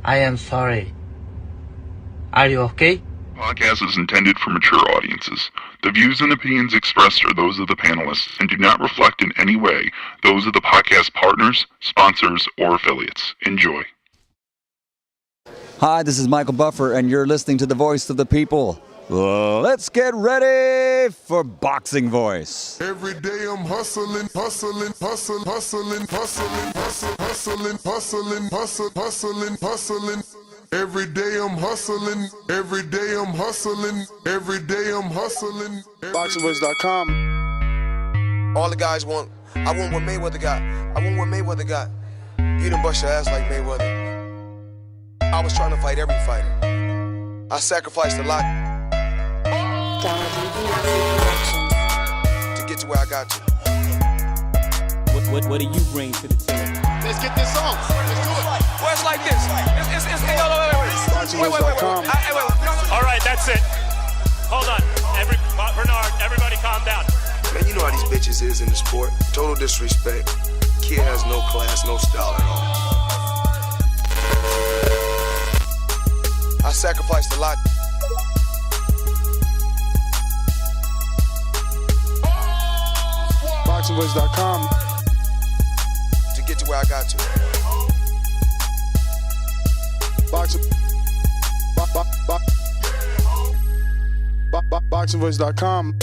I am sorry. Are you okay? Podcast is intended for mature audiences. The views and opinions expressed are those of the panelists and do not reflect in any way those of the podcast partners, sponsors, or affiliates. Enjoy. Hi, this is Michael Buffer, and you're listening to the voice of the people. Let's get ready for Boxing Voice. Every day I'm hustling, hustling, hustling, hustling, hustling, hustling, hustling, hustling, hustling, hustling. Every day I'm hustling, every day I'm hustling, every day I'm hustling. BoxingVoice.com. All the guys want, I want what Mayweather got. I want what Mayweather got. You done bust your ass like Mayweather. I was trying to fight every fighter. I sacrificed a lot to get to where I got to. What do you bring to the table? Let's get this on. Let's do it. Well, it's like this. Wait. All right, that's it. Hold on. Bernard, everybody calm down. Man, you know how these bitches is in the sport. Total disrespect. Kid has no class, no style at all. I sacrificed a lot. BoxingVoice.com to get to where I got to. BoxingVoice.com.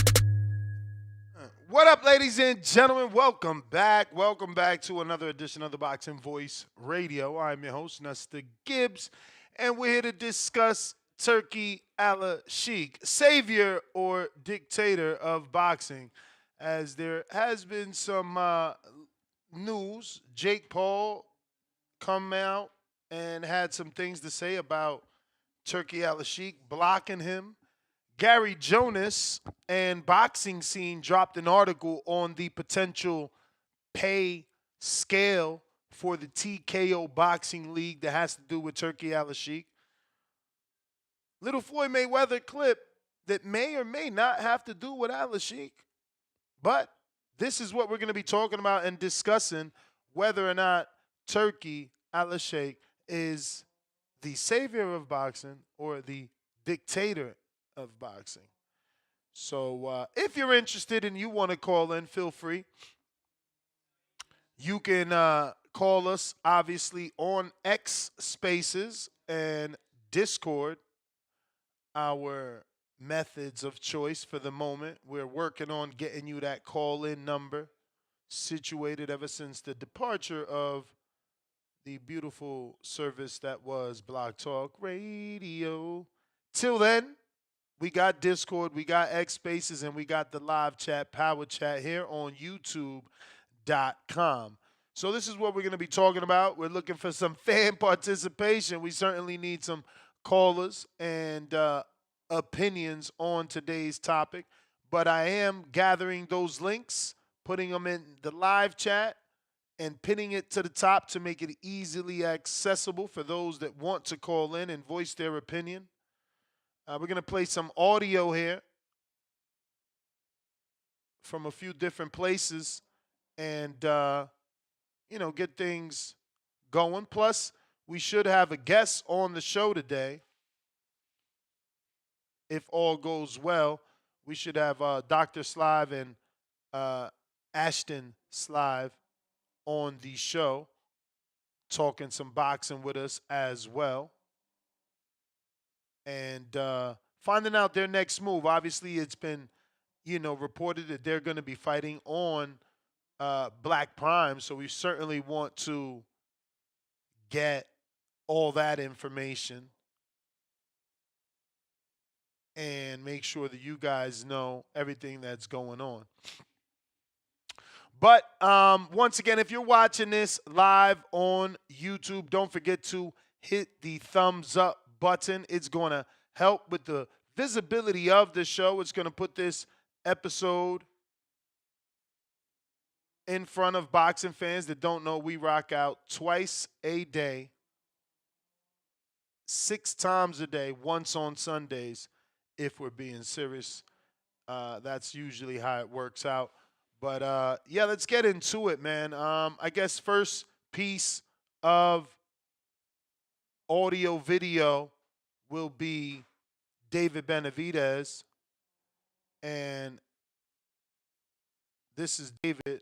What up, ladies and gentlemen? Welcome back. Welcome back to another edition of the Boxing Voice Radio. I'm your host, Nuster Gibbs, and we're here to discuss Turki Alashik, savior or dictator of boxing, as there has been some news. Jake Paul come out and had some things to say about Turki Alashik blocking him. Gary Jonas and Boxing Scene dropped an article on the potential pay scale for the TKO Boxing League that has to do with Turki Alashik. Little Floyd Mayweather clip that may or may not have to do with Alashik. But this is what we're going to be talking about and discussing, whether or not Turki Alashik is the savior of boxing or the dictator of boxing. So if you're interested and you want to call in, feel free. You can call us, obviously, on X Spaces and Discord, our methods of choice for the moment. We're working on getting you that call-in number situated ever since the departure of the beautiful service that was Blog Talk Radio. Till then, we got Discord, we got X Spaces, and we got the live chat, Power Chat here on YouTube.com. So this is what we're going to be talking about. We're looking for some fan participation. We certainly need some callers and opinions on today's topic. But I am gathering those links, putting them in the live chat, and pinning it to the top to make it easily accessible for those that want to call in and voice their opinion. We're going to play some audio here from a few different places and, get things going. Plus, we should have a guest on the show today. If all goes well, we should have Dr. Sylve and Ashton Sylve on the show talking some boxing with us as well. And finding out their next move. Obviously, it's been, reported that they're going to be fighting on Black Prime. So we certainly want to get all that information and make sure that you guys know everything that's going on. But once again, if you're watching this live on YouTube, don't forget to hit the thumbs up button. It's going to help with the visibility of the show. It's going to put this episode in front of boxing fans that don't know we rock out twice a day, 6 times a day, once on Sundays, if we're being serious. That's usually how it works out. But, let's get into it, man. I guess first piece of audio video will be David Benavidez. And this is David.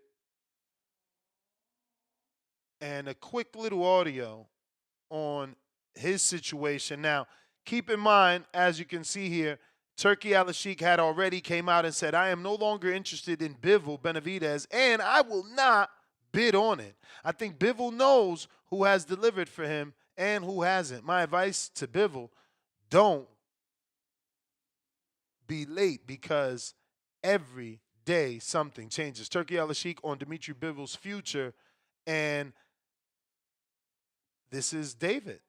And a quick little audio on his situation. Now, keep in mind, as you can see here, Turki Alashik had already came out and said, I am no longer interested in Bivol Benavidez, and I will not bid on it. I think Bivol knows who has delivered for him and who hasn't. My advice to Bivol, don't be late, because every day something changes. Turki Alashik on Dimitri Bivol's future, and this is David.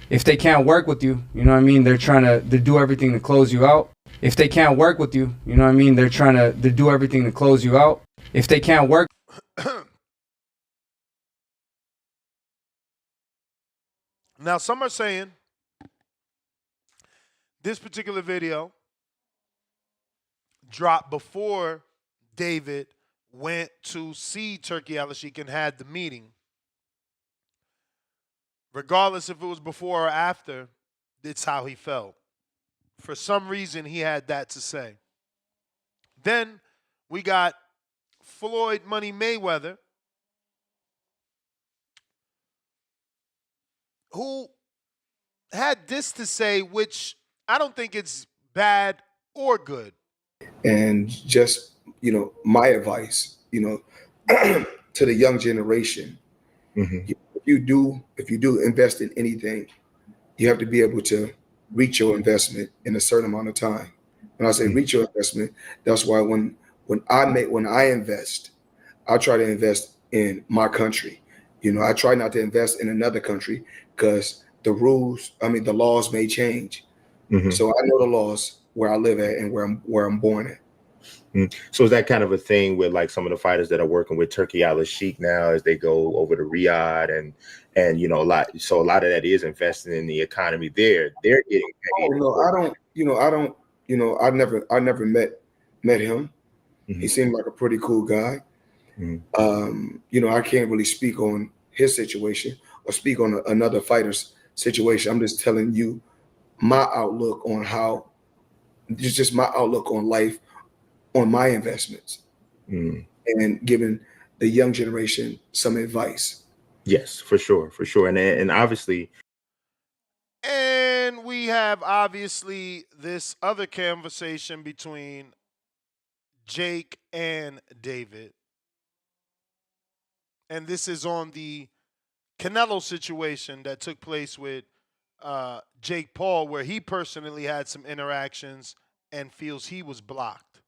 If they can't work with you, you know what I mean? They're trying to do everything to close you out. If they can't work with you, you know what I mean? They're trying to do everything to close you out. If they can't work. Now, some are saying this particular video dropped before David went to see Turki Alashik and had the meeting. Regardless if it was before or after, it's how he felt. For some reason, he had that to say. Then we got Floyd Money Mayweather, who had this to say, which I don't think it's bad or good. And just, my advice, to the young generation, if you do invest in anything, you have to be able to reach your investment in a certain amount of time. When I say reach your investment, that's why when I invest, I try to invest in my country. I try not to invest in another country because the laws may change. So I know the laws where I live at and where I'm born at. So is that kind of a thing with like some of the fighters that are working with Turki Alashik now as they go over to Riyadh and a lot of that is investing in the economy there. They're getting paid. Oh, no, I never met him. He seemed like a pretty cool guy. I can't really speak on his situation or speak on another fighter's situation. I'm just telling you my outlook on just my outlook on life, on my investments, and giving the young generation some advice. Yes, for sure. And obviously. And we have obviously this other conversation between Jake and David. And this is on the Canelo situation that took place with Jake Paul, where he personally had some interactions and feels he was blocked.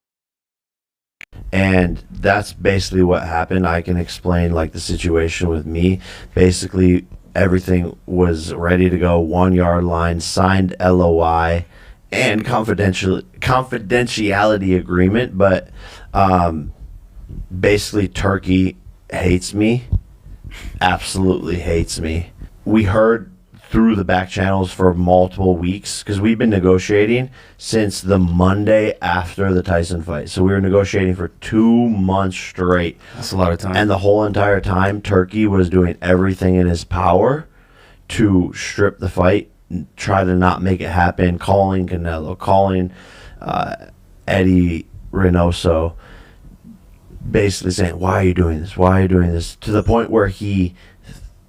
And that's basically what happened. I can explain like the situation with me. Basically, everything was ready to go, 1 yard line, signed LOI and confidentiality agreement. But basically, Turki hates me, absolutely hates me. We heard through the back channels for multiple weeks because we've been negotiating since the Monday after the Tyson fight. So we were negotiating for 2 months straight. That's a lot of time. And the whole entire time, Turki was doing everything in his power to strip the fight, try to not make it happen, calling Canelo, calling Eddie Reynoso, basically saying, why are you doing this? Why are you doing this? To the point where he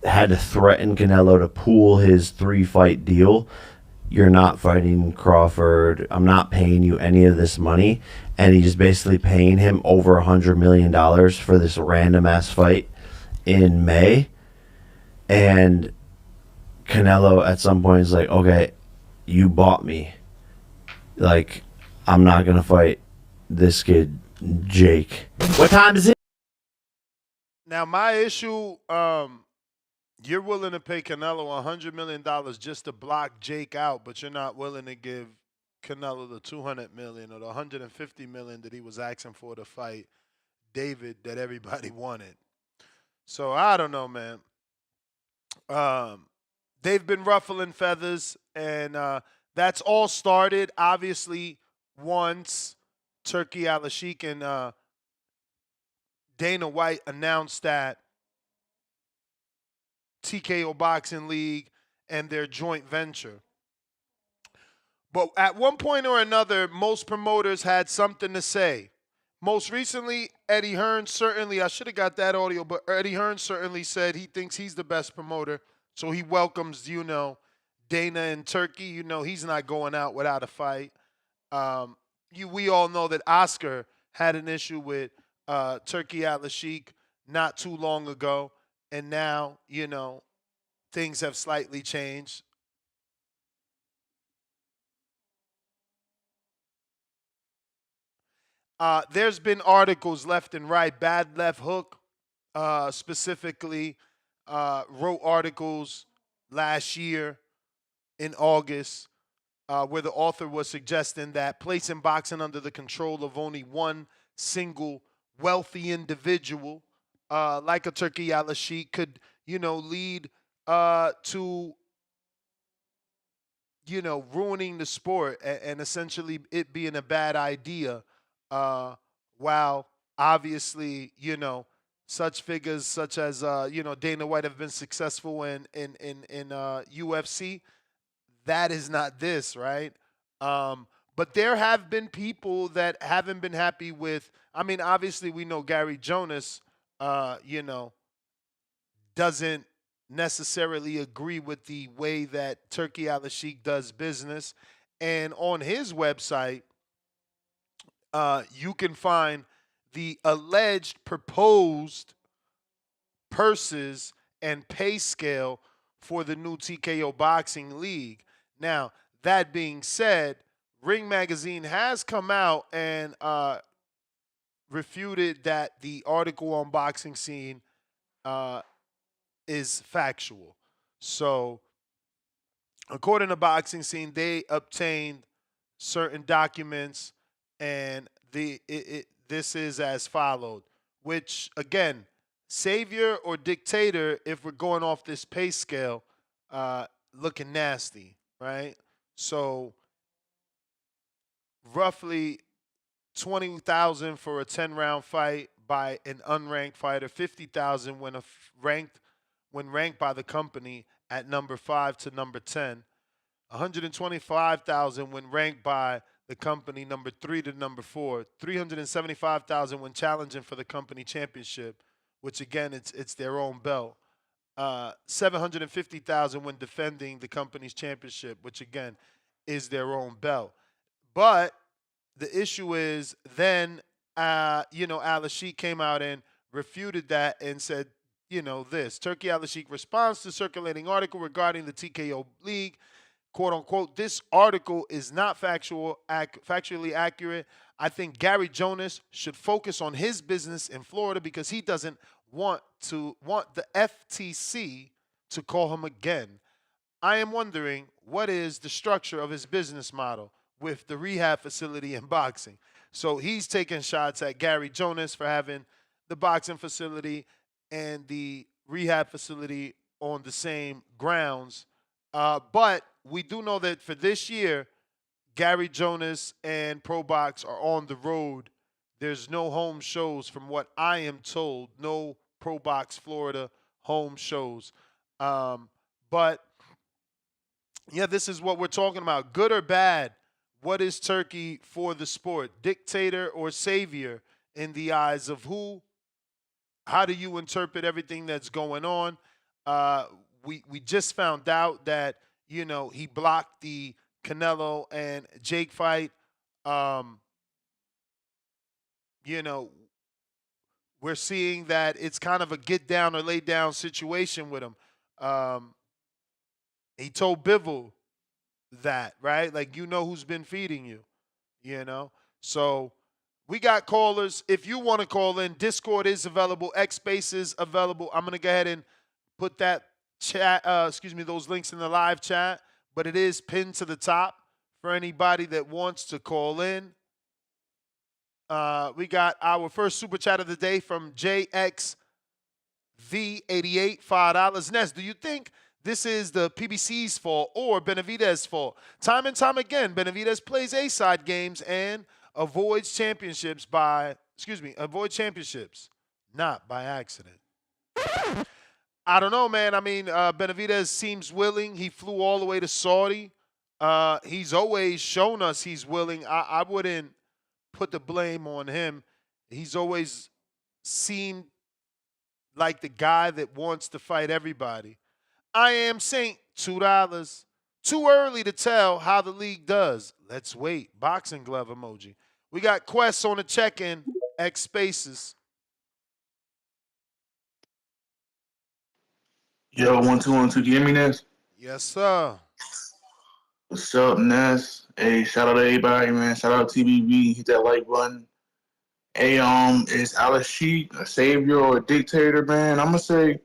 had to threaten Canelo to pull his 3-fight deal. You're not fighting Crawford. I'm not paying you any of this money. And he's basically paying him over $100 million for this random ass fight in May. And Canelo at some point is like, okay, you bought me. Like, I'm not going to fight this kid, Jake. What time is it? Now, my issue, you're willing to pay Canelo $100 million just to block Jake out, but you're not willing to give Canelo the $200 million or the $150 million that he was asking for to fight David that everybody wanted. So I don't know, man. They've been ruffling feathers, and that's all started, obviously, once Turki Alashik and Dana White announced that TKO Boxing League and their joint venture. But at one point or another, most promoters had something to say. Most recently, Eddie Hearn certainly, I should have got that audio, but Eddie Hearn certainly said he thinks he's the best promoter. So he welcomes, Dana and Turkey. He's not going out without a fight. We all know that Oscar had an issue with Turki Alashik not too long ago. And now, things have slightly changed. There's been articles left and right. Bad Left Hook specifically wrote articles last year in August where the author was suggesting that placing boxing under the control of only one single wealthy individual like a Turki Alashik could, lead to, ruining the sport and essentially it being a bad idea. While obviously, such figures such as, Dana White have been successful in UFC, that is not this, right? But there have been people that haven't been happy with, obviously we know Gary Jonas, doesn't necessarily agree with the way that Turki Alashik does business. And on his website, you can find the alleged proposed purses and pay scale for the new TKO Boxing League. Now, that being said, Ring Magazine has come out and refuted that the article on Boxing Scene is factual. So, according to Boxing Scene, they obtained certain documents, and this is as followed, which, again, Savior or Dictator, if we're going off this pay scale, looking nasty, right? So roughly $20,000 for a 10-round fight by an unranked fighter, $50,000 when ranked by the company at number 5 to number 10, $125,000 when ranked by the company number 3 to number 4, $375,000 when challenging for the company championship, which again it's their own belt, $750,000 when defending the company's championship, which again is their own belt. But the issue is then Alashik came out and refuted that and said, this. Turki Alashik responds to circulating article regarding the TKO League, quote unquote, this article is not factually accurate. I think Gary Jonas should focus on his business in Florida because he doesn't want the FTC to call him again. I am wondering what is the structure of his business model with the rehab facility and boxing. So he's taking shots at Gary Jonas for having the boxing facility and the rehab facility on the same grounds. But we do know that for this year, Gary Jonas and ProBox are on the road. There's no home shows from what I am told. No ProBox Florida home shows. But, yeah, this is what we're talking about. Good or bad, what is Turkey for the sport? Dictator or savior in the eyes of who? How do you interpret everything that's going on? We just found out that, he blocked the Canelo and Jake fight. We're seeing that it's kind of a get down or lay down situation with him. He told Bivol that, right? Like, who's been feeding you, So we got callers. If you want to call in, Discord is available. X-Space is available. I'm going to go ahead and put that those links in the live chat, but it is pinned to the top for anybody that wants to call in. We got our first super chat of the day from JXV88, $5. Ness, do you think this is the PBC's fault or Benavidez's fault? Time and time again, Benavidez plays A-side games and avoids championships, not by accident. I don't know, man. I mean, Benavidez seems willing. He flew all the way to Saudi. He's always shown us he's willing. I wouldn't put the blame on him. He's always seemed like the guy that wants to fight everybody. I am Saint, $2. Too early to tell how the league does. Let's wait. Boxing glove emoji. We got Quest on the check-in. X Spaces. Yo, 1 2 1 2. Do you hear me, Ness? Yes, sir. What's up, Ness? Hey, shout out to everybody, man. Shout out to TBV. Hit that like button. Hey, is Alashik a savior or a dictator, man? I'm gonna say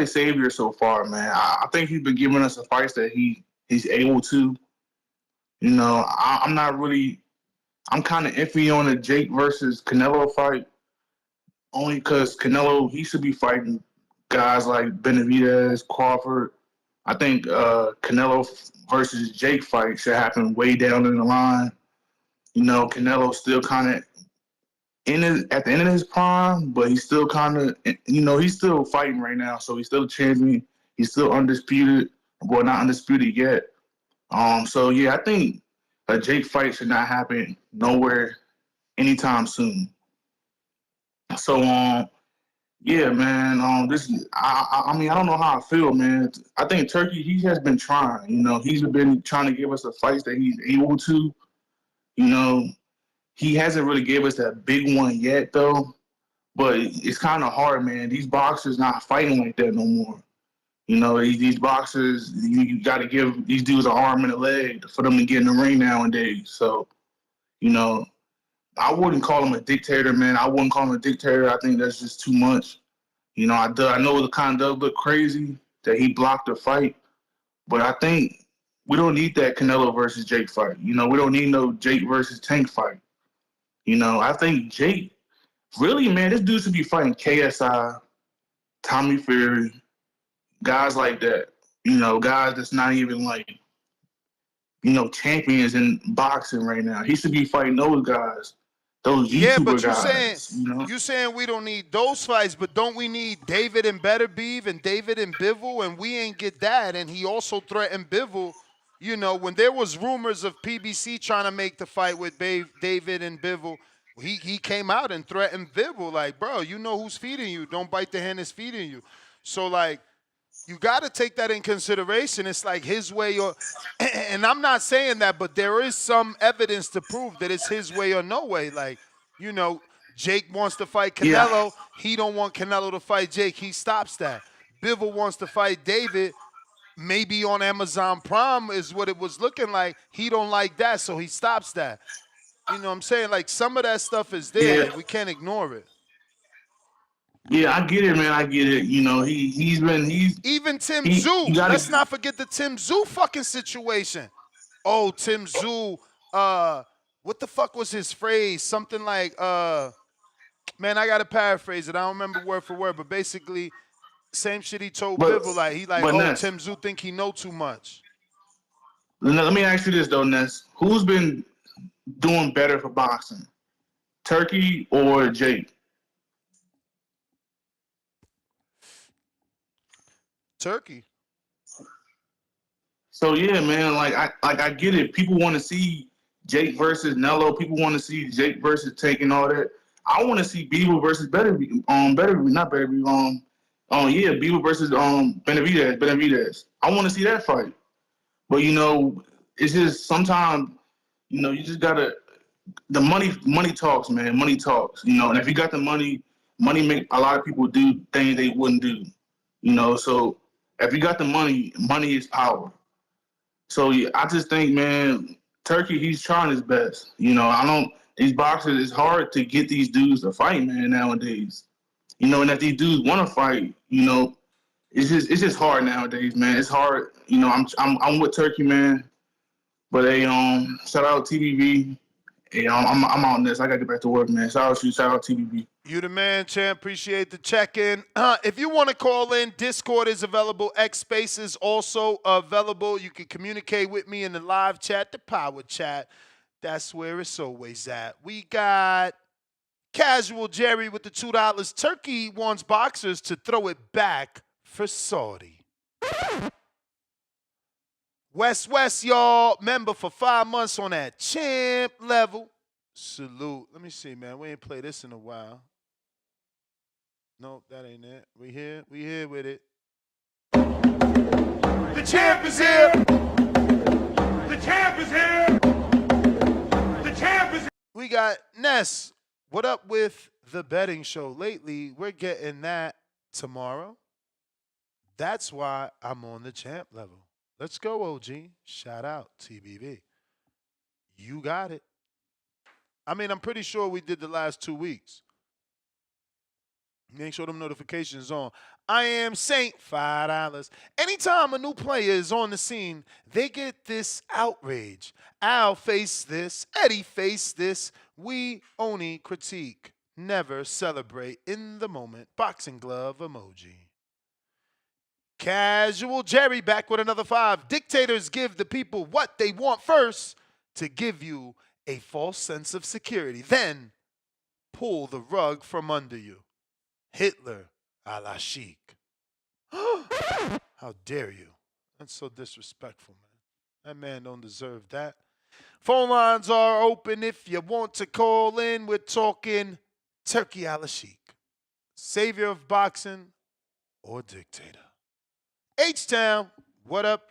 savior so far, man. I think he's been giving us the fights that he's able to. You know, I'm not really. I'm kind of iffy on the Jake versus Canelo fight, only because Canelo he should be fighting guys like Benavidez, Crawford. I think Canelo versus Jake fight should happen way down in the line. You know, Canelo's still kind of at the end of his prime, but he's still kind of, you know, he's still fighting right now, so he's still a champion. He's still undisputed. Well, not undisputed yet. So yeah, I think a Jake fight should not happen nowhere anytime soon. So yeah, man. I mean, I don't know how I feel, man. I think Turkey, he has been trying. You know, he's been trying to give us the fights that he's able to. You know, he hasn't really gave us that big one yet, though. But it's kind of hard, man. These boxers not fighting like that no more. You know, these boxers, you got to give these dudes an arm and a leg for them to get in the ring nowadays. So, you know, I wouldn't call him a dictator, man. I wouldn't call him a dictator. I think that's just too much. You know, I know it kind of does look crazy that he blocked the fight, but I think we don't need that Canelo versus Jake fight. You know, we don't need no Jake versus Tank fight. You know, I think Jake, really, man, this dude should be fighting KSI, Tommy Fury, guys like that. You know, guys that's not even like, you know, champions in boxing right now. He should be fighting those guys, those Yeah, YouTuber but guys. You know, you saying we don't need those fights, but don't we need David and Better Beef and David and Bivol, and we ain't get that. And he also threatened Bivol. You know, when there was rumors of PBC trying to make the fight with David and Bivol, he came out and threatened Bivol, like, bro, you know who's feeding you. Don't bite the hand that's feeding you. So, like, you got to take that in consideration. It's like his way or, and I'm not saying that, but there is some evidence to prove that it's his way or no way. Like, you know, Jake wants to fight Canelo. Yeah. He don't want Canelo to fight Jake. He stops that. Bivol wants to fight David. Maybe on Amazon Prime is what it was looking like. He don't like that, so he stops that. You know what I'm saying? Like, some of that stuff is there. Yeah. We can't ignore it. Yeah, I get it, man. I get it. You know, Even Tim Tszyu. you gotta Let's not forget the Tim Tszyu fucking situation. Oh, Tim Tszyu. What the fuck was his phrase? Something like, man, I gotta paraphrase it. I don't remember word for word, but basically, same shit he told but Bivol. Like, but oh, Ness, Tim Tszyu think he know too much. let me ask you this though, Ness. Who's been doing better for boxing? Turkey or Jake? Turkey. So yeah, man, I get it. People want to see Jake versus Nello. People want to see Jake versus Tank and all that. I want to see Bivol versus Bivol versus Benavidez. I want to see that fight. But you know, it's just sometimes, you know, you just gotta the money talks, man. Money talks, you know, and if you got the money make a lot of people do things they wouldn't do. You know, so if you got the money is power. So yeah, I just think, man, Turkey, he's trying his best. You know, these boxers, it's hard to get these dudes to fight, man, nowadays. You know, and if these dudes want to fight, you know, it's just hard nowadays, man. It's hard. You know, I'm with Turkey, man. But hey, shout out TBV. Hey, I'm out on this. I gotta get back to work, man. Shout out TBV. You the man, champ. Appreciate the check-in. If you want to call in, Discord is available. X Spaces also available. You can communicate with me in the live chat, the power chat. That's where it's always at. We got Casual Jerry with the $2. Turkey wants boxers to throw it back for Saudi. West, y'all. Member for 5 months on that champ level. Salute. Let me see, man. We ain't played this in a while. Nope, that ain't it. We here with it. The champ is here. The champ is here. The champ is here. We got Ness. What up with the betting show? Lately, we're getting that tomorrow. That's why I'm on the champ level. Let's go, OG. Shout out, TBV. You got it. I mean, I'm pretty sure we did the last 2 weeks. Make sure them notifications on. I am Saint, $5. Anytime a new player is on the scene, they get this outrage. Al faced this, Eddie faced this. We only critique, never celebrate in the moment. Boxing glove emoji. Casual Jerry back with another 5. Dictators give the people what they want first to give you a false sense of security. Then pull the rug from under you. Hitler, Alashik. How dare you? That's so disrespectful, man. That man don't deserve that. Phone lines are open if you want to call in. We're talking Turki Alashik, savior of boxing or dictator. H-Town, what up?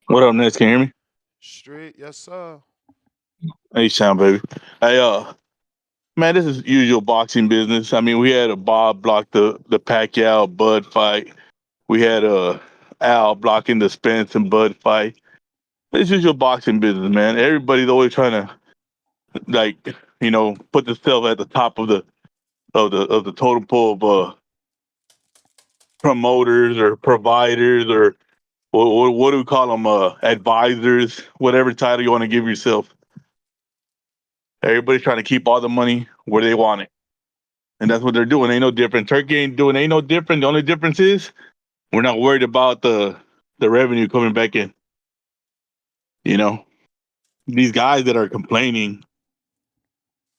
What up, Ness? Can you hear me? Straight, yes, sir. H-Town, baby. Hey, man, this is usual boxing business. I mean, we had a Bob block the Pacquiao Bud fight. We had Al blocking the Spence and Bud fight. It's usual boxing business, man. Everybody's always trying to, like, put themselves at the top of the totem pole of promoters or providers or what do we call them? Advisors, whatever title you want to give yourself. Everybody's trying to keep all the money where they want it. And that's what they're doing. Ain't no different. Turkey ain't no different. The only difference is we're not worried about the revenue coming back in. These guys that are complaining,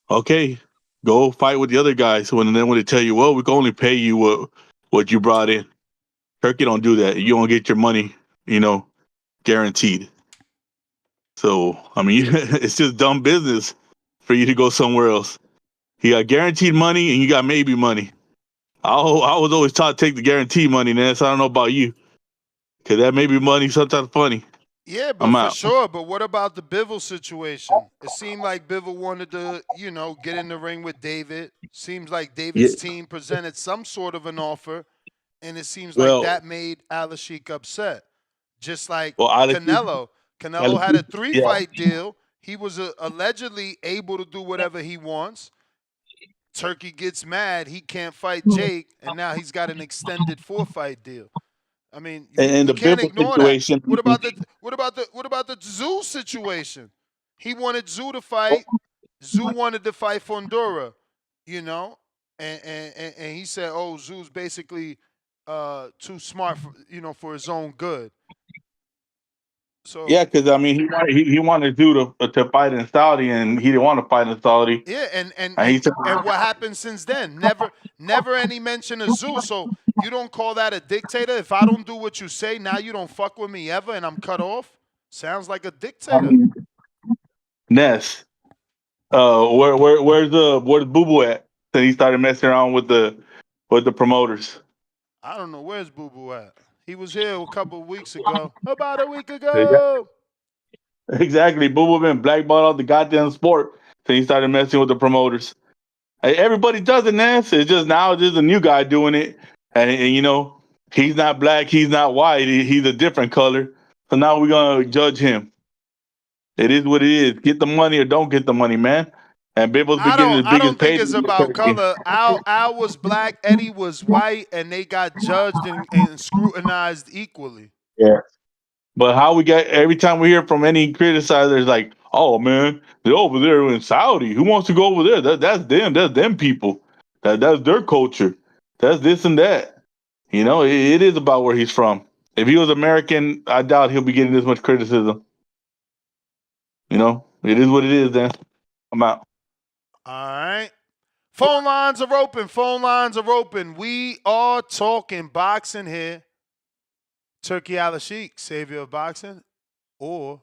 okay, go fight with the other guys. Then when they tell you, well, we can only pay you what you brought in. Turkey don't do that. You don't get your money, guaranteed. So, I mean, it's just dumb business for you to go somewhere else. You got guaranteed money and you got maybe money. I was always taught to take the guaranteed money, Ness. I don't know about you. Because that maybe money sometimes funny. Yeah, but I'm for out. sure. But what about the Bivol situation? It seemed like Bivol wanted to, get in the ring with David. Seems like David's team presented some sort of an offer, and it seems like that made Alashik upset. Just like Canelo. Canelo had a 3-fight deal. He was allegedly able to do whatever he wants. Turkey gets mad. He can't fight Jake, and now he's got an extended 4-fight deal. I mean, you can't ignore that. What about the Zoo situation? He wanted Zoo to fight. Zoo wanted to fight Fondura, and he said, "Oh, Zoo's basically too smart for his own good." So yeah, because I mean, he wanted Zoo to fight in Saudi, and he didn't want to fight in Saudi. Yeah, and what happened since then? Never any mention of Zoo. So you don't call that a dictator? If I don't do what you say, now you don't fuck with me ever, and I'm cut off. Sounds like a dictator. Ness, where's Boo Boo at? Then he started messing around with the promoters. I don't know where's Boo Boo at. He was here a couple of weeks ago. About a week ago. Exactly. Boo Boo been blackballed out the goddamn sport. Then he started messing with the promoters. Hey, everybody does it, Ness. It's just now there's a new guy doing it, and he's not black, he's not white, he's a different color. So now we're gonna judge him. It is what it is. Get the money or don't get the money, man. And Bivol's been getting his biggest payday. I don't think it's about color. Al was black, Eddie was white, and they got judged and scrutinized equally. Yeah. But how we get every time we hear from any criticizers, like, oh man, they're over there in Saudi. Who wants to go over there? That's them. That's them people. That's their culture. That's this and that. It is about where he's from. If he was American, I doubt he'll be getting this much criticism. It is what it is. Then I'm out. All right. Phone lines are open. Phone lines are open. We are talking boxing here. Turki Alashik, savior of boxing, or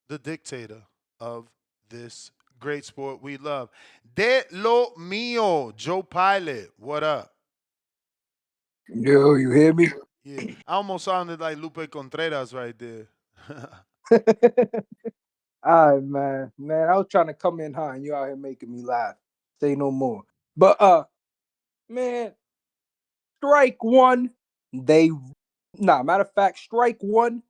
the dictator of this great sport we love. De lo mío, Joe Pilot. What up? Yo, you hear me? Yeah. I almost sounded like Lupe Contreras right there. All right, man. Man, I was trying to come in high and you out here making me laugh. Say no more. But man, strike one. Matter of fact, strike one.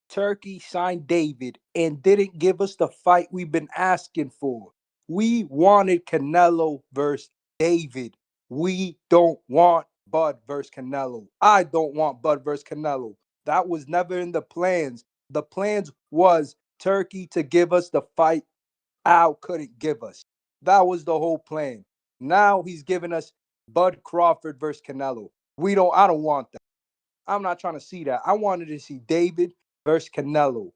Turkey signed David and didn't give us the fight we've been asking for. We wanted Canelo versus David. We don't want Bud versus Canelo. I don't want Bud versus Canelo. That was never in the plans. The plans was Turkey to give us the fight Al couldn't give us. That was the whole plan. Now he's giving us Bud Crawford versus Canelo. I don't want that. I'm not trying to see that. I wanted to see David versus Canelo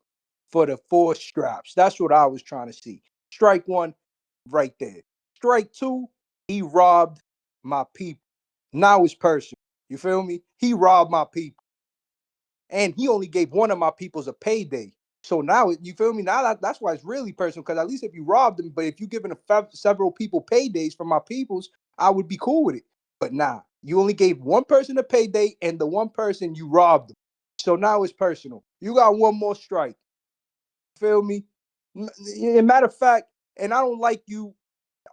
for the 4 straps. That's what I was trying to see. Strike one, right there. Strike two, he robbed my people. Now it's personal. You feel me? He robbed my people. And he only gave one of my peoples a payday. So now, you feel me? Now that's why it's really personal, because at least if you robbed them, but if you giving several people paydays from my peoples, I would be cool with it. But nah, you only gave one person a payday and the one person you robbed them. So now it's personal. You got one more strike. Feel me? Matter of fact, and I don't like you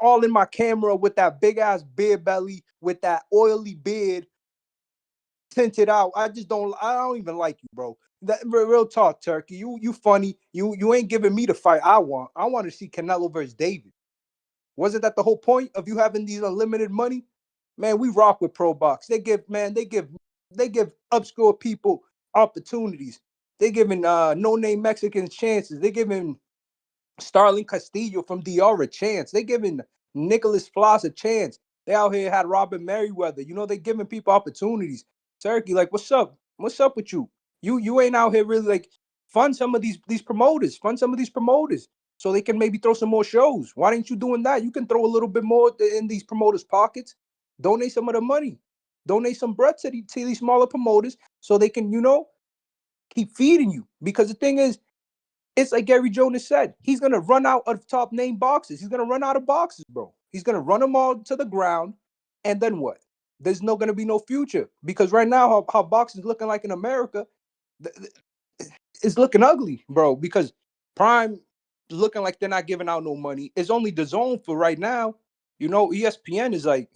all in my camera with that big ass beard belly, with that oily beard tinted out. I don't even like you, bro. That real talk, Turkey. You funny. You ain't giving me the fight I want. I want to see Canelo versus David. Wasn't that the whole point of you having these unlimited money? Man, we rock with Pro Box. They give upscore people opportunities. They giving no-name Mexicans chances. They giving Starling Castillo from DR a chance. They giving Nicholas Floss a chance. They out here had Robin Merriweather. You know, they giving people opportunities. Turkey, like, what's up? What's up with you? You ain't out here really like fund some of these promoters. Fund some of these promoters so they can maybe throw some more shows. Why ain't you doing that? You can throw a little bit more in these promoters' pockets. Donate some of the money. Donate some bread to these smaller promoters so they can, keep feeding you. Because the thing is, it's like Gary Jonas said, he's going to run out of top name boxes. He's going to run out of boxes, bro. He's going to run them all to the ground. And then what? There's going to be no future. Because right now, how boxing is looking like in America, it's looking ugly, bro. Because Prime is looking like they're not giving out no money. It's only the zone for right now. ESPN is like,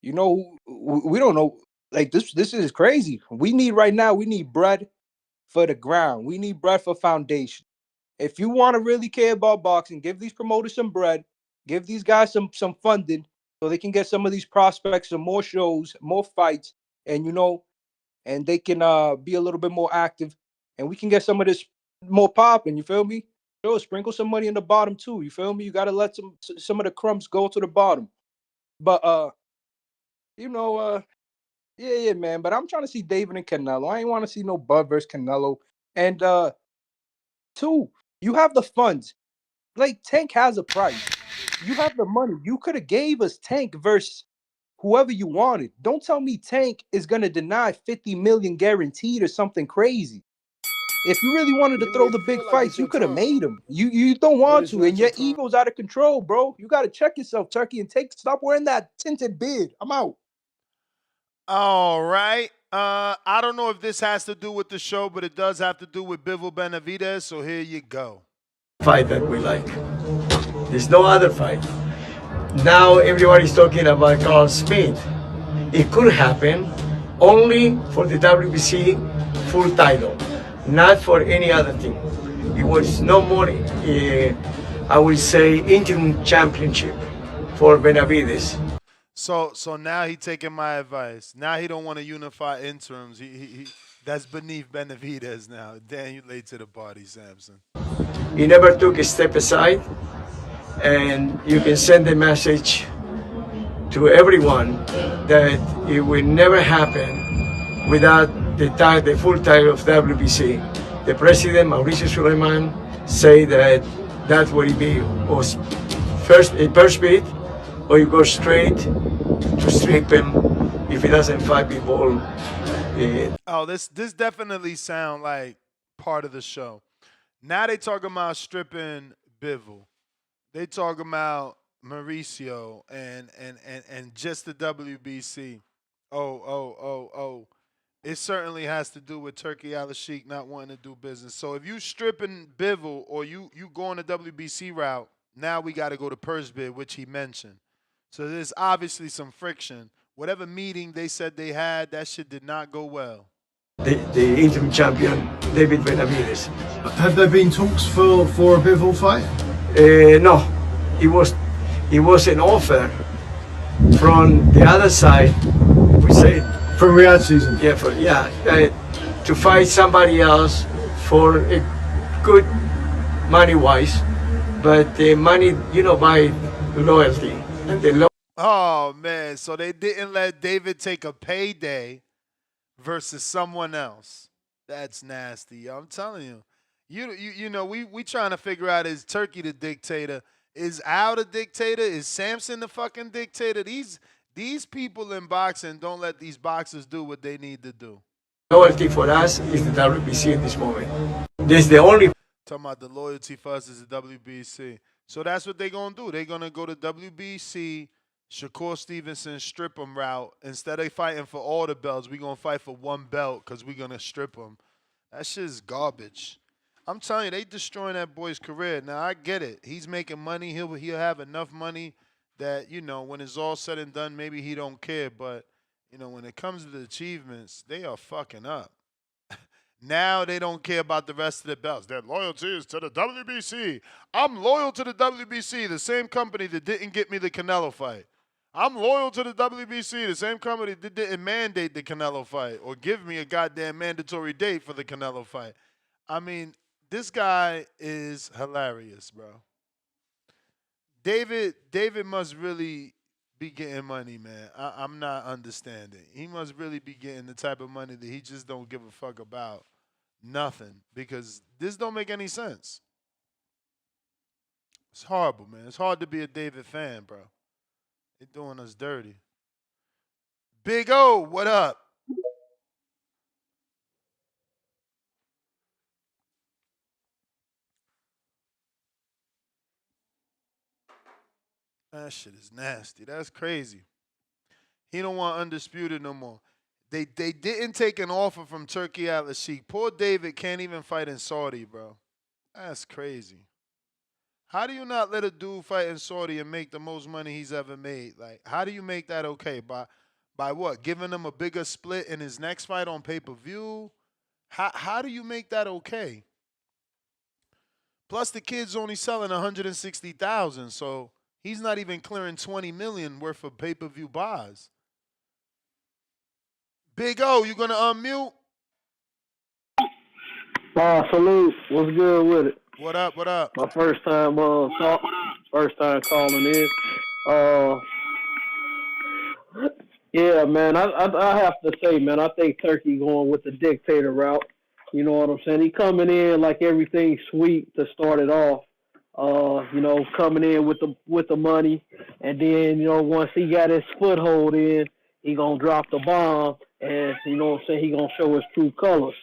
we don't know. Like, this is crazy. We need bread for the ground. We need bread for foundation. If you want to really care about boxing, give these promoters some bread, give these guys some funding so they can get some of these prospects, some more shows, more fights, and and they can be a little bit more active, and we can get some of this more popping. You feel me? Sure, sprinkle some money in the bottom too. You feel me? You gotta let some of the crumbs go to the bottom. But yeah, man. But I'm trying to see David and Canelo. I ain't want to see no Bud versus Canelo. And two, you have the funds. Like, Tank has a price. You have the money. You could have gave us Tank versus whoever you wanted. Don't tell me Tank is gonna deny 50 million guaranteed or something crazy. If you really wanted to throw the big fights, you could have made them. You don't want to, and your ego's out of control, bro. You gotta check yourself, Turkey, and stop wearing that tinted beard. I'm out. All right. I don't know if this has to do with the show, but it does have to do with Bivol Benavidez, so here you go. Fight that we like. There's no other fight. Now everybody's talking about Carl Smith. It could happen only for the WBC full title, not for any other thing. It was no more, I would say, interim championship for Benavidez. So now he taking my advice. Now he don't want to unify interims. He that's beneath Benavidez now. Damn, you late to the party, Samson. He never took a step aside, and you can send a message to everyone that it will never happen without the full title of WBC. The president, Mauricio Suleiman, say that that's what it be. Was first bid, or you go straight to strip him if he doesn't fight Bivol. Oh, this definitely sound like part of the show. Now they talking about stripping Bivol. They talking about Mauricio and just the WBC. Oh. It certainly has to do with Turki Alashik not wanting to do business. So if you stripping Bivol or you going the WBC route, now we got to go to purse bid, which he mentioned. So there's obviously some friction. Whatever meeting they said they had, that shit did not go well. The interim champion, David Benavidez. Have there been talks for a Bivol fight? No, it was an offer from the other side. We said from Riyadh season. To fight somebody else for a good money wise, but the money by loyalty and the Oh man, so they didn't let David take a payday versus someone else. That's nasty, yo. I'm telling you. You know, we trying to figure out, is Turki the dictator? Is Al the dictator? Is Samson the fucking dictator? These people in boxing don't let these boxers do what they need to do. Loyalty for us is the WBC in this moment. This the only talking about the loyalty for us is the WBC. So that's what they're gonna do. They're gonna go to WBC, Shakur Stevenson strip him route. Instead of fighting for all the belts, we're gonna fight for one belt because we're gonna strip him. That shit's garbage. I'm telling you, they destroying that boy's career. Now I get it. He's making money. He'll have enough money that, when it's all said and done, maybe he don't care. But, when it comes to the achievements, they are fucking up. Now they don't care about the rest of the belts. Their loyalty is to the WBC. I'm loyal to the WBC, the same company that didn't get me the Canelo fight. I'm loyal to the WBC, the same company that didn't mandate the Canelo fight or give me a goddamn mandatory date for the Canelo fight. I mean, this guy is hilarious, bro. David must really be getting money, man. I'm not understanding. He must really be getting the type of money that he just don't give a fuck about nothing, because this don't make any sense. It's horrible, man. It's hard to be a David fan, bro. They're doing us dirty. Big O, what up? That shit is nasty. That's crazy. He don't want Undisputed no more. They didn't take an offer from Turki Alashik. Poor David can't even fight in Saudi, bro. That's crazy. How do you not let a dude fight in Saudi and make the most money he's ever made? Like, how do you make that okay? By what? Giving him a bigger split in his next fight on pay-per-view? How do you make that okay? Plus, the kid's only selling 160,000, so he's not even clearing 20 million worth of pay-per-view buys. Big O, you gonna unmute? Salute. What's good with it? What up? What up? My first time calling in. Yeah, man. I have to say, man, I think Turki going with the dictator route. You know what I'm saying? He coming in like everything sweet to start it off. Coming in with the money, and then once he got his foothold in, he gonna drop the bomb, and he gonna show his true colors.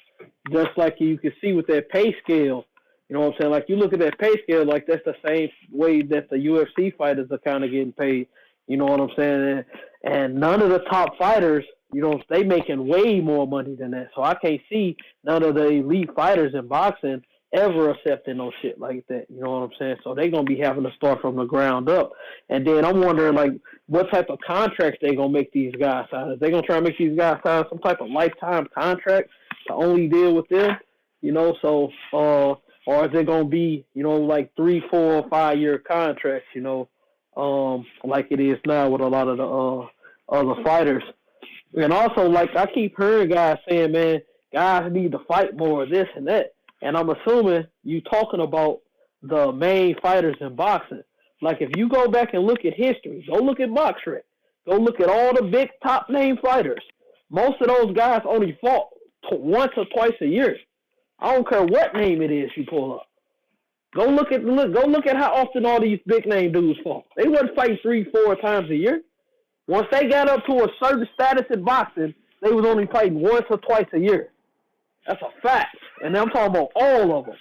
Just like you can see with that pay scale. You know what I'm saying? Like, you look at that pay scale, like that's the same way that the UFC fighters are kind of getting paid. You know what I'm saying? And none of the top fighters, they making way more money than that. So I can't see none of the elite fighters in boxing ever accepting no shit like that. You know what I'm saying? So they're going to be having to start from the ground up. And then I'm wondering, like, what type of contracts they going to make these guys sign. Are they going to try to make these guys sign some type of lifetime contract to only deal with them? Or is it going to be, like 3, 4, or 5 year contracts, like it is now with a lot of the other fighters. And also, like, I keep hearing guys saying, man, guys need to fight more, this and that. And I'm assuming you talking about the main fighters in boxing. Like, if you go back and look at history, go look at BoxRec, go look at all the big top name fighters. Most of those guys only fought once or twice a year. I don't care what name it is you pull up. Go look at how often all these big name dudes fought. They wasn't fighting 3-4 times a year. Once they got up to a certain status in boxing, they was only fighting once or twice a year. That's a fact. And I'm talking about all of them.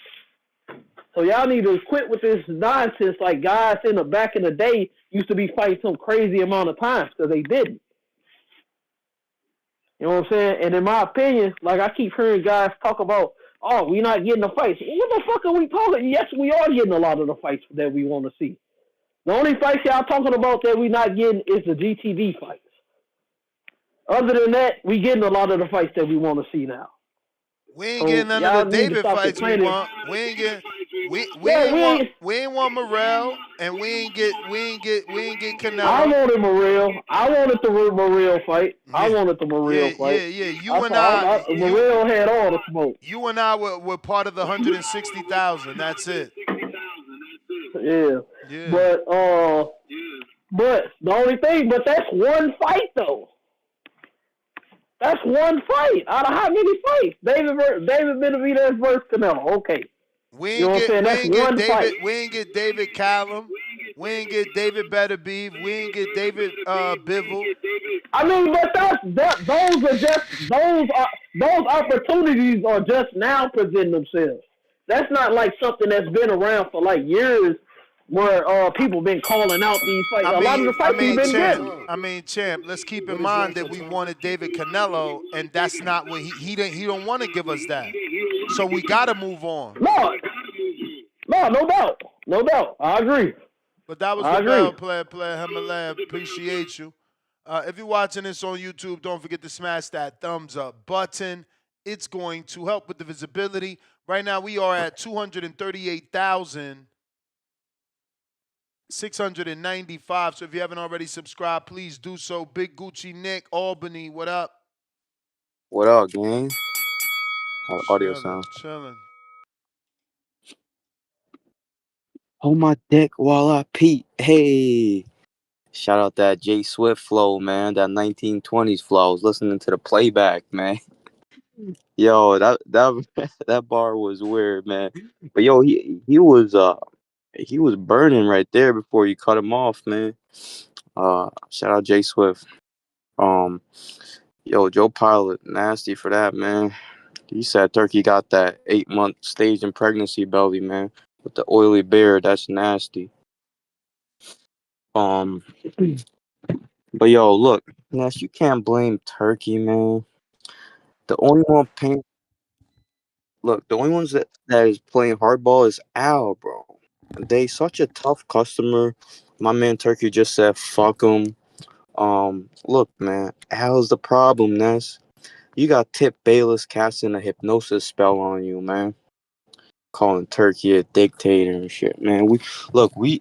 So y'all need to quit with this nonsense like guys back in the day used to be fighting some crazy amount of times because they didn't. You know what I'm saying? And in my opinion, like I keep hearing guys talk about, oh, we're not getting the fights. What the fuck are we talking? Yes, we are getting a lot of the fights that we want to see. The only fights y'all talking about that we're not getting is the GTV fights. Other than that, we getting a lot of the fights that we want to see now. We ain't getting none of the David fights we want. We ain't getting we ain't want Morrell, and we ain't get Canelo. I wanted Morrell. I wanted the Morrell fight. I wanted the Morrell fight. Yeah. You and I Morrell had all the smoke. You and I were part of the 160,000. That's it. Yeah. But the only thing, that's one fight though. That's one fight out of how many fights? David Benavidez versus Canelo. Okay. We ain't get David Callum. We ain't get David Beterbiev. We ain't get David Bivol. I mean, but those opportunities are just now presenting themselves. That's not like something that's been around for like years, where people been calling out these fights. A lot of the fights we've been getting. Champ, let's keep in mind that we wanted David Canelo, and that's not what he don't want to give us that. So we got to move on. No doubt. I agree. But that was the bell player Himalaya. Appreciate you. If you're watching this on YouTube, don't forget to smash that thumbs up button. It's going to help with the visibility. Right now, we are at 238,695. So if you haven't already subscribed, please do so. Big Gucci Nick, Albany, what up? What up, gang? How the audio sound? Chilling. Hold my dick while I pee. Hey. Shout out that J Swift flow, man. That 1920s flow. I was listening to the playback, man. Yo, that bar was weird, man. But yo, he was burning right there before you cut him off, man. Shout out J Swift. Yo, Joe Pilot, nasty for that, man. He said Turkey got that 8-month staged in pregnancy belly, man, with the oily beard. That's nasty. But yo, look, Nash, you can't blame Turkey, man. The only ones that is playing hardball is Al, bro. They such a tough customer. My man Turkey just said fuck him. Look, man, Al's the problem, Ness. You got Tip Bayless casting a hypnosis spell on you, man. Calling Turkey a dictator and shit, man. We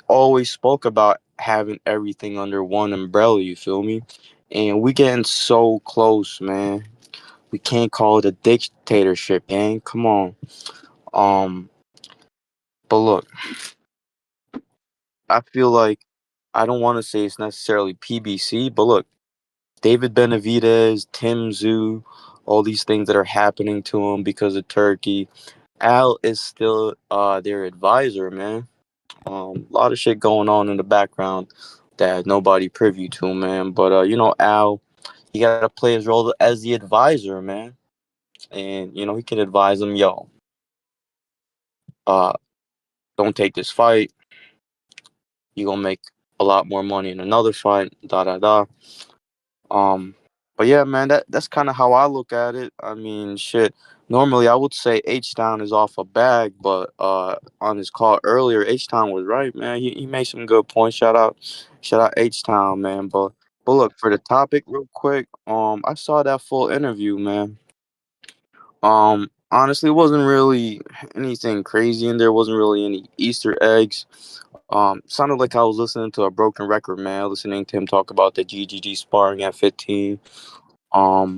always spoke about having everything under one umbrella, you feel me? And we getting so close, man. We can't call it a dictatorship, gang. Come on. But look, I feel like I don't want to say it's necessarily PBC, but look, David Benavidez, Tim Zoo, all these things that are happening to him because of Turkey. Al is still their advisor, man. A lot of shit going on in the background that nobody privy to, man. But Al, he got to play his role as the advisor, man. And he can advise them, yo, don't take this fight. You're gonna make a lot more money in another fight. Da da da. But yeah, man, that's kind of how I look at it. I mean, shit. Normally, I would say H-Town is off a bag, but on his call earlier, H-Town was right, man. He made some good points. Shout out H-Town, man. But look, for the topic, real quick, I saw that full interview, man. Honestly, it wasn't really anything crazy in there. Wasn't really any Easter eggs. Sounded like I was listening to a broken record, man. Listening to him talk about the GGG sparring at 15. But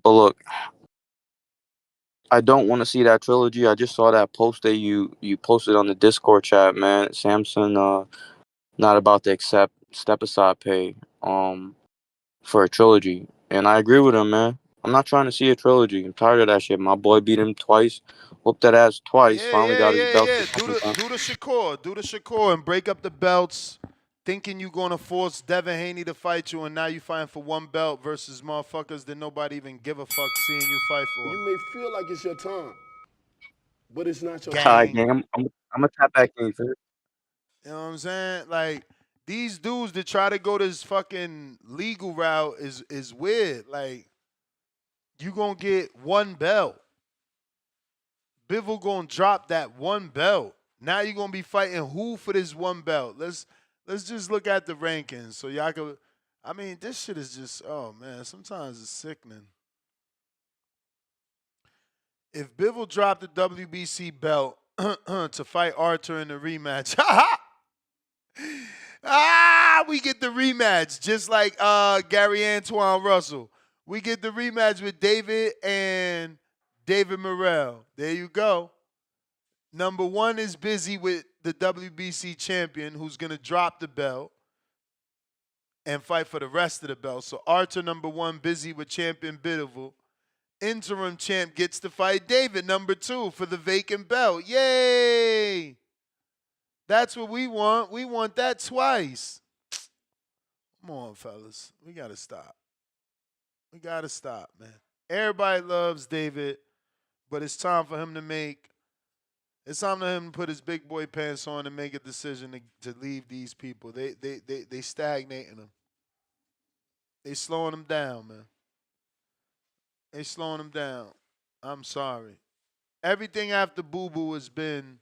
look, I don't want to see that trilogy. I just saw that post that you posted on the Discord chat, man. Samson not about to accept step aside pay for a trilogy, and I agree with him, man. I'm not trying to see a trilogy. I'm tired of that shit. My boy beat him twice, whooped that ass twice. Finally got his belt. Do the Shakur and break up the belts, thinking you gonna force Devin Haney to fight you, and now you fighting for one belt versus motherfuckers that nobody even give a fuck seeing you fight for. You may feel like it's your time, but it's not your Gang. time. I'm gonna tap back in. You know what I'm saying? Like, these dudes that try to go this fucking legal route is weird. Like, you gonna get one belt. Bivol gonna drop that one belt. Now you're gonna be fighting who for this one belt? Let's just look at the rankings so y'all can. I mean, this shit is just, oh man, sometimes it's sickening. If Bivol dropped the WBC belt to fight Arthur in the rematch, we get the rematch, just like Gary Antoine Russell. We get the rematch with David and David Morrell. There you go. Number one is busy with the WBC champion who's going to drop the belt and fight for the rest of the belt. So Arthur, number one, busy with champion Bivol. Interim champ gets to fight David, number two, for the vacant belt. Yay! That's what we want. We want that twice. Come on, fellas. We got to stop. We got to stop, man. Everybody loves David, but it's time for him to it's time for him to put his big boy pants on and make a decision to leave these people. They stagnating him. They slowing him down, man. They slowing him down. I'm sorry. Everything after Boo Boo has been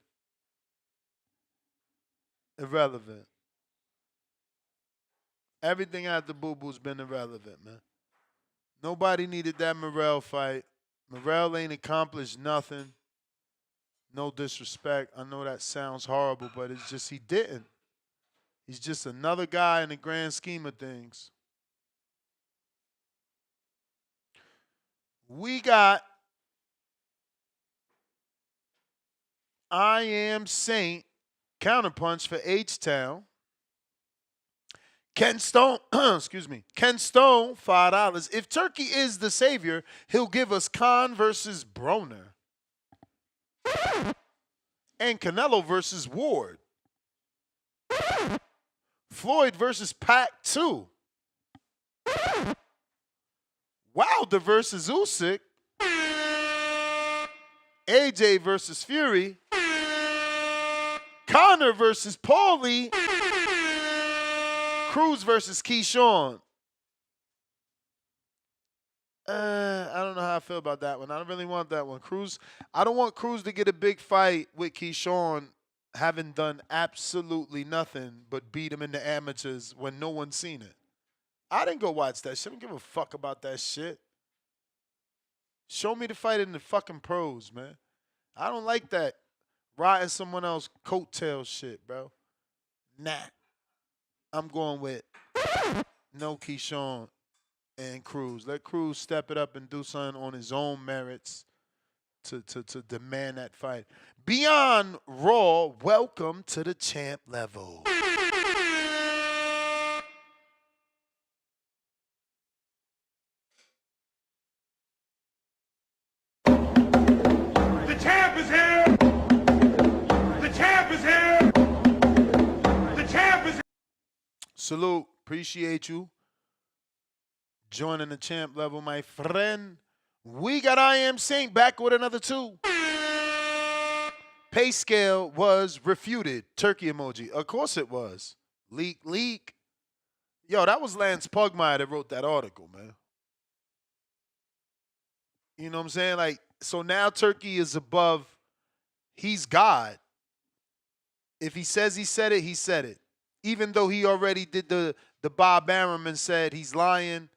irrelevant. Everything after Boo Boo's been irrelevant, man. Nobody needed that Morrell fight. Morrell ain't accomplished nothing. No disrespect. I know that sounds horrible, but it's just he didn't. He's just another guy in the grand scheme of things. We got I Am Saint counterpunch for H-Town. Ken Stone, excuse me, Ken Stone, $5. If Turkey is the savior, he'll give us Khan versus Broner. And Canelo versus Ward. Floyd versus Pac 2. Wilder versus Usyk. AJ versus Fury. Conor versus Paulie. Cruz versus Keyshawn. I don't know how I feel about that one. I don't really want that one. Cruz, I don't want Cruz to get a big fight with Keyshawn having done absolutely nothing but beat him in the amateurs when no one's seen it. I didn't go watch that shit. I don't give a fuck about that shit. Show me the fight in the fucking pros, man. I don't like that riding someone else's coattail shit, bro. Nah. I'm going with no Keyshawn and Cruz. Let Cruz step it up and do something on his own merits to demand that fight. Beyond Raw, welcome to the champ level. The champ is here! The champ is here! The champ is here! Salute. Appreciate you joining the champ level, my friend. We got I Am Saint back with another 2. Pay scale was refuted. Turkey emoji. Of course it was. Leak. Yo, that was Lance Pugmire that wrote that article, man. You know what I'm saying? Like, so now Turkey is above. He's God. If he says he said it, he said it. Even though he already did the Bob Arum and said he's lying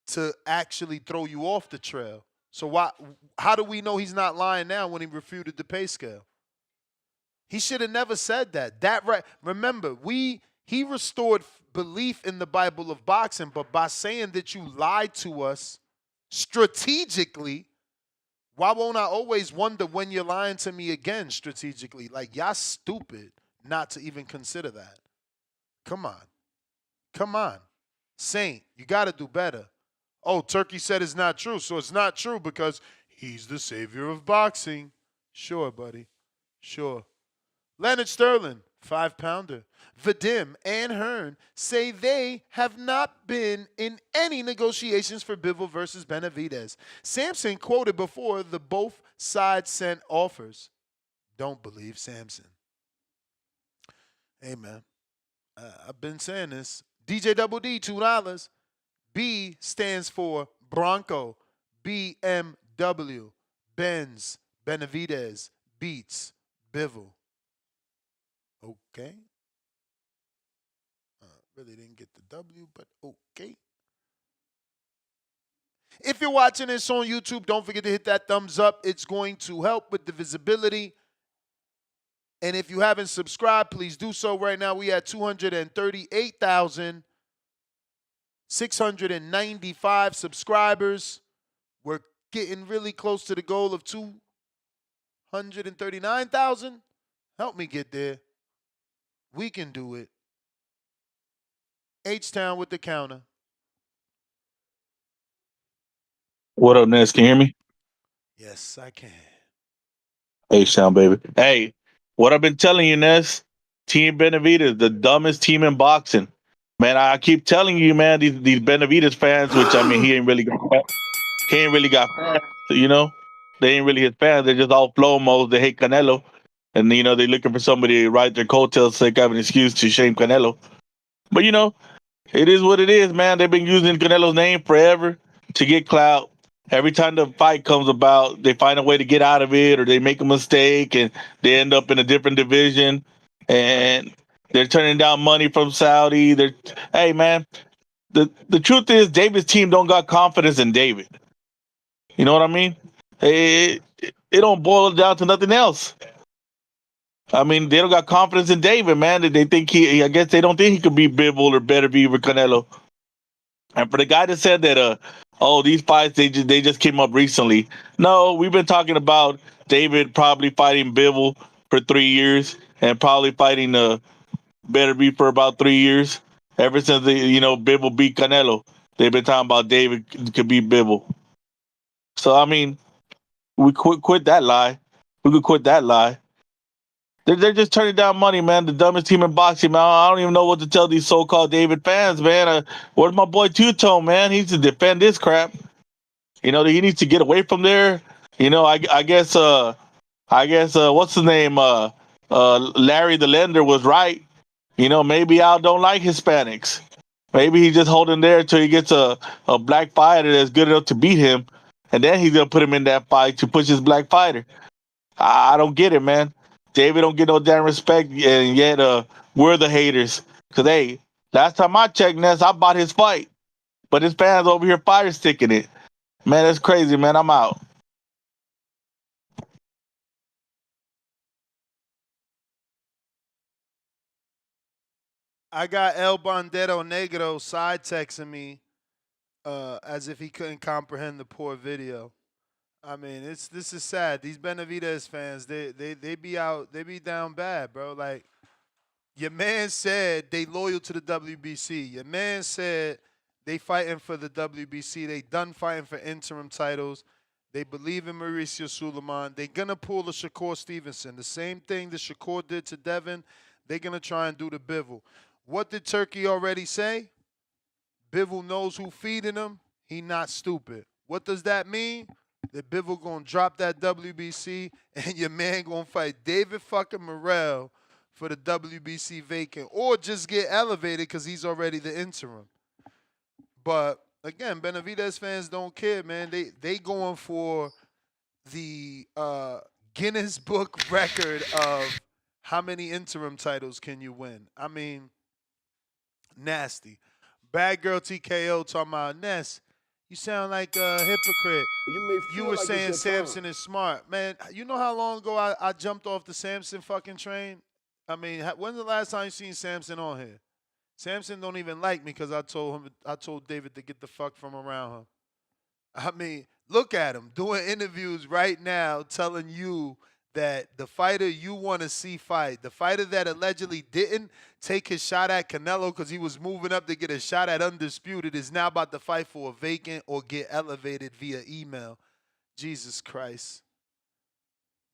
to actually throw you off the trail. So how do we know he's not lying now when he refuted the pay scale? He should have never said that. Remember, he restored belief in the Bible of boxing, but by saying that you lied to us strategically, why won't I always wonder when you're lying to me again strategically? Like, y'all stupid not to even consider that. Come on. Saint, you got to do better. Oh, Turkey said it's not true. So it's not true because he's the savior of boxing. Sure, buddy. Sure. Leonard Sterling, 5-pounder. Vadim and Hearn say they have not been in any negotiations for Bivol versus Benavidez. Sampson quoted before the both sides sent offers. Don't believe Sampson. Hey, man. I've been saying this. DJ Double D, $2. B stands for Bronco, BMW, Benz, Benavidez, Beats, Bivol. Okay. Really didn't get the W, but okay. If you're watching this on YouTube, don't forget to hit that thumbs up. It's going to help with the visibility. And if you haven't subscribed, please do so. Right now, we at 238,695 subscribers. We're getting really close to the goal of 239,000. Help me get there. We can do it. H-Town with the counter. What up, Ness? Can you hear me? Yes, I can. H-Town, baby. Hey, what I've been telling you, Ness, Team Benavidez, the dumbest team in boxing. Man, I keep telling you, man, these Benavidez fans, which I mean, he ain't really got fans, you know. They ain't really his fans. They're just all flow modes. They hate Canelo. And, you know, they're looking for somebody to ride their coattails so they can have an excuse to shame Canelo. But, you know, it is what it is, man. They've been using Canelo's name forever to get clout. Every time the fight comes about, they find a way to get out of it, or they make a mistake and they end up in a different division. And they're turning down money from Saudi. Hey, man, the truth is David's team don't got confidence in David. You know what I mean? It don't boil down to nothing else. I mean, they don't got confidence in David, man. They think I guess they don't think he could be Bivol or better be with Canelo. And for the guy that said that, these fights they just came up recently. No, we've been talking about David probably fighting Bivol for 3 years and probably fighting better be for about 3 years. Ever since Bivol beat Canelo, they've been talking about David could beat Bivol. So I mean, we quit that lie. We could quit that lie. They're just turning down money, man. The dumbest team in boxing, man. I don't even know what to tell these so-called David fans, man. Where's my boy Two-Tone, man? He needs to defend this crap. You know, he needs to get away from there. You know, I guess what's his name? Larry the Lender was right. You know, maybe Al don't like Hispanics. Maybe he's just holding there until he gets a black fighter that's good enough to beat him, and then he's gonna put him in that fight to push his black fighter. I don't get it, man. David don't get no damn respect, and yet we're the haters. Cause hey, last time I checked, Ness, I bought his fight, but his fans over here fire sticking it. Man, that's crazy, man. I'm out. I got El Bandero Negro side texting me as if he couldn't comprehend the poor video. I mean, this is sad. These Benavidez fans, they be down bad, bro. Like, your man said they loyal to the WBC. Your man said they fighting for the WBC. They done fighting for interim titles. They believe in Mauricio Suleiman. They gonna pull the Shakur Stevenson. The same thing that Shakur did to Devin, they gonna try and do to Bivol. What did Turkey already say? Bivol knows who feeding him. He not stupid. What does that mean? That Bivol gonna drop that WBC and your man gonna fight David fucking Morrell for the WBC vacant, or just get elevated because he's already the interim. But again, Benavidez fans don't care, man. They going for the Guinness Book record of how many interim titles can you win. I mean, nasty. Bad girl TKO talking about Ness. You sound like a hypocrite. You were saying Samson is smart. Man, you know how long ago I jumped off the Samson fucking train? I mean, when's the last time you seen Samson on here? Samson don't even like me because I told David to get the fuck from around him. I mean, look at him doing interviews right now telling you that the fighter you want to see fight, the fighter that allegedly didn't take his shot at Canelo because he was moving up to get a shot at Undisputed, is now about to fight for a vacant or get elevated via email. Jesus Christ.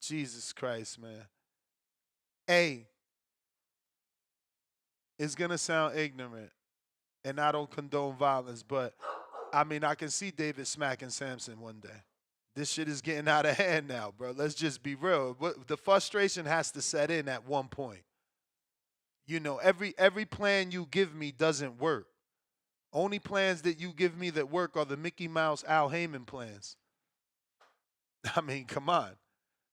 Jesus Christ, man. Hey, it's going to sound ignorant, and I don't condone violence, but I mean, I can see David smacking Samson one day. This shit is getting out of hand now, bro. Let's just be real. The frustration has to set in at one point. You know, every plan you give me doesn't work. Only plans that you give me that work are the Mickey Mouse Al Heyman plans. I mean, come on.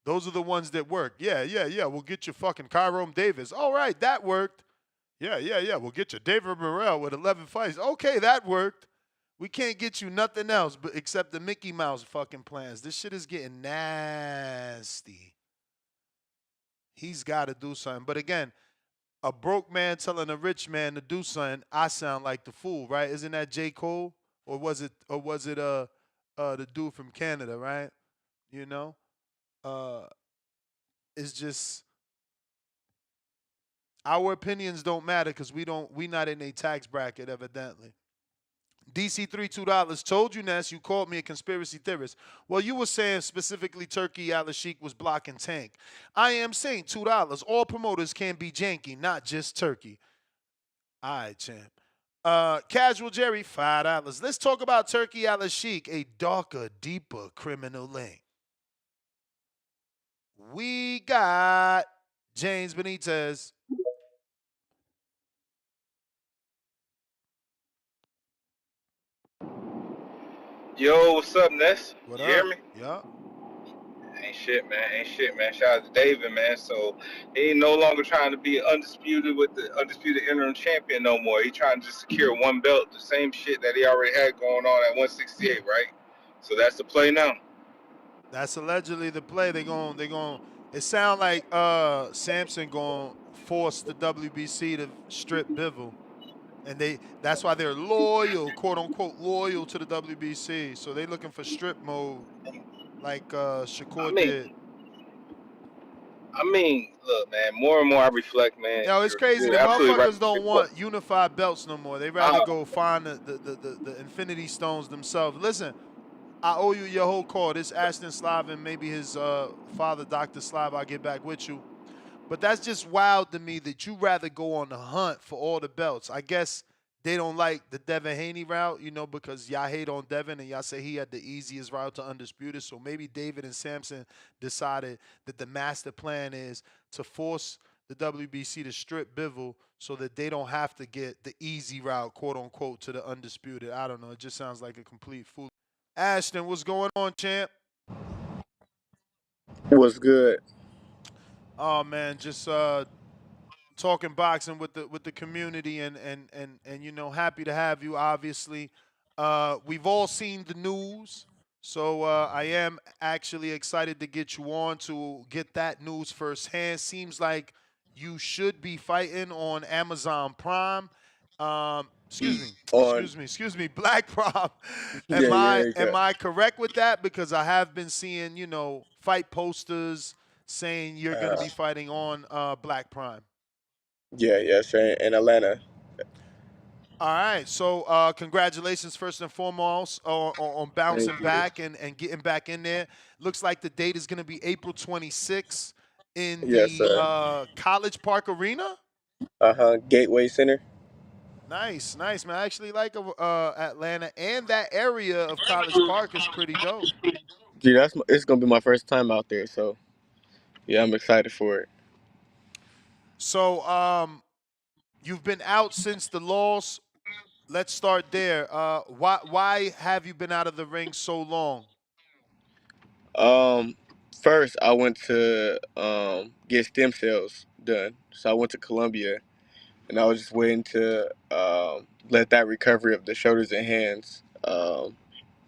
Those are the ones that work. Yeah. We'll get you fucking Kyrone Davis. All right, that worked. Yeah. We'll get you David Morrell with 11 fights. Okay, that worked. We can't get you nothing else but except the Mickey Mouse fucking plans. This shit is getting nasty. He's got to do something. But again, a broke man telling a rich man to do something, I sound like the fool, right? Isn't that J. Cole? Or was it the dude from Canada, right? You know? It's just our opinions don't matter because we not in a tax bracket, evidently. DC3 $2 told you, Ness, you called me a conspiracy theorist. Well, you were saying specifically Turki Alashik was blocking Tank. I am saying $2. All promoters can be janky, not just Turki. All right, champ. Casual Jerry, $5. Let's talk about Turki Alashik, a darker, deeper criminal link. We got James Benitez. Yo, what's up, Ness? What You hear up? me? Yup. Ain't shit, man. Shout out to David, man. So he ain't no longer trying to be undisputed with the undisputed interim champion no more. He trying to just secure one belt, the same shit that he already had going on at 168, right? So that's the play now. That's allegedly the play. It sound like Samson going to force the WBC to strip Bivol. And that's why they're loyal, quote unquote, loyal to the WBC. So they looking for strip mode like I Shakur mean, did. look, man. More and more I reflect, man. Yo, it's crazy. You're The absolutely right. motherfuckers don't want unified belts no more. They rather go find the Infinity Stones themselves. Listen, I owe you your whole call. This Ashton Sylve and maybe his father, Dr. Sylve, I'll get back with you. But that's just wild to me that you rather go on the hunt for all the belts. I guess they don't like the Devin Haney route, because y'all hate on Devin and y'all say he had the easiest route to Undisputed. So maybe David and Samson decided that the master plan is to force the WBC to strip Bivol so that they don't have to get the easy route, quote unquote, to the Undisputed. I don't know. It just sounds like a complete fool. Ashton, what's going on, champ? What's good? Oh man, just talking boxing with the community and happy to have you. Obviously, we've all seen the news, so I am actually excited to get you on to get that news firsthand. Seems like you should be fighting on Amazon Prime. On Excuse me, Black Prime. yeah, Am I correct with that? Because I have been seeing fight posters saying you're going to be fighting on Black Prime. sure. In Atlanta. All right. So congratulations first and foremost on bouncing Thank you. back and getting back in there. Looks like the date is going to be April 26th in Yes, the sir. College Park Arena. Gateway Center. Nice, man. I actually like Atlanta, and that area of College Park is pretty dope. Gee, it's gonna be my first time out there, so yeah, I'm excited for it. So you've been out since the loss. Let's start there. Why have you been out of the ring so long? First I went to get stem cells done, so I went to Columbia, and I was just waiting to let that recovery of the shoulders and hands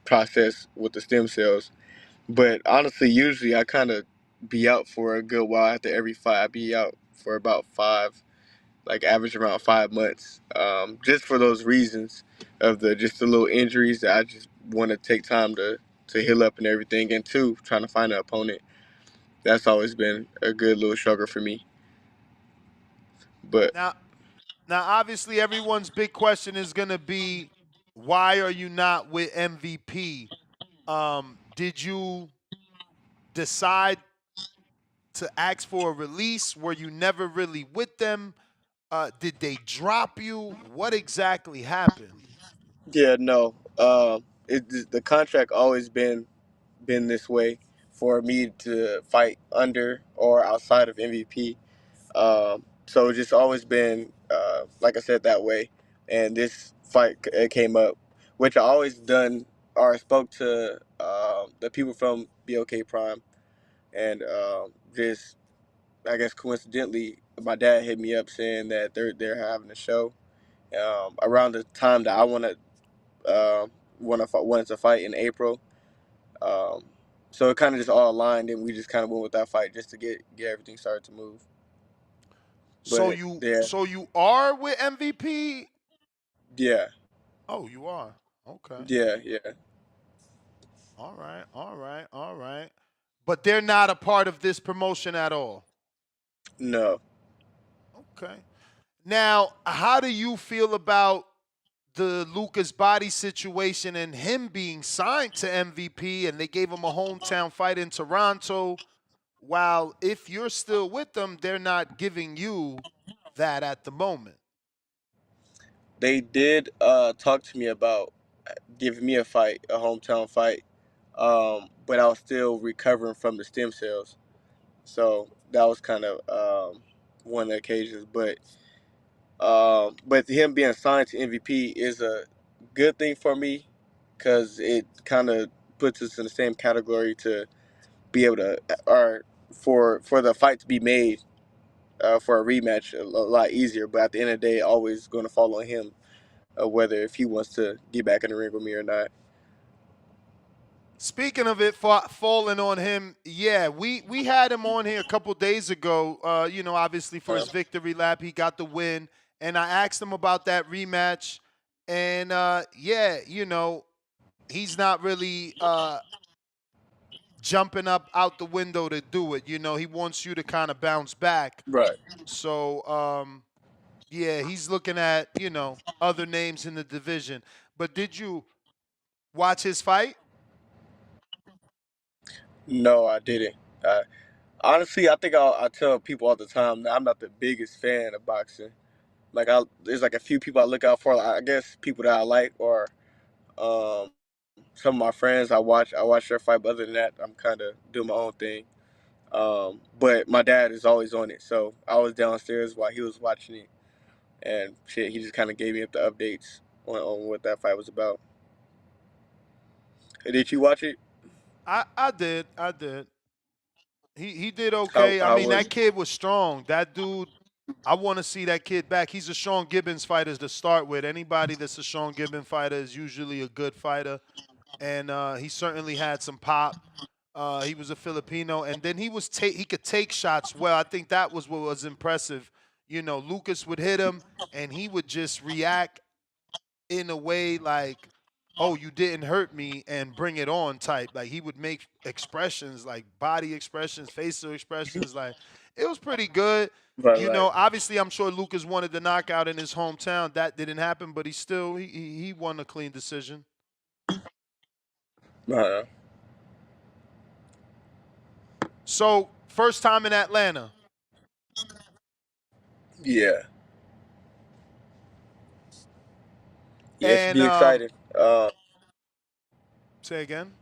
process with the stem cells. But honestly, usually I kind of be out for a good while after every fight. I be out for about 5, like average around 5 months, just for those reasons of the little injuries that I just want to take time to heal up and everything, and two, trying to find an opponent. that's always been a good little struggle for me. But Now, obviously, everyone's big question is going to be, why are you not with MVP? Did you decide to ask for a release? Were you never really with them? Did they drop you? What exactly happened? yeah, no, the contract always been this way for me to fight under or outside of MVP. So it's just always been, like I said, that way. And this fight it came up, which I always done or spoke to the people from BOK Prime, and just I guess coincidentally, my dad hit me up saying that they're having a show around the time that I wanted to fight in April. Um, so it kind of just all aligned, and we just kind of went with that fight just to get everything started to move. So But you yeah, so you are with MVP? yeah, Oh, you are. Okay. yeah. All right. All right. All right. But they're not a part of this promotion at all. No, Okay. Now, how do you feel about the Lucas Body situation and him being signed to MVP, and they gave him a hometown fight in Toronto? While if you're still with them, they're not giving you that at the moment. they did talk to me about giving me a fight, a hometown fight, but I was still recovering from the stem cells, so that was kind of one of the occasions. But him being signed to MVP is a good thing for me because it kind of puts us in the same category to be able to, or for the fight to be made for a rematch a lot easier. But at the end of the day, always going to fall on him, whether if he wants to get back in the ring with me or not. Speaking of it falling on him, yeah, we had him on here a couple days ago. Obviously for his victory lap, he got the win, and I asked him about that rematch, and yeah, he's not really jumping up out the window to do it. He wants you to kind of bounce back. Right. So yeah, he's looking at other names in the division. But did you watch his fight? No, I didn't. Honestly, I think I tell people all the time that I'm not the biggest fan of boxing. There's like a few people I look out for. Like, I guess people that I like, or some of my friends I watch their fight. But other than that, I'm kind of doing my own thing. But my dad is always on it, so I was downstairs while he was watching it, and shit, he just kind of gave me up the updates on what that fight was about. Did you watch it? I did. I did. He did How okay. I how mean, was that it? kid was strong. That dude, I want to see that kid back. He's a Sean Gibbons fighter to start with. Anybody that's a Sean Gibbons fighter is usually a good fighter, and he certainly had some pop. He was a Filipino, and then he could take shots well. I think that was what was impressive. Lucas would hit him, and he would just react in a way like, "Oh, you didn't hurt me," and bring it on type. Like he would make expressions like body expressions, facial expressions. Like it was pretty good. Right. Obviously, I'm sure Lucas wanted the knockout in his hometown. That didn't happen, but he won a clean decision. Uh, So first time in Atlanta, yeah. Yeah, it should and be exciting. say again.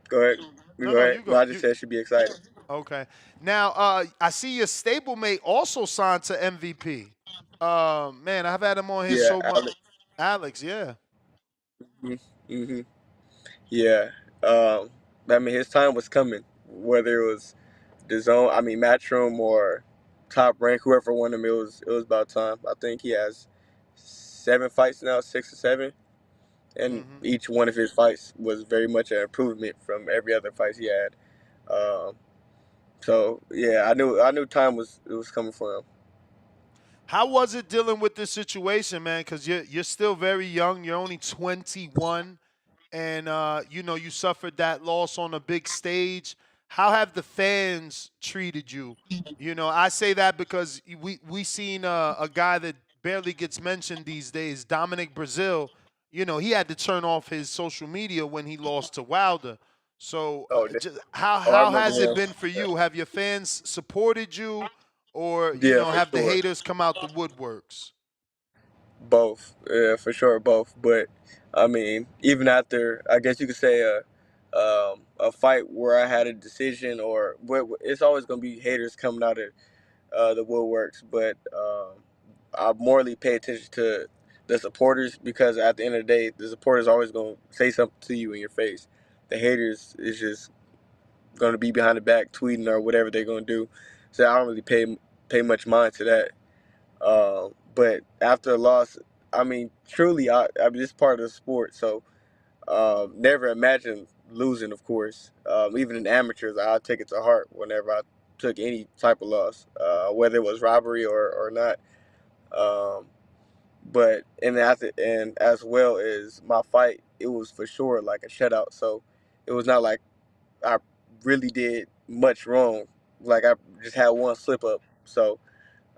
Go ahead. No, Go no, ahead. you No, go. I just You said it should be exciting. okay? Now, I see your stablemate also signed to MVP. Man, I've had him on here Yeah, so much. Alex. Alex, yeah. Mm-hmm. Yeah. Um, I mean, his time was coming. Whether it was the zone, I mean, Matchroom or Top Rank, whoever won him, it was about time. I think he has 7 fights now, 6 or 7, and Hmm. each one of his fights was very much an improvement from every other fight he had. Um, so yeah, I knew time was coming for him. How was it dealing with this situation, man? Because you're still very young. You're only 21, and you suffered that loss on a big stage. how have the fans treated you? You know, I say that because we seen a guy that barely gets mentioned these days, Dominic Brazil. You know, he had to turn off his social media when he lost to Wilder. So, Oh, just I how remember has it him. been for you? Have your fans supported you, or Yeah, for have the sure. haters come out the woodworks? Both, yeah, for sure, both. But I mean, even after, I guess you could say a fight where I had a decision, or it's always gonna be haters coming out of the woodworks. But I morally pay attention to the supporters because at the end of the day, the supporters always gonna say something to you in your face. The haters is just gonna be behind the back tweeting or whatever they're gonna do. So I don't really pay much mind to that. But after a loss, I mean, truly, I mean, it's part of the sport. So never imagine losing, of course. Even in amateurs, I take it to heart whenever I took any type of loss, whether it was robbery or not. Um, but and as well as my fight, it was for sure like a shutout. So it was not like I really did much wrong. Like I just had one slip up. So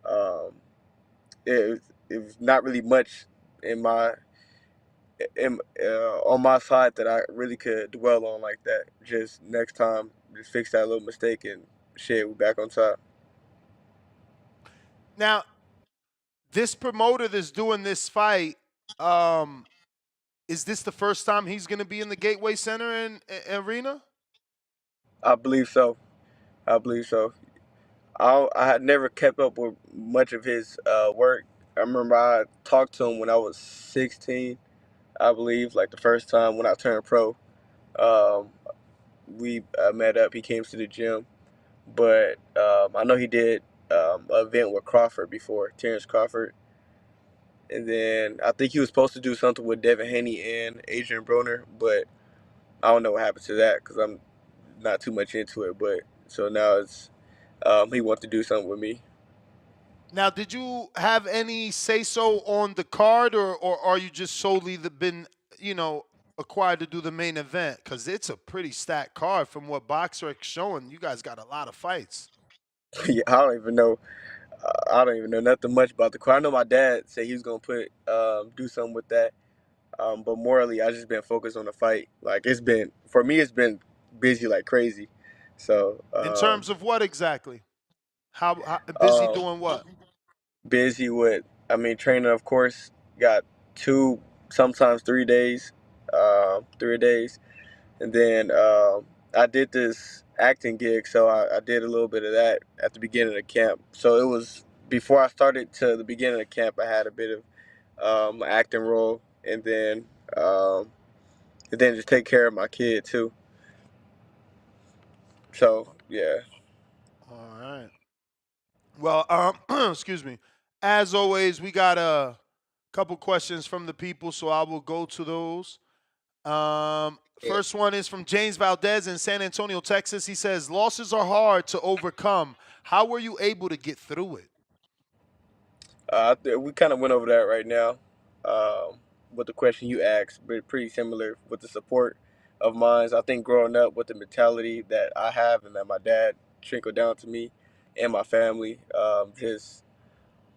um, it was not really much in my on my side that I really could dwell on like that. Just next time, just fix that little mistake and shit, we back on top. Now, this promoter that's doing this fight, um, is this the first time he's going to be in the Gateway Center and Arena? I believe so. I believe so. I had never kept up with much of his work. I remember I talked to him when I was 16, I believe, like the first time when I turned pro. Um, we met up. He came to the gym, but I know he did an event with Crawford before, Terrence Crawford. And then I think he was supposed to do something with Devin Haney and Adrian Broner, but I don't know what happened to that because I'm not too much into it. But so now it's he wants to do something with me. Now, did you have any say so on the card, or are you just solely been, acquired to do the main event? Because it's a pretty stacked card from what BoxRec's showing. You guys got a lot of fights. Yeah, I don't even know. I don't even know nothing much about the car. I know my dad said he was gonna put do something with that. But morally, I just been focused on the fight. Like it's been for me, it's been busy like crazy. So In terms of what exactly? How busy um, doing what? busy with, I mean, training, of course, got 2, sometimes 3 days, 3 days. And then I did this acting gig, so I did a little bit of that at the beginning of camp. So it was before I started to the beginning of camp, I had a bit of acting role, um, and then just take care of my kid too. So yeah. All right. Well, excuse me. As always, we got a couple questions from the people, so I will go to those. First one is from James Valdez in San Antonio, Texas. He says, losses are hard to overcome. How were you able to get through it? We kind of went over that right now with the question you asked, but pretty similar with the support of mine. I think growing up with the mentality that I have and that my dad trickled down to me and my family, just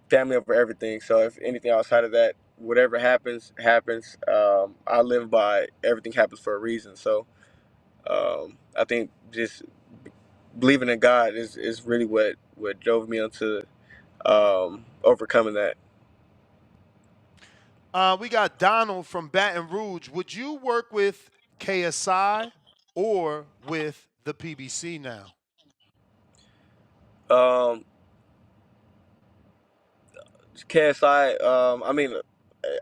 family over everything. So if anything outside of that, whatever happens, happens. I live by everything happens for a reason. So I think just believing in God is really what drove me onto overcoming that. We got Donald from Baton Rouge. Would you work with KSI or with the PBC now? Um, KSI, I mean,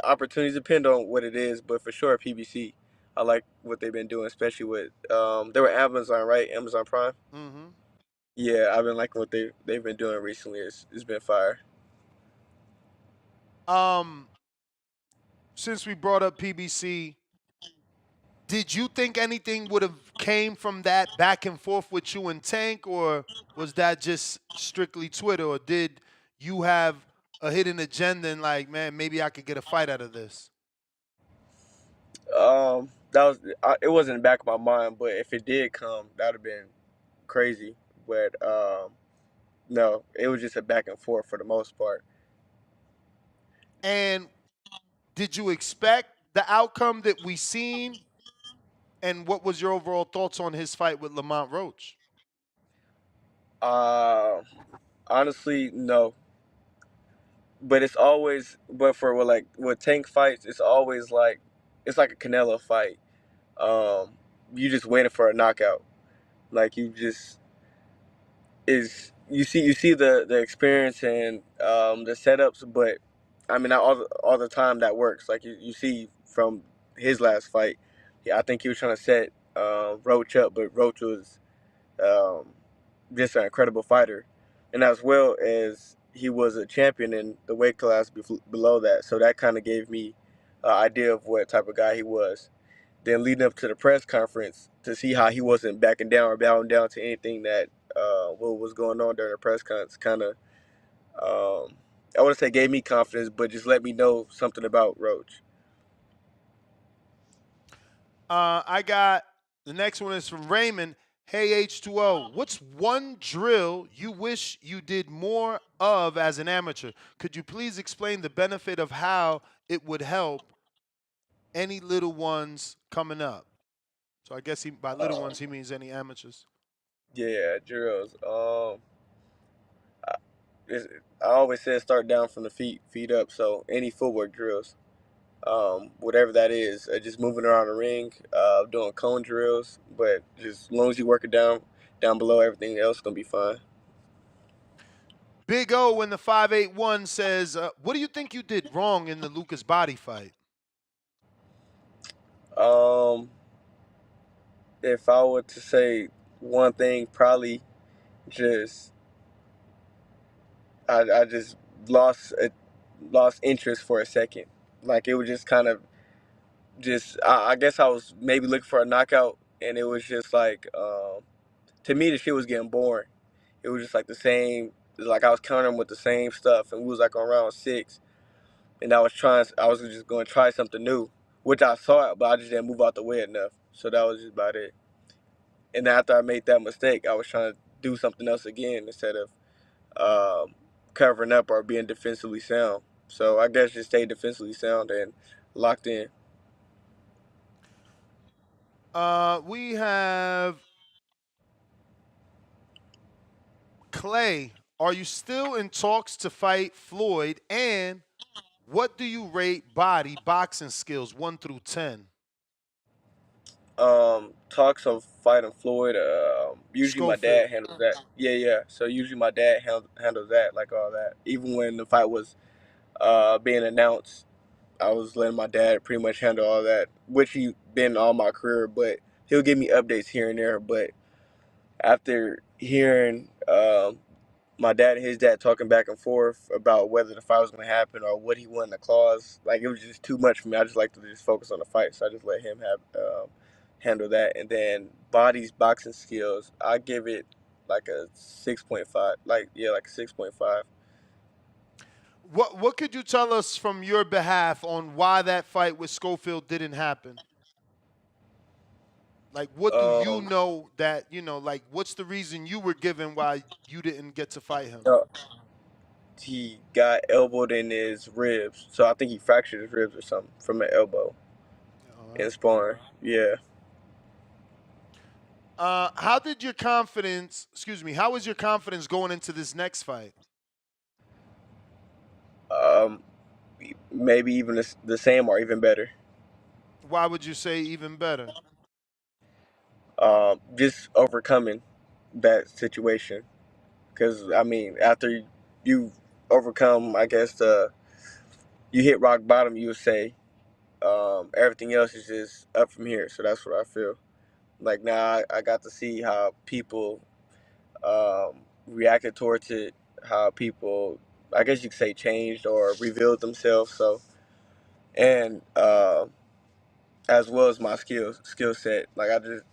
opportunities depend on what it is, but for sure, PBC. I like what they've been doing, especially with they were Amazon, right? Amazon Prime. Mm-hmm. Yeah, I've been liking what they've been doing recently. It's been fire. Um, since we brought up PBC, did you think anything would have came from that back and forth with you and Tank, or was that just strictly Twitter, or did you have a hidden agenda and like, man, maybe I could get a fight out of this? That was it wasn't in the back of my mind, but if it did come, that'd have been crazy. But no, it was just a back and forth for the most part. And did you expect the outcome that we seen? And what was your overall thoughts on his fight with Lamont Roach? Uh, honestly, no. But it's always, but for with tank fights, it's always like it's like a Canelo fight. You just waiting for a knockout. Like you just is you see the experience and the setups, but I mean not all the time that works. Like you see from his last fight, yeah, I think he was trying to set Roach up, but Roach was um, just an incredible fighter, and as well as he was a champion in the weight class below that, so that kind of gave me an idea of what type of guy he was. Then leading up to the press conference to see how he wasn't backing down or bowing down to anything that what was going on during the press conference, kind of I wouldn't say gave me confidence, but just let me know something about Roach. I got the next one is from Raymond. Hey H2O, what's one drill you wish you did more of as an amateur? Could you please explain the benefit of how it would help any little ones coming up? So I guess by little ones he means any amateurs. Yeah, drills. I, I always said start down from the feet up. So any footwork drills, whatever that is, just moving around the ring, doing cone drills. But just as long as you work it down below, everything else gonna be fine. Big O in the 581 says, what do you think you did wrong in the Lucas Body fight? If I were to say one thing, probably just I just lost lost interest for a second. Like it was just kind of just I guess I was maybe looking for a knockout, and it was just like to me the shit was getting boring. It was just like the same. Like I was countering with the same stuff, and we was like on round 6, and I was just going to try something new, which I saw it, but I just didn't move out the way enough. So that was just about it. And after I made that mistake, I was trying to do something else again instead of covering up or being defensively sound. So I guess just stay defensively sound and locked in. We have Clay. Are you still in talks to fight Floyd? And what do you rate body boxing skills 1 through 10? Talks of fighting Floyd. Usually my dad Schofield. handles that. Yeah. So usually my dad handles that, like all that. Even when the fight was being announced, I was letting my dad pretty much handle all that, which he been all my career. But he'll give me updates here and there. But after hearing my dad and his dad talking back and forth about whether the fight was going to happen or what he wanted the clause, like it was just too much for me. I just like to just focus on the fight, so I just let him have handle that. And then body's boxing skills, I give it like a 6.5, like a 6.5. What could you tell us from your behalf on why that fight with Schofield didn't happen? Like, what do you Um, know that, like, what's the reason you were given why you didn't get to fight him? uh, he got elbowed in his ribs, so I think he fractured his ribs or something from an elbow in sparring. Yeah. How was your confidence going into this next fight? Um, Maybe even the same or even better. Why would you say even better? Just overcoming that situation. Because I mean, after you overcome, I guess you hit rock bottom, you would say everything else is just up from here. So that's what I feel. Like now, I got to see how people reacted towards it, how people, I guess you could say, changed or revealed themselves. So and as well as my skill set. Like I just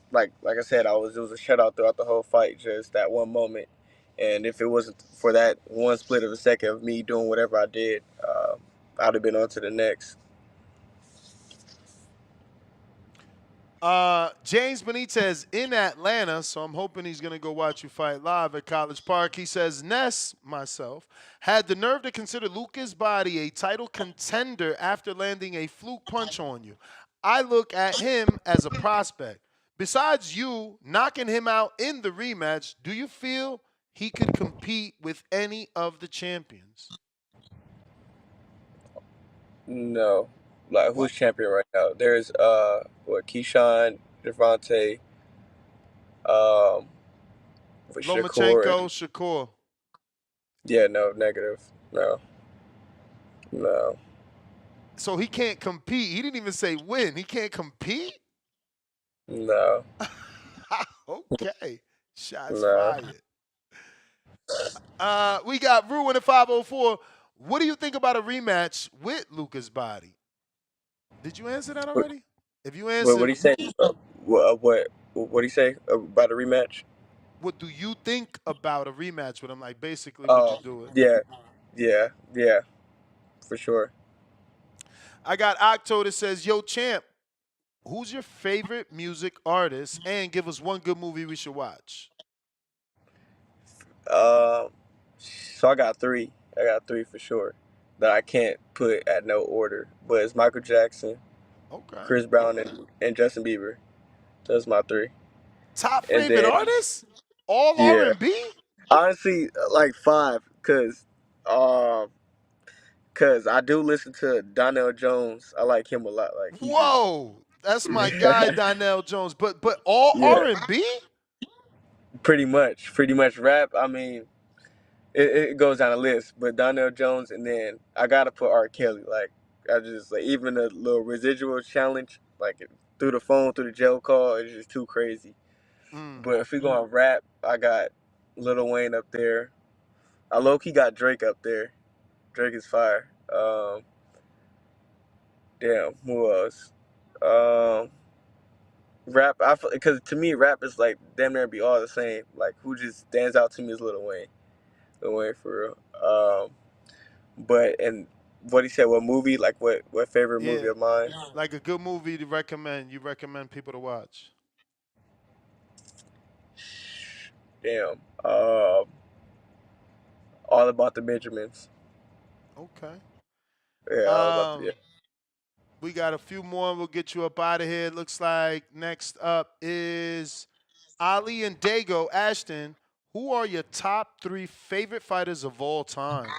like I said, it was a shutout throughout the whole fight, just that one moment. And if it wasn't for that one split of a second of me doing whatever I did, I'd have been on to the next. James Benitez in Atlanta, so I'm hoping he's going to go watch you fight live at College Park. He says, Ness, myself, had the nerve to consider Lucas Body a title contender after landing a fluke punch on you. I look at him as a prospect. Besides you knocking him out in the rematch, do you feel he could compete with any of the champions? No. Like, who's champion right now? There's Keyshawn, Devontae, um, Shakur. Lomachenko, Shakur. Yeah, no, negative. No. No. So he can't compete. He didn't even say win. He can't compete? No. Okay. Shots No. fired. We got Ruin at 504. What do you think about a rematch with Lucas Body? Did you answer that already? If you What answered, do you say? What do you say about a rematch? what do you think about a rematch with him? Like, basically, would you Oh, do it? yeah. Yeah. Yeah. For sure. I got Octo that says, yo, champ, who's your favorite music artist? And give us one good movie we should watch. Um, so I got three for sure that I can't put at no order. But it's Michael Jackson, Okay. Chris Brown, and Justin Bieber. Those my three. Top And favorite then artist? All yeah, R&B? honestly, like five, um, cause I do listen to Donnell Jones. I like him a lot. Like he just Whoa, that's my guy, Donnell Jones. But all yeah, R&B? pretty much rap. I mean, it goes down a list, but Donnell Jones, and then I gotta put R. Kelly. Like I just like even a little residual challenge, like through the phone, through the jail call, it's just too crazy. But if we go on rap, I got Lil Wayne up there. I low key got Drake up there. Drake is fire. Damn, who else? Um, rap. Because to me, rap is like damn near be all the same. Like who just stands out to me is Lil Wayne. Lil Wayne for real. But and what he said, what movie? Like what favorite movie Yeah, of mine? like a good movie to recommend. You recommend people to watch. Damn. All About the Benjamins. Okay. Yeah, all about the. Yeah. We got a few more. We'll get you up out of here. Looks like next up is Ali and Dago. Ashton, who are your top 3 favorite fighters of all time?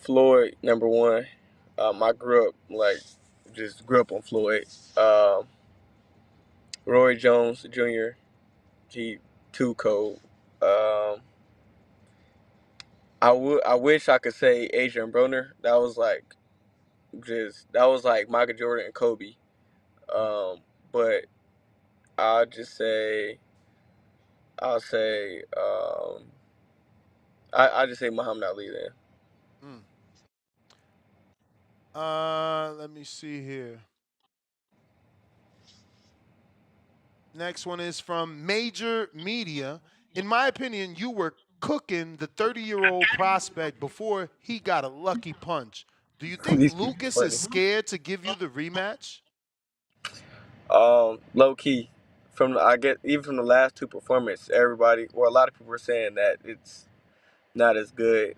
Floyd number one. I grew up just grew up on Floyd. Roy Jones Jr. He too cold. Um, I wish I could say Adrian Broner. That was like Michael Jordan and Kobe. But I'll just say I'll say I just say Muhammad Ali then. Hmm. Let me see here. Next one is from Major Media. In my opinion, you were cooking the 30-year-old prospect before he got a lucky punch. Do you think These people Lucas is funny. scared to give you the rematch? Low key, I get even from the last two performances, everybody or a lot of people were saying that it's not as good.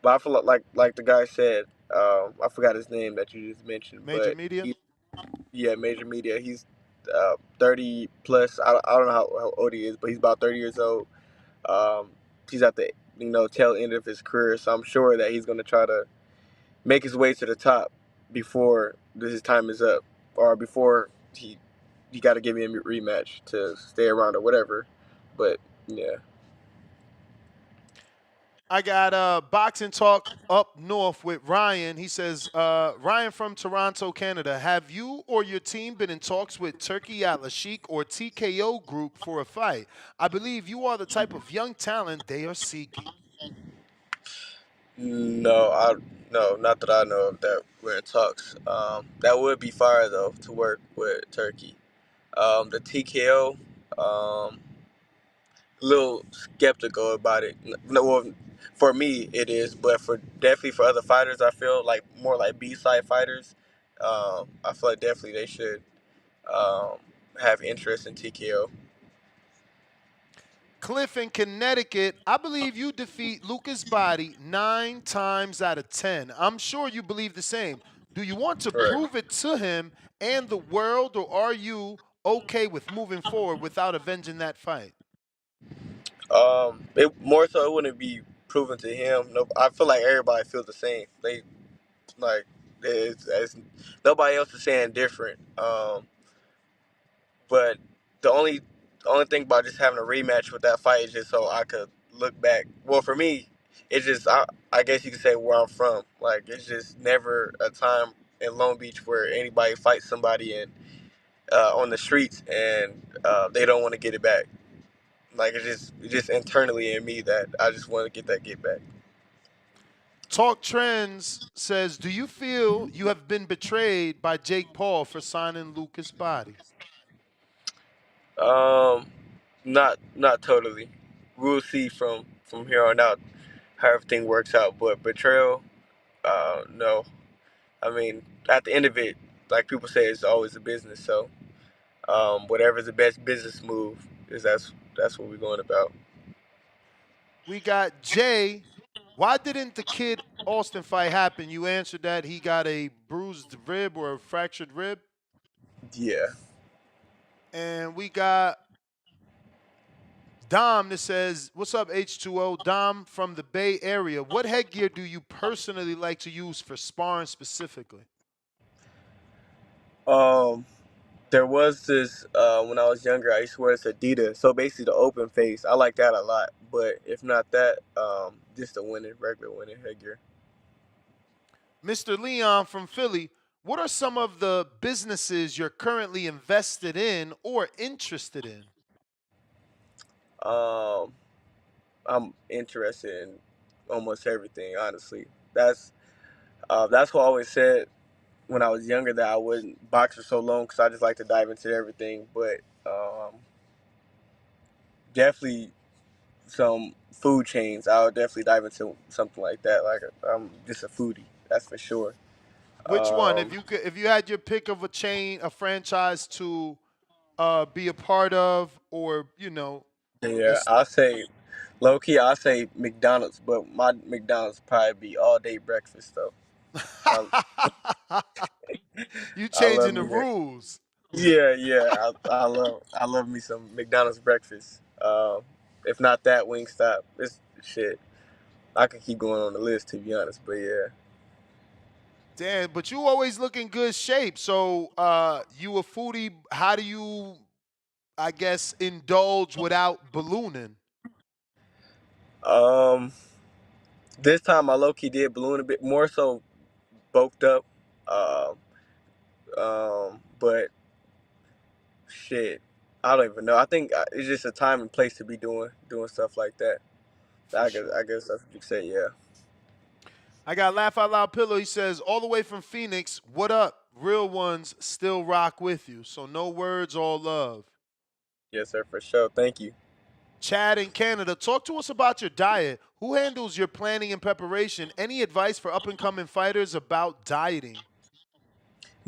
But I feel like the guy said, I forgot his name that you just mentioned, Major but Media? yeah, Major Media. He's 30 plus. I don't know how old he is, but he's about 30 years old. Um, he's at the tail end of his career, so I'm sure that he's gonna try to make his way to the top before his time is up, or before he got to give me a rematch to stay around or whatever. But yeah, I got boxing talk up north with Ryan. He says, Ryan from Toronto, Canada. Have you or your team been in talks with Turki Alashik or TKO Group for a fight? I believe you are the type of young talent they are seeking. no, not that I know of that we're in talks. That would be fire though to work with Turkey. The TKO, a little skeptical about it. No, well, for me it is, but for definitely for other fighters, I feel like more like B side fighters. I feel like definitely they should. have interest in TKO. Cliff in Connecticut, I believe you defeat Lucas Body 9 times out of 10. I'm sure you believe the same. Do you want to Correct. prove it to him and the world, or are you okay with moving forward without avenging that fight? It more so it wouldn't be proven to him. No, I feel like everybody feels the same. They like it's nobody else is saying different. But the only thing about just having a rematch with that fight is just so I could look back. Well, for me, it's just I guess you could say where I'm from. Like it's just never a time in Long Beach where anybody fights somebody in on the streets and they don't want to get it back. Like it's just internally in me that I just want to get that get back. Talk Trends says, do you feel you have been betrayed by Jake Paul for signing Lucas Body? Um, not totally. We'll see from here on out how everything works out. But betrayal, no. I mean, at the end of it, like people say, it's always a business. So, whatever's the best business move is that's what we're going about. We got Jay. Why didn't the kid Austin fight happen? You answered that he got a bruised rib or a fractured rib. Yeah. And we got Dom that says, what's up, H2O? Dom from the Bay Area. What headgear do you personally like to use for sparring specifically? Um, there was this when I was younger. I used to wear this Adidas. So basically, the open face. I like that a lot. But if not that, just the regular winning headgear. Mr. Leon from Philly, what are some of the businesses you're currently invested in or interested in? Um, I'm interested in almost everything. Honestly, that's what I always said when I was younger that I wouldn't box for so long because I just like to dive into everything. But definitely some food chains. I would definitely dive into something like that. Like I'm just a foodie, that's for sure. Which one? If you had your pick of a chain, a franchise to be a part of, or Yeah, I'll say low key. I'll say McDonald's, but my McDonald's probably be all day breakfast though. I, you I love changing the me that. rules. Yeah. I love me some McDonald's breakfast. If not that, Wingstop. It's shit. I could keep going on the list to be honest, but yeah. Damn, but you always look in good shape. So you a foodie. How do you, I guess, indulge without ballooning? Um, this time I low key did balloon a bit more, so bulked up. Um, but shit, I don't even know. I think it's just a time and place to be doing stuff like that. For sure. I guess that's what you say. Yeah. I got Laugh Out Loud Pillow. He says, all the way from Phoenix, what up? Real ones still rock with you. So no words, all love. Yes, sir, for sure. Thank you. Chad in Canada, talk to us about your diet. Who handles your planning and preparation? Any advice for up and coming fighters about dieting?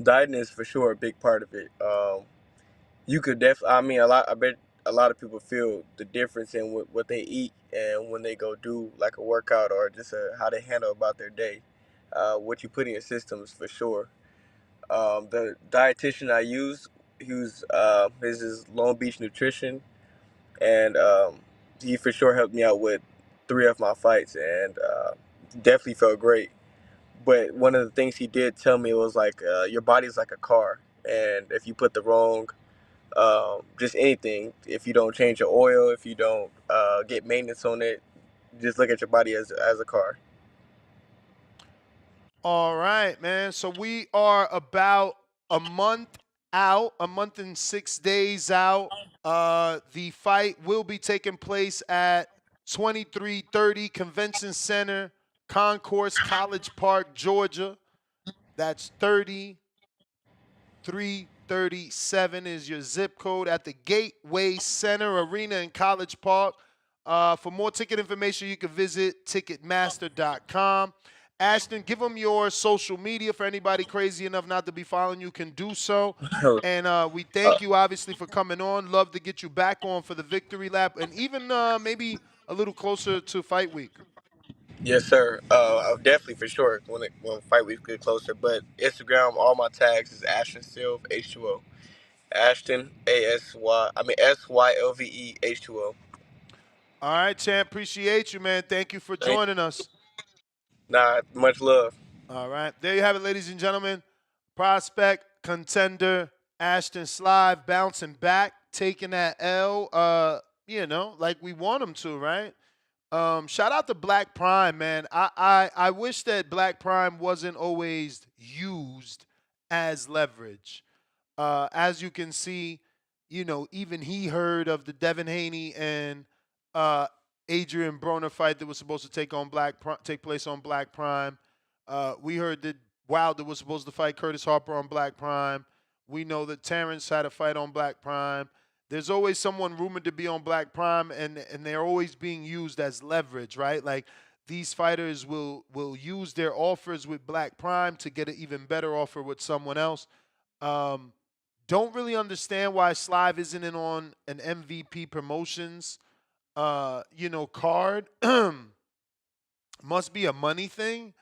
Dieting is for sure a big part of it. You could definitely. I mean, a lot. I bet a lot of people feel the difference in what they eat and when they go do like a workout or just how they handle about their day. What you put in your systems for sure. The dietitian I use, his is Long Beach Nutrition, and he for sure helped me out with 3 of my fights, and definitely felt great. But one of the things he did tell me was like, your body's like a car, and if you put the wrong, just anything, if you don't change your oil, if you don't get maintenance on it, just look at your body as a car. All right, man. So we are about a month out, a month and 6 days out. The fight will be taking place at 2330 Convention Center, Concourse, College Park, Georgia. That's 337 is your zip code at the Gateway Center Arena in College Park. For more ticket information, you can visit Ticketmaster.com. Ashton, give them your social media for anybody crazy enough not to be following you can do so. And we thank you, obviously, for coming on. Love to get you back on for the victory lap and even maybe a little closer to fight week. Yes, sir. Definitely for sure when fight week get closer. But Instagram, all my tags is Ashton Sylve H2O. Ashton Sylve H2O. All right, champ. Appreciate you, man. Thank you for joining us. Nah, much love. All right. There you have it, ladies and gentlemen. Prospect, contender, Ashton Sylve bouncing back, taking that L, like we want him to, right? Shout out to Black Prime, man. I wish that Black Prime wasn't always used as leverage. As you can see, even he heard of the Devin Haney and Adrian Broner fight that was supposed to take place on Black Prime. We heard that Wilder was supposed to fight Curtis Harper on Black Prime. We know that Terrence had a fight on Black Prime. There's always someone rumored to be on Black Prime, and they're always being used as leverage, right? Like these fighters will use their offers with Black Prime to get an even better offer with someone else. Don't really understand why Sylve isn't in on an MVP promotions, card. Must be a money thing.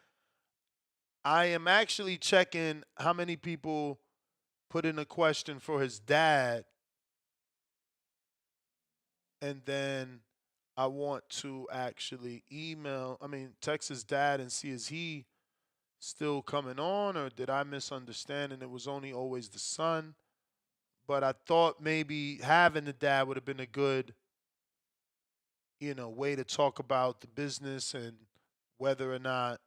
I am actually checking how many people put in a question for his dad, and then I want to actually text his dad and see is he still coming on, or did I misunderstand and it was only always the son? But I thought maybe having the dad would have been a good, way to talk about the business and whether or not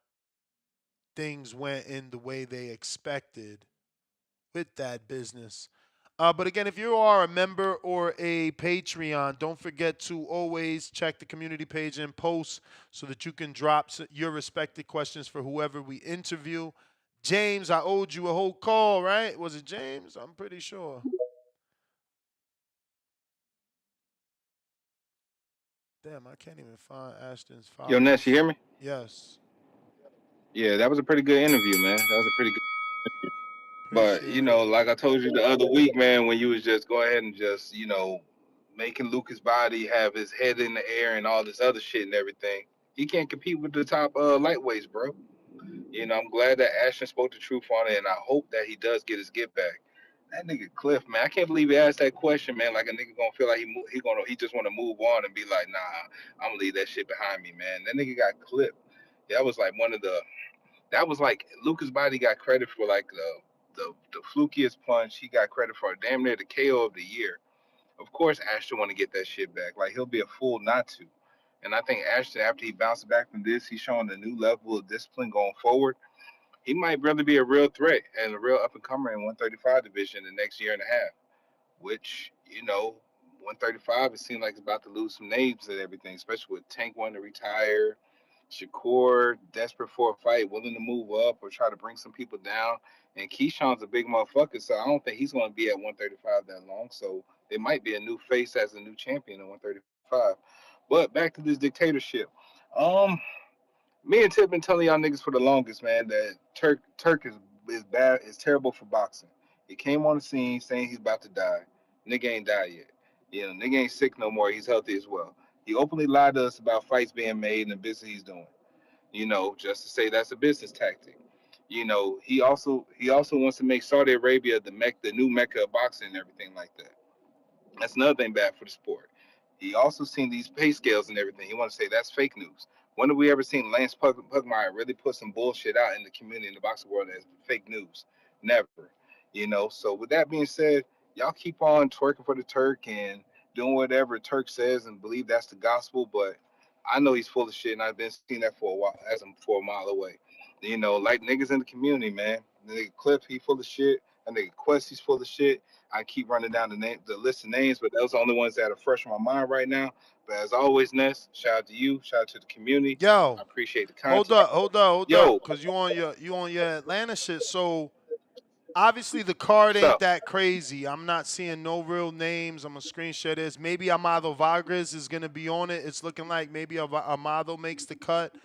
things went in the way they expected with that business. But again, if you are a member or a Patreon, don't forget to always check the community page and post so that you can drop your respected questions for whoever we interview. James, I owed you a whole call, right? Was it James? I'm pretty sure. Damn, I can't even find Ashton's followers. Yo, Ness, you hear me? Yes. Yeah, that was a pretty good interview, man. That was a pretty good. But like I told you the other week, man, when you was just go ahead and just making Lucas Body have his head in the air and all this other shit and everything, he can't compete with the top lightweights, bro. I'm glad that Ashton spoke the truth on it, and I hope that he does get his get back. That nigga Cliff, man, I can't believe he asked that question, man. Like a nigga gonna feel like he just want to move on and be like, nah, I'm gonna leave that shit behind me, man. That nigga got clipped. That was like that was like Lucas Body got credit for like the flukiest punch. He got credit for damn near the KO of the year. Of course, Ashton want to get that shit back. Like he'll be a fool not to. And I think Ashton, after he bounced back from this, he's showing a new level of discipline going forward. He might really be a real threat and a real up and comer in 135 division the next year and a half. Which 135 it seems like it's about to lose some names and everything, especially with Tank wanting to retire. Shakur desperate for a fight, willing to move up or try to bring some people down. And Keyshawn's a big motherfucker, so I don't think he's going to be at 135 that long. So it might be a new face as a new champion at 135. But back to this dictatorship. Me and Tip been telling y'all niggas for the longest, man, that Turk is bad, is terrible for boxing. He came on the scene saying he's about to die. Nigga ain't died yet. Nigga ain't sick no more. He's healthy as well. He openly lied to us about fights being made and the business he's doing. Just to say that's a business tactic. He also wants to make Saudi Arabia the new mecca of boxing and everything like that. That's another thing bad for the sport. He also seen these pay scales and everything. He want to say that's fake news. When have we ever seen Lance Pugmire really put some bullshit out in the community in the boxing world as fake news? Never. So with that being said, y'all keep on twerking for the Turk and doing whatever Turk says and believe that's the gospel. But I know he's full of shit, and I've been seeing that for a while, as I'm for a mile away. Like niggas in the community, man. The nigga Cliff, he full of shit. That nigga Quest, he's full of shit. I keep running down the list of names, but those are the only ones that are fresh in my mind right now. But as always, Ness, shout out to you, shout out to the community. Yo, I appreciate the content. hold up, cause you on your Atlanta shit. So obviously the card ain't that crazy. I'm not seeing no real names. I'm gonna screenshot this. Maybe Amado Vargas is gonna be on it. It's looking like maybe Amado makes the cut.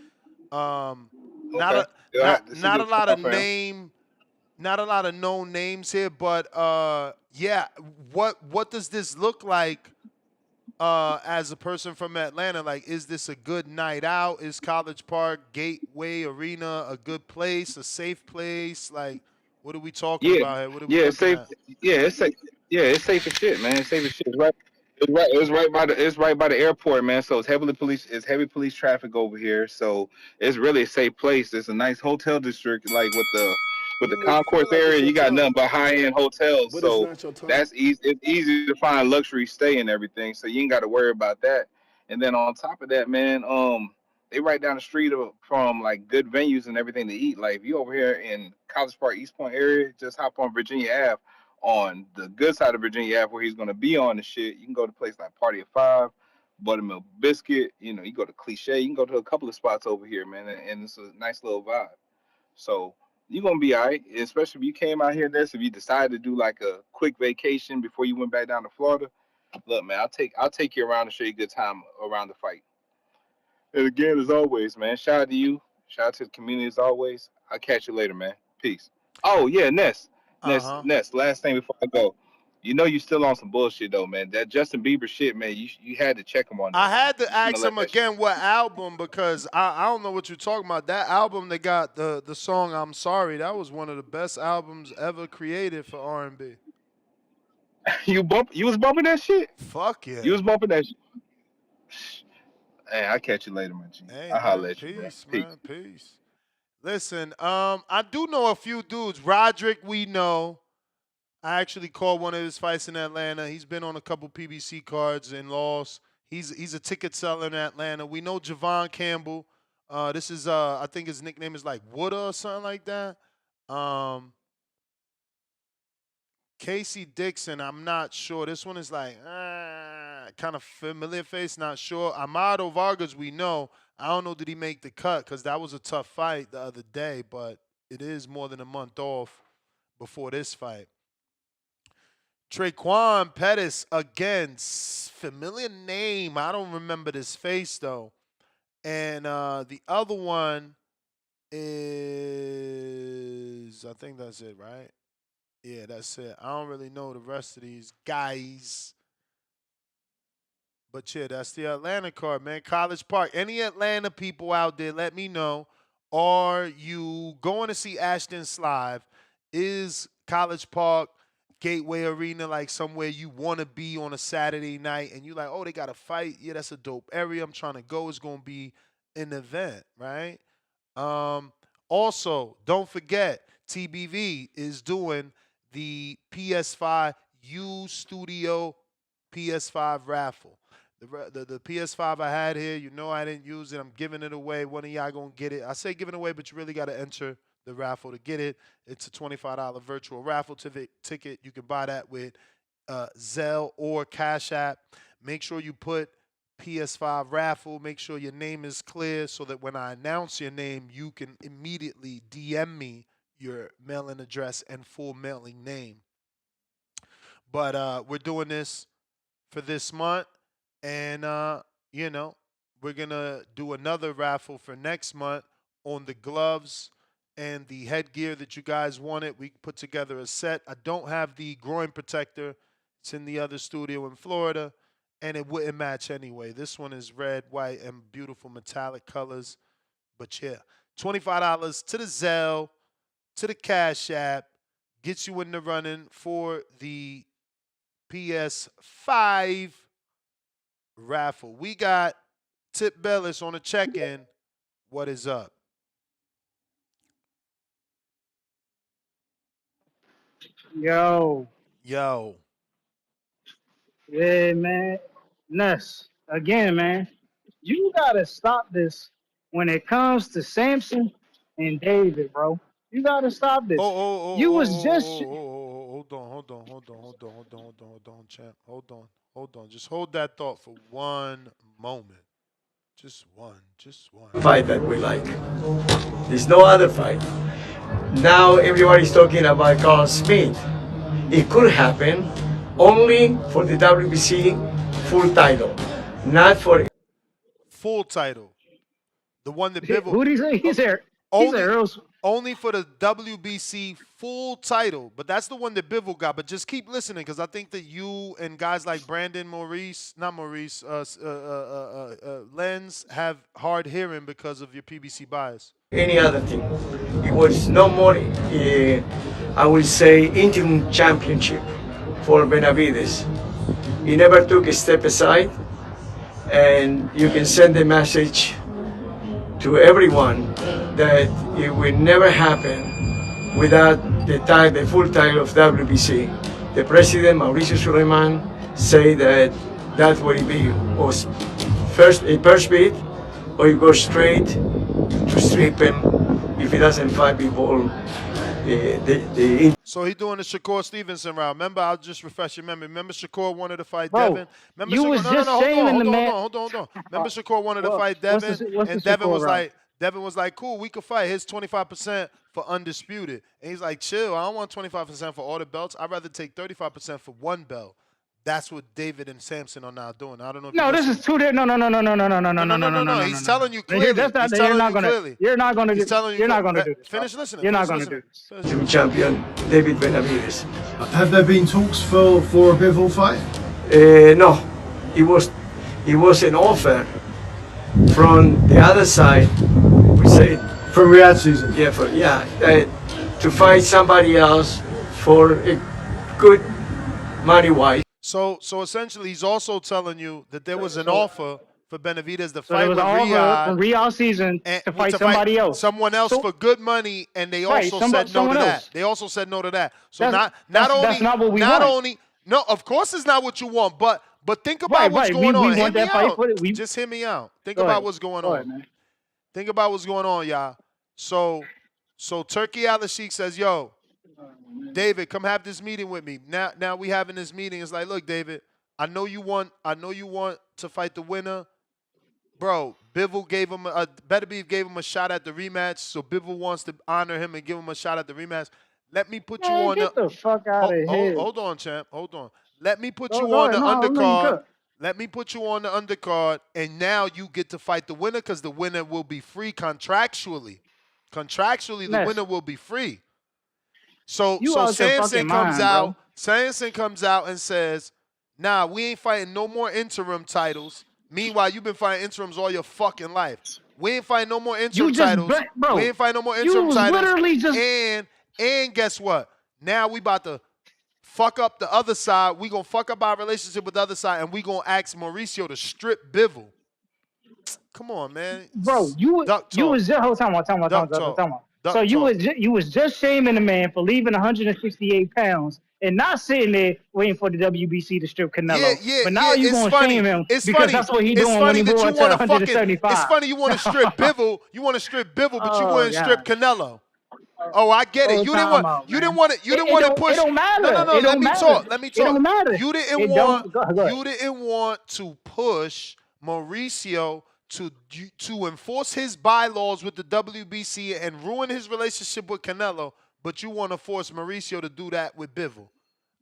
not Okay. a not This is a not a good lot call of for him. not a lot of known names here, but yeah, what does this look like as a person from Atlanta? Like, is this a good night out? Is College Park Gateway Arena a good place, a safe place? Like, what are we talking Yeah, about here? What are we yeah, it's looking safe. at? Yeah, it's safe. Yeah, it's safe as shit, man. It's safe as shit. It's right by the airport, man. So it's heavy police traffic over here. So it's really a safe place. It's a nice hotel district, like with the You may concourse feel like it's area. your You got time, nothing but high end hotels. but it's So not your time. that's easy. It's easy to find luxury stay and everything. So you ain't got to worry about that. And then on top of that, man, they right down the street from like good venues and everything to eat. Like if you over here in College Park, East Point area, just hop on Virginia Ave. On the good side of Virginia Ave, where he's gonna be on the shit, you can go to a place like Party of Five, Buttermilk Biscuit. You know, you go to Cliche. You can go to a couple of spots over here, man, and it's a nice little vibe. So you're gonna be all right, especially if you came out here. If you decided to do like a quick vacation before you went back down to Florida. Look, man, I'll take you around and show you a good time around the fight. And again, as always, man, shout out to you. Shout out to the community as always. I'll catch you later, man. Peace. Oh yeah, Uh-huh. Ness. Last thing before I go, you know you still on some bullshit though, man. That Justin Bieber shit, man. You had to check him on I that, man. had to You shouldn't have ask let him that shit. again what album because I don't know what you're talking about. That album that got the song "I'm Sorry" that was one of the best albums ever created for R&B. You was bumping that shit. Fuck yeah. You was bumping that shit. Hey, I'll catch you later, my G. Hey I'll holler man, at you, bro. peace, Peace. man, peace. Listen, I do know a few dudes. Roderick, we know. I actually called one of his fights in Atlanta. He's been on a couple PBC cards and lost. He's a ticket seller in Atlanta. We know Javon Campbell. This is I think his nickname is like Wooda or something like that. Casey Dixon, I'm not sure. This one is like kind of familiar face, not sure. Amado Vargas, we know. I don't know did he make the cut because that was a tough fight the other day, but it is more than a month off before this fight. Traquan Pettis, again, familiar name. I don't remember this face, though. And the other one is, I think that's it, right? Yeah, that's it. I don't really know the rest of these guys. But yeah, that's the Atlanta card, man. College Park. Any Atlanta people out there, let me know. Are you going to see Ashton Sylve? Is College Park Gateway Arena like somewhere you want to be on a Saturday night and you like, oh, they got a fight? Yeah, that's a dope area. I'm trying to go. It's going to be an event, right? Also, don't forget, TBV is doing the PS5 U Studio PS5 raffle. The PS5 I had here, you know I didn't use it. I'm giving it away. One of y'all gonna get it. I say giving it away, but you really got to enter the raffle to get it. It's a $25 virtual raffle ticket. You can buy that with Zelle or Cash App. Make sure you put PS5 raffle. Make sure your name is clear so that when I announce your name, you can immediately DM me your mailing address and full mailing name. But we're doing this for this month. And, you know, we're going to do another raffle for next month on the gloves and the headgear that you guys wanted. We put together a set. I don't have the groin protector. It's in the other studio in Florida, and it wouldn't match anyway. This one is red, white, and beautiful metallic colors. But, yeah, $25 to the Zelle, to the Cash App, gets you in the running for the PS5 raffle. We got Tip Bellis on a check-in. What is up? Yo. Yo. Yeah, man. Ness. Again, man. You gotta stop this when it comes to Samson and David, bro. You gotta stop this. You was just Hold on, champ. Hold on. Just hold that thought for one moment. Just one. Fight that we like. There's no other fight. Now everybody's talking about Carl Smith. It could happen only for the WBC full title, not for full title. The one that Bivol. Who did he say? He's there. only for the WBC full title, but that's the one that Bivol got. But just keep listening, because I think that you and guys like Brandon Lenz have hard hearing because of your PBC bias. Any other thing. It was no more, I will say, interim championship for Benavidez. He never took a step aside, and you can send a message to everyone that it will never happen without the full title of WBC. The president, Mauricio Suleiman, say that will be was first a first bid, or you go straight to strip him if he doesn't fight Bivol. So he doing the Shakur Stevenson round. Remember, I'll just refresh your memory. Remember Shakur wanted to fight Bro, Devin? Remember you Shakur, was just shaming the man. hold on. Remember Shakur wanted to fight Devin, and Devin was like, cool, we could fight. Here's 25% for undisputed. And he's like, chill, I don't want 25% for all the belts. I'd rather take 35% for one belt. That's what David and Samson are now doing. I don't know if this is two different. No. He's telling you clearly. You're not going to do this. Finish listening. You're not going to do this. Champion David Benavidez. Have there been talks for a Bivol fight? No, it was an offer from the other side. We say from Riyadh season. To fight somebody else for a good money wise. So essentially, he's also telling you that there was an offer for Benavidez to fight with Riyadh from Riyadh season to fight somebody else, someone else for good money, and they also said no to that. They also said no to that. So that's not what we want. No, of course it's not what you want, but think about what's going on. We want that fight. Just hear me out. Think about what's going on. Man. Think about what's going on, y'all. So Turki Alashik says, yo, David, come have this meeting with me. Now we having this meeting. It's like, look, David, I know you want to fight the winner. Bro, Bivol gave him Benavidez gave him a shot at the rematch, so Bivol wants to honor him and give him a shot at the rematch. Let me put you on the fuck out of here. Hold on, champ. Hold on. Let me put you on the undercard. Let me put you on the undercard, and now you get to fight the winner, because the winner will be free contractually. Contractually, the winner will be free. So Samson comes out. Samson comes out and says, "Nah, we ain't fighting no more interim titles. Meanwhile, you've been fighting interims all your fucking life. We ain't fighting no more interim titles. We ain't fighting no more interim titles. And guess what? Now we about to fuck up the other side. We gonna fuck up our relationship with the other side, and we gonna ask Mauricio to strip Bivol. Come on, man. Bro, you was just time out. So you was just shaming the man for leaving 168 pounds and not sitting there waiting for the WBC to strip Canelo. But now you gonna shame him because that's what he doing when he going to 175. It's funny you want to strip Bivol. You want to strip Bivol, but you wouldn't strip Canelo. Oh, I get it. You didn't want to push. It don't matter. No. Let me talk. It don't matter. You didn't want to push Mauricio to enforce his bylaws with the WBC and ruin his relationship with Canelo, but you want to force Mauricio to do that with Bivol.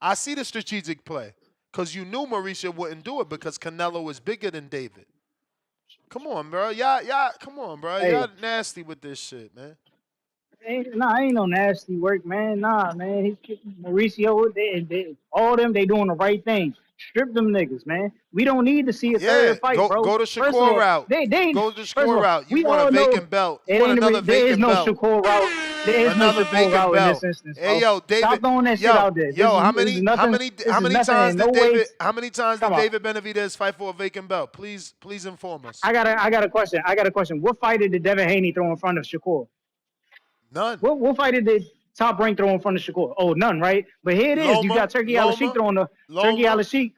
I see the strategic play, because you knew Mauricio wouldn't do it because Canelo is bigger than David. Come on, bro. Y'all, come on, bro. Y'all nasty with this shit, man. Ain't no nasty work, man. Nah, man. He's kicking Mauricio. All them, they doing the right thing. Strip them niggas, man. We don't need to see a third fight, bro. Go to Shakur route. Go to Shakur route. You want a vacant belt. You want another vacant belt. There is no Shakur route. There is no Shakur route in this instance. Hey, yo, David. Stop throwing that shit out there. How many times did David Benavidez fight for a vacant belt? Please inform us. I got a question. What fight did Devin Haney throw in front of Shakur? None. What fight did Top Rank throw in front of Shakur? Oh, none, right? But here it is. You got Turki Alashik throwing the Turki Alashik.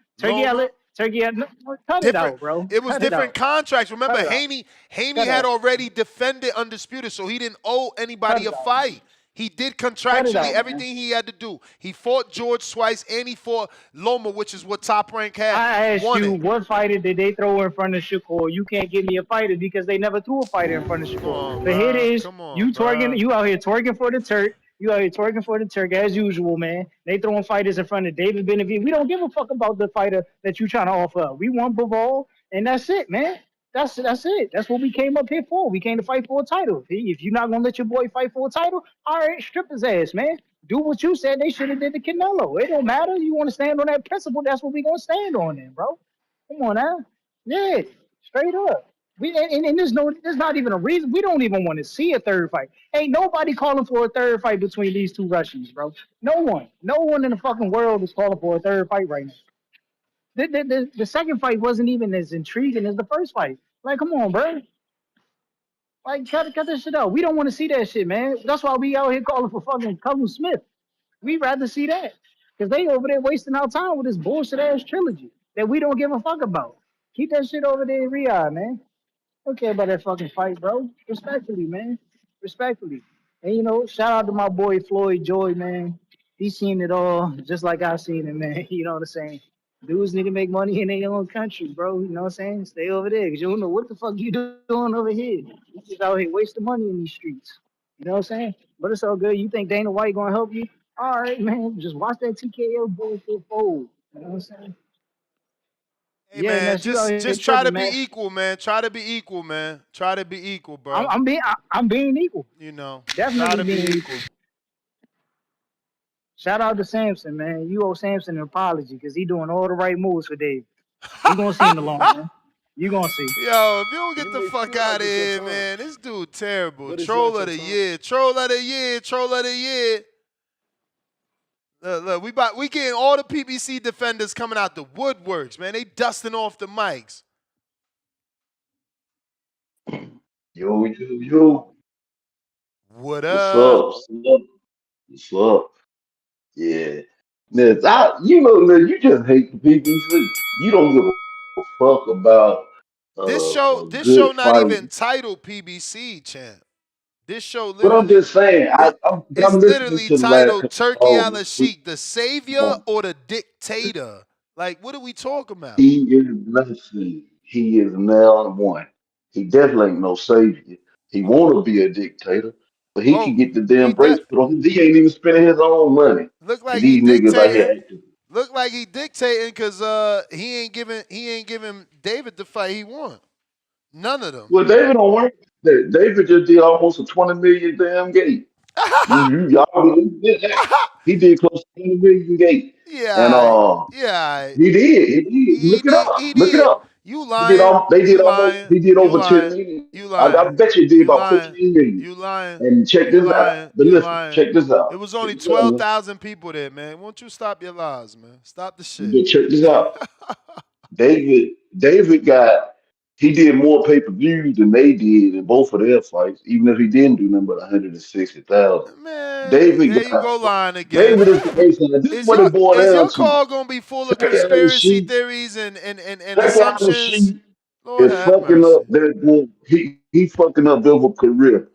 Cut it out, bro. It was different contracts. Remember, Haney had already defended undisputed, so he didn't owe anybody a fight. He did contractually everything he had to do. He fought George twice, and he fought Loma, which is what Top Rank had. I asked you, what fighter did they throw in front of Shakur? You can't give me a fighter because they never threw a fighter in front of Shakur. But here it is. You out here twerking for the Turk. You out here twerking for the Turk as usual, man. They throwing fighters in front of David Benavidez. We don't give a fuck about the fighter that you trying to offer up. We want Bivol, and that's it, man. That's it. That's what we came up here for. We came to fight for a title. If you're not gonna let your boy fight for a title, all right, strip his ass, man. Do what you said they should have did to Canelo. It don't matter. You want to stand on that principle? That's what we gonna stand on, then, bro. Come on now. Yeah, straight up. And there's not even a reason. We don't even want to see a third fight. Ain't nobody calling for a third fight between these two Russians, bro. No one. No one in the fucking world is calling for a third fight right now. The second fight wasn't even as intriguing as the first fight. Like, come on, bro. Like, cut this shit out. We don't want to see that shit, man. That's why we out here calling for fucking Cullen Smith. We'd rather see that. Because they over there wasting our time with this bullshit ass trilogy that we don't give a fuck about. Keep that shit over there in Riyadh, man. Don't care about that fucking fight, bro. Respectfully, man. Respectfully. And shout out to my boy Floyd Joy, man. He seen it all, just like I seen it, man. You know what I'm saying? Dudes need to make money in their own country, bro. You know what I'm saying? Stay over there, because you don't know what the fuck you doing over here. You just out here wasting money in these streets. You know what I'm saying? But it's all good. You think Dana White gonna help you? All right, man. Just watch that TKO bullshit fold. You know what I'm saying? Hey, man, Ness, you out here just try to tripping, be man. equal, man. Try to be equal, man. Try to be equal, bro. I'm being equal. Try to Definitely be being equal. Shout out to Samson, man. You owe Samson an apology because he doing all the right moves for Dave. You gonna see in the long run. You gonna see. Yo, if you don't get the fuck out of here, man, this dude terrible. Troll of the year. Troll of the year. Troll of the year. Look, we getting all the PBC defenders coming out the woodworks, man. They dusting off the mics. Yo. What What's up? up? What's up? Yeah. Ness, you just hate the PBC. You don't give a fuck about This a show good not fight. even titled PBC, champ. This show But I'm literally just saying, I'm it's listening literally to the last titled couple Turki songs. Alashik, the savior or the dictator. Like, what are we talking about? He is nothing. He is now one. He definitely ain't no savior. He want to be a dictator, but he can get the damn brakes put on him. He ain't even spending his own money. Look like And he these niggas out here dictating. acting. Look like he dictating because he ain't giving David the fight he want. None of them. Well, David don't work. David just did almost a 20 million damn gate. Y'all believe that? He did close to 20 million gate. And Yeah. he did. He did. Look it up. He Look it did. up. You He did lying. all, they did You almost lying. he did You over 10 lying. million. You I lying. bet you did You about lying. 15 million. You lying. And check You this out. lying. But You listen, lying. check this It out. was Check only this out, man. 12,000 people there, man. Won't you stop your lies, man? Stop the shit. But check this out. David he did more pay-per-views than they did in both of their fights, even if he didn't do nothing but 160,000. Man, David there you got go lying again. David is the baseline. This is what it boiled Is down your to. call gonna be full of Turkey out of the conspiracy sheet. theories and Turkey out of the assumptions? sheet Lord is have fucking mercy. up he fucking up Bivol's career.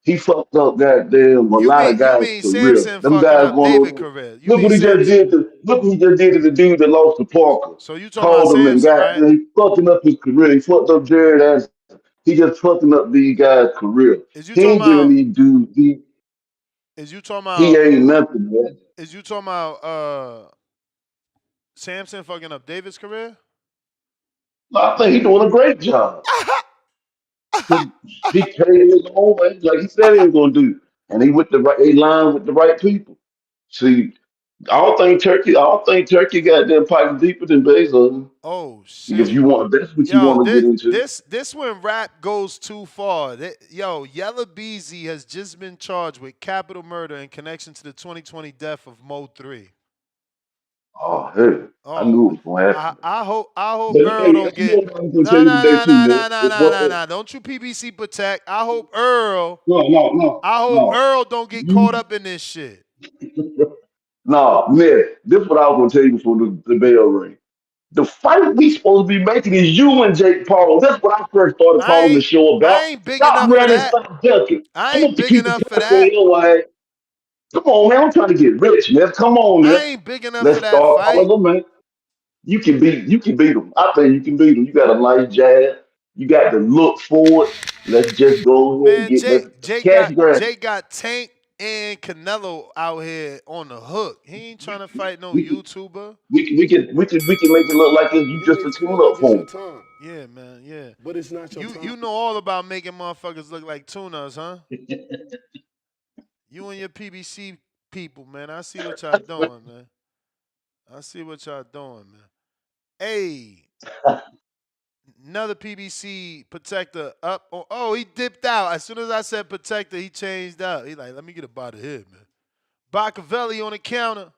He fucked up goddamn a lot of You guys' mean career. Samson Them fucking guys up going David over. career? You Look mean what he just Samson? did to the dude that lost to Parker. So you talking about Called him and Samson, right? he fucking up his career. He fucked up Jared Anderson. He just fucking up these guys' career. Is you He talking ain't giving about? these dudes. Is you talking He about? ain't nothing, man. Is you talking about Samson fucking up David's career? I think he's doing a great job. He paid his own way, like he said he was gonna do, and he lined with the right people. See, I don't think Turkey got them pipes deeper than Bezos. Oh If shit. you want, that's what you Yo, want to get into. this when rap goes too far. Yo, Yella Beezy has just been charged with capital murder in connection to the 2020 death of Mo 3. Oh, hey, I Oh, knew it was gonna happen. I hope But Earl hey, don't you get know what I'm gonna tell you today too, man. It's what nah. Don't you PBC protect. I hope Earl no. don't get caught You up in this shit. no, man. This is what I was gonna tell you before the bell ring. The fight we supposed to be making is you and Jake Paul. That's what I first started calling the show I about. ain't big Stop enough for running, that. stop ducking. I I'm ain't up to big keep the enough for cash on that. your ass. Come on, man. I'm trying to get rich, man. Come on, I man. ain't big enough for Let's that start fight. calling them, man. You can beat them. I think you can beat them. You got a nice jab. You got to look forward. Let's just go ahead and Man, get let's Jake cash grab. got Tank and Canelo out here on the hook. He ain't trying to fight no We can YouTuber. we can make it look like you just a tune up for him. Yeah, man. Yeah. But it's not your You know all about making motherfuckers look like tunas, huh? You and your PBC people, man. I see what y'all doing, man. I see what y'all doing, man. Hey, another PBC protector up. Oh, he dipped out. As soon as I said protector, he changed out. He like, let me get up out of here, man. Bacavelli on the counter.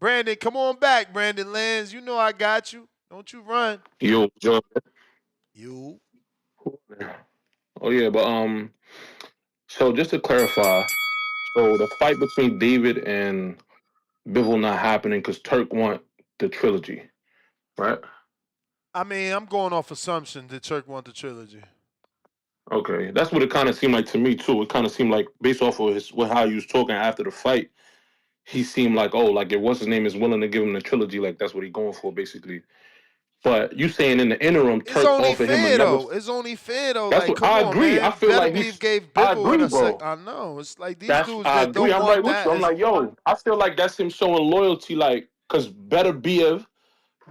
Brandon, come on back, Brandon Lands. You know I got you. Don't you run. Yo, Joe. You. Oh yeah, but so just to clarify, so the fight between David and Bivol not happening because Turk want the trilogy, right? I mean, I'm going off assumption that Turk want the trilogy. Okay, that's what it kind of seemed like to me too. It kind of seemed like based off of how he was talking after the fight, he seemed like, oh, like if what's his name is willing to give him the trilogy, like that's what he's going for basically. But you saying in the interim, It's Turk only offered him fair another. though. It's only fair though. That's Like, what come I on, agree. I man. feel Better like Beef gave I Bivol agree, in a sec. bro. I know. It's like these That's dudes I that agree. don't I'm right want with that. you. I'm like, yo, I feel like that's him showing loyalty, like, cause Better Biev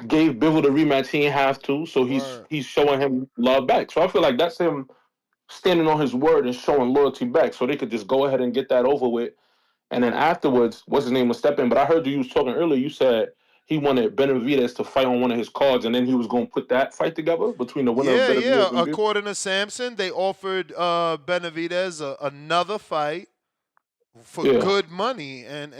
gave Bivol the rematch. He ain't have to, so he's showing him love back. So I feel like that's him standing on his word and showing loyalty back. So they could just go ahead and get that over with, and then afterwards, what's his name was step in. But I heard you was talking earlier. You said he wanted Benavidez to fight on one of his cards, and then he was going to put that fight together between the winner of Yeah. Benavidez and Bivol. According to Samson, they offered Benavidez another fight for good money, and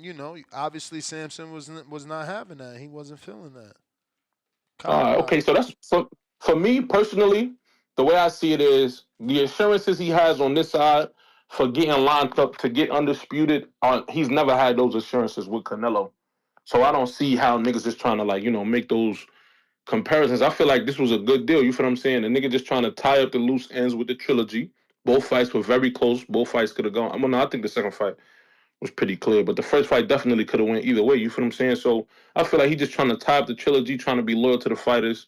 you know, obviously Samson was not having that. He wasn't feeling that. Okay, so that's for me personally. The way I see it is the assurances he has on this side for getting lined up to get undisputed. He's never had those assurances with Canelo, so I don't see how niggas is trying to like make those comparisons. I feel like this was a good deal. You feel what I'm saying? The nigga just trying to tie up the loose ends with the trilogy. Both fights were very close. Both fights could have gone. I mean, no, I think the second fight was pretty clear, but the first fight definitely could have went either way. You feel what I'm saying? So I feel like he just trying to tie up the trilogy, trying to be loyal to the fighters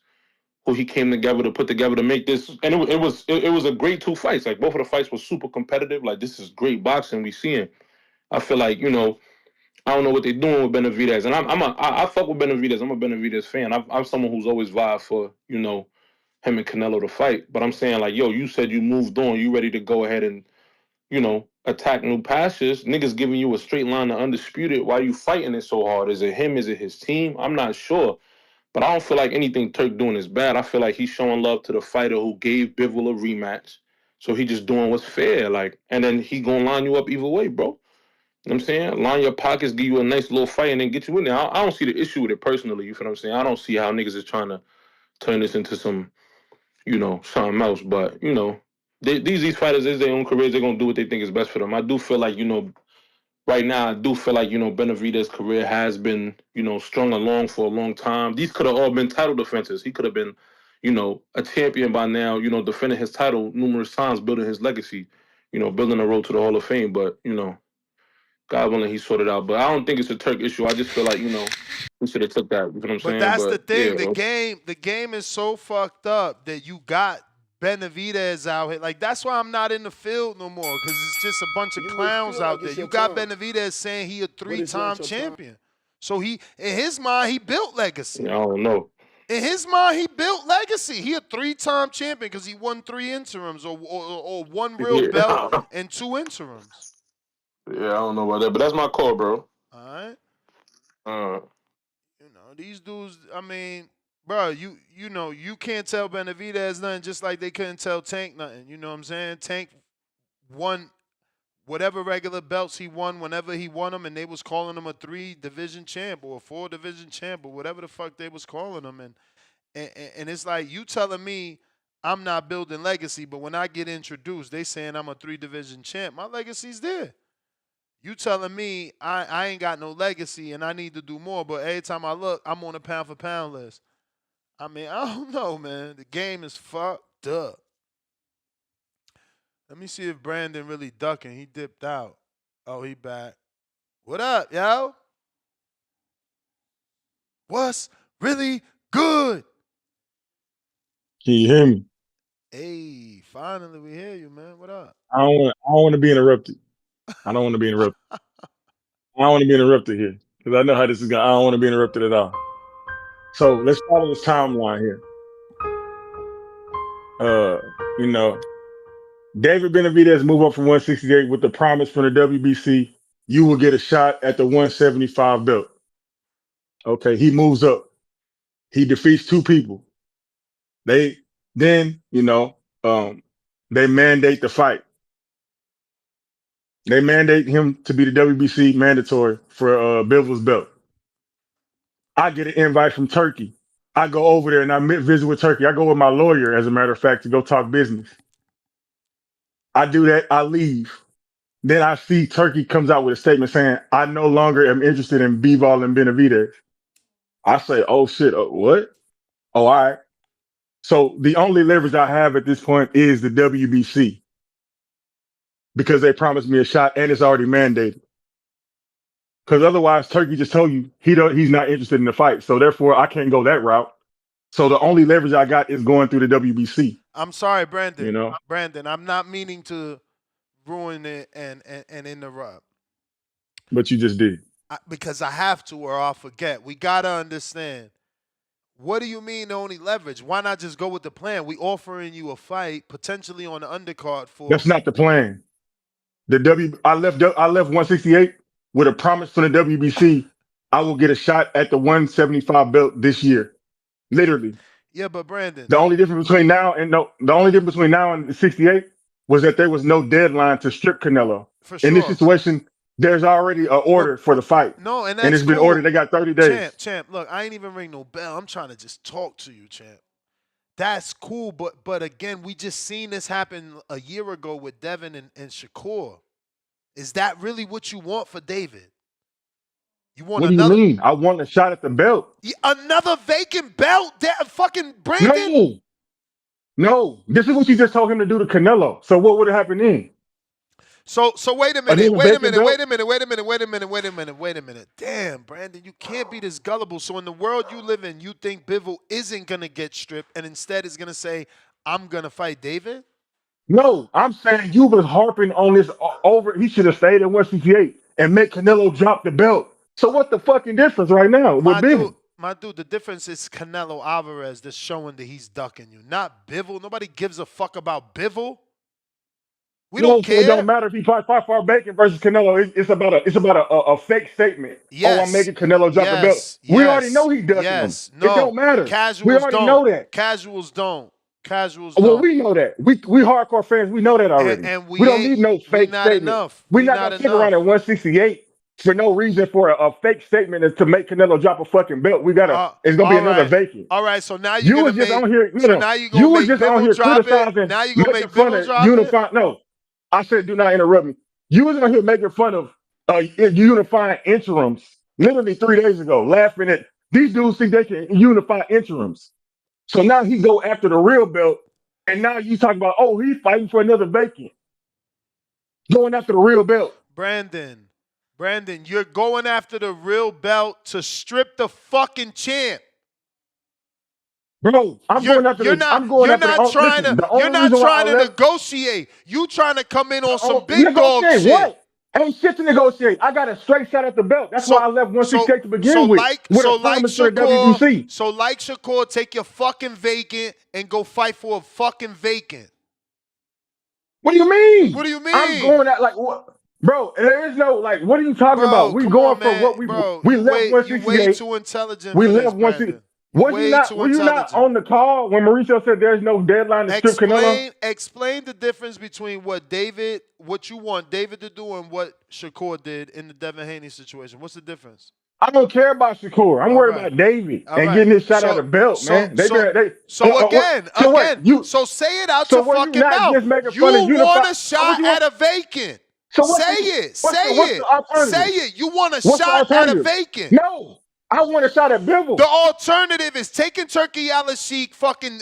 who he came together to put together to make this. And it was a great two fights. Like both of the fights were super competitive. Like this is great boxing we seeing. I feel like I don't know what they're doing with Benavidez, and I fuck with Benavidez. I'm a Benavidez fan. I'm someone who's always vibed for him and Canelo to fight. But I'm saying like, yo, you said you moved on. You ready to go ahead and attack new pastures? Niggas giving you a straight line to undisputed. Why you fighting it so hard? Is it him? Is it his team? I'm not sure. But I don't feel like anything Turk doing is bad. I feel like he's showing love to the fighter who gave Bivol a rematch. So he just doing what's fair. Like, and then he gonna line you up either way, bro. You know what I'm saying? Line your pockets, give you a nice little fight, and then get you in there. I don't see the issue with it personally. You feel what I'm saying? I don't see how niggas is trying to turn this into some, something else. But, these fighters is their own careers. They're gonna do what they think is best for them. I do feel like, right now, I do feel like, Benavidez's career has been, strung along for a long time. These could have all been title defenses. He could have been, a champion by now, defending his title numerous times, building his legacy, building a road to the Hall of Fame. But, God willing, he sorted out. But I don't think it's a Turk issue. I just feel like, we should have took that. You know what I'm But saying? that's the But, yeah, thing. bro. The game is so fucked up that you got Benavidez out here. Like that's why I'm not in the field no more because it's just a bunch of clowns out there. You got Benavidez saying he a 3-time champion. So he, in his mind, he built legacy. Yeah, I don't know. In his mind, he built legacy. He a 3-time champion because he won 3 interims or one real belt and 2 interims. Yeah, I don't know about that, but that's my call, bro. All right. These dudes. I mean, bro, you can't tell Benavidez nothing, just like they couldn't tell Tank nothing. You know what I'm saying? Tank won whatever regular belts he won whenever he won them, and they was calling him a 3-division champ or a 4-division champ or whatever the fuck they was calling him. And it's like you telling me I'm not building legacy, but when I get introduced, they saying I'm a 3-division champ. My legacy's there. You telling me I ain't got no legacy and I need to do more, but every time I look, I'm on a pound-for-pound list. I mean, I don't know, man. The game is fucked up. Let me see if Brandon really ducking. He dipped out. Oh, he back. What up, yo? What's really good? Can you hear me? Hey, finally we hear you, man. What up? I don't want to be interrupted. I don't want to be interrupted. I don't want to be interrupted here because I know how this is going. I don't want to be interrupted at all. So let's follow this timeline here. David Benavidez move up from 168 with the promise from the WBC, you will get a shot at the 175 belt. Okay, he moves up. He defeats two people. They mandate the fight. They mandate him to be the WBC mandatory for Bivol's belt. I get an invite from Turkey. I go over there and I visit with Turkey. I go with my lawyer, as a matter of fact, to go talk business. I do that. I leave. Then I see Turkey comes out with a statement saying, I no longer am interested in Bivol and Benavidez. I say, oh shit, what? Oh, all right. So the only leverage I have at this point is the WBC because they promised me a shot and it's already mandated. Because otherwise, Turkey just told you he's not interested in the fight. So therefore, I can't go that route. So the only leverage I got is going through the WBC. I'm sorry, Brandon. Brandon, I'm not meaning to ruin it and interrupt. But you just did. Because I have to or I'll forget. We got to understand. What do you mean only leverage? Why not just go with the plan? We offering you a fight potentially on the undercard for. That's not the plan. I left 168 with a promise from the WBC. I will get a shot at the 175 belt this year. Literally. Yeah, but Brandon. The only difference between now and 68 was that there was no deadline to strip Canelo. For sure. In this situation, there's already an order for the fight. No, and it's been ordered. They got 30 days. Champ, look, I ain't even ring no bell. I'm trying to just talk to you, champ. That's cool, but again, we just seen this happen a year ago with Devin and Shakur. Is that really what you want for David? You want what do you mean? I want a shot at the belt. Another vacant belt? Fucking Brandon? No. This is what you just told him to do to Canelo. So what would have happened then? So wait a minute. Wait a minute. Damn, Brandon, you can't be this gullible. So in the world you live in, you think Bivol isn't going to get stripped and instead is going to say, I'm going to fight David? No, I'm saying you was harping on this over. He should have stayed at 168 and make Canelo drop the belt. So what's the fucking difference right now with Bivol? My dude, the difference is Canelo Alvarez that's showing that he's ducking you, not Bivol. Nobody gives a fuck about Bivol. We don't care. It don't matter if he fights far Bacon versus Canelo. It's about a fake statement. Yes. Oh, I'm making Canelo drop the belt. We already know he ducking him. No. It don't matter. Casuals we already know that. Casuals don't. Well, we know that. We hardcore fans. We know that already. And we don't need no fake statement. Enough. We're not gonna sit around at 168 for no reason for a fake statement is to make Canelo drop a fucking belt. We gotta. It's gonna be another vacant. All right. So now you was just on here. Now you gonna make Bivol drop it. Now you gonna make Bivol drop it. No. I said, do not interrupt me. You was on here making fun of unifying interims literally 3 days ago, laughing at these dudes think they can unify interims. So now he go after the real belt, and now you talk about, oh, he's fighting for another vacant. Going after the real belt. Brandon, you're going after the real belt to strip the fucking champ. Bro, you're not trying to negotiate. You trying to come in on some big dog shit. What? Ain't shit to negotiate. I got a straight shot at the belt. That's why I left 168 to begin with. So like Shakur, take your fucking vacant and go fight for a fucking vacant. What do you mean? What do you mean? I'm going at like what? Bro, there is no like. What are you talking about? We going for what we left 168. You way too intelligent. We left 168. Were you not on the call when Mauricio said there's no deadline to strip Canelo? Explain the difference between what you want David to do and what Shakur did in the Devin Haney situation. What's the difference? I don't care about Shakur. I'm worried about David and getting his shot at the belt, man. So say it out your fucking mouth. You want a shot at a vacant. Say it. You want a shot at a vacant. No. I want a shot at Bivol. The alternative is taking Turki Alashik fucking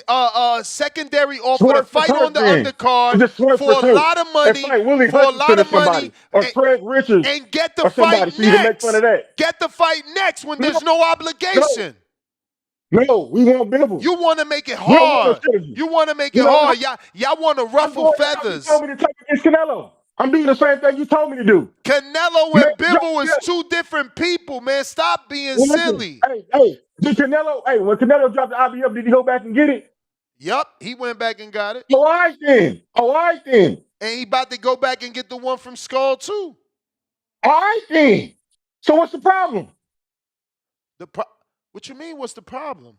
secondary offer to fight on the undercard for a lot of money, or Craig Richards, and get the fight next. So you can make fun of that. Get the fight next when there's no obligation. No, we want Bivol. You want to make it hard. You want to make it hard. Y'all want to ruffle feathers. You told me to take against Canelo. I'm doing the same thing you told me to do. Canelo and Bivol is two different people, man. Stop being silly. Did Canelo? Hey, when Canelo dropped the IBF, did he go back and get it? Yup, he went back and got it. All right then. And he about to go back and get the one from Skull too. All right then. So what's the problem? What you mean? What's the problem?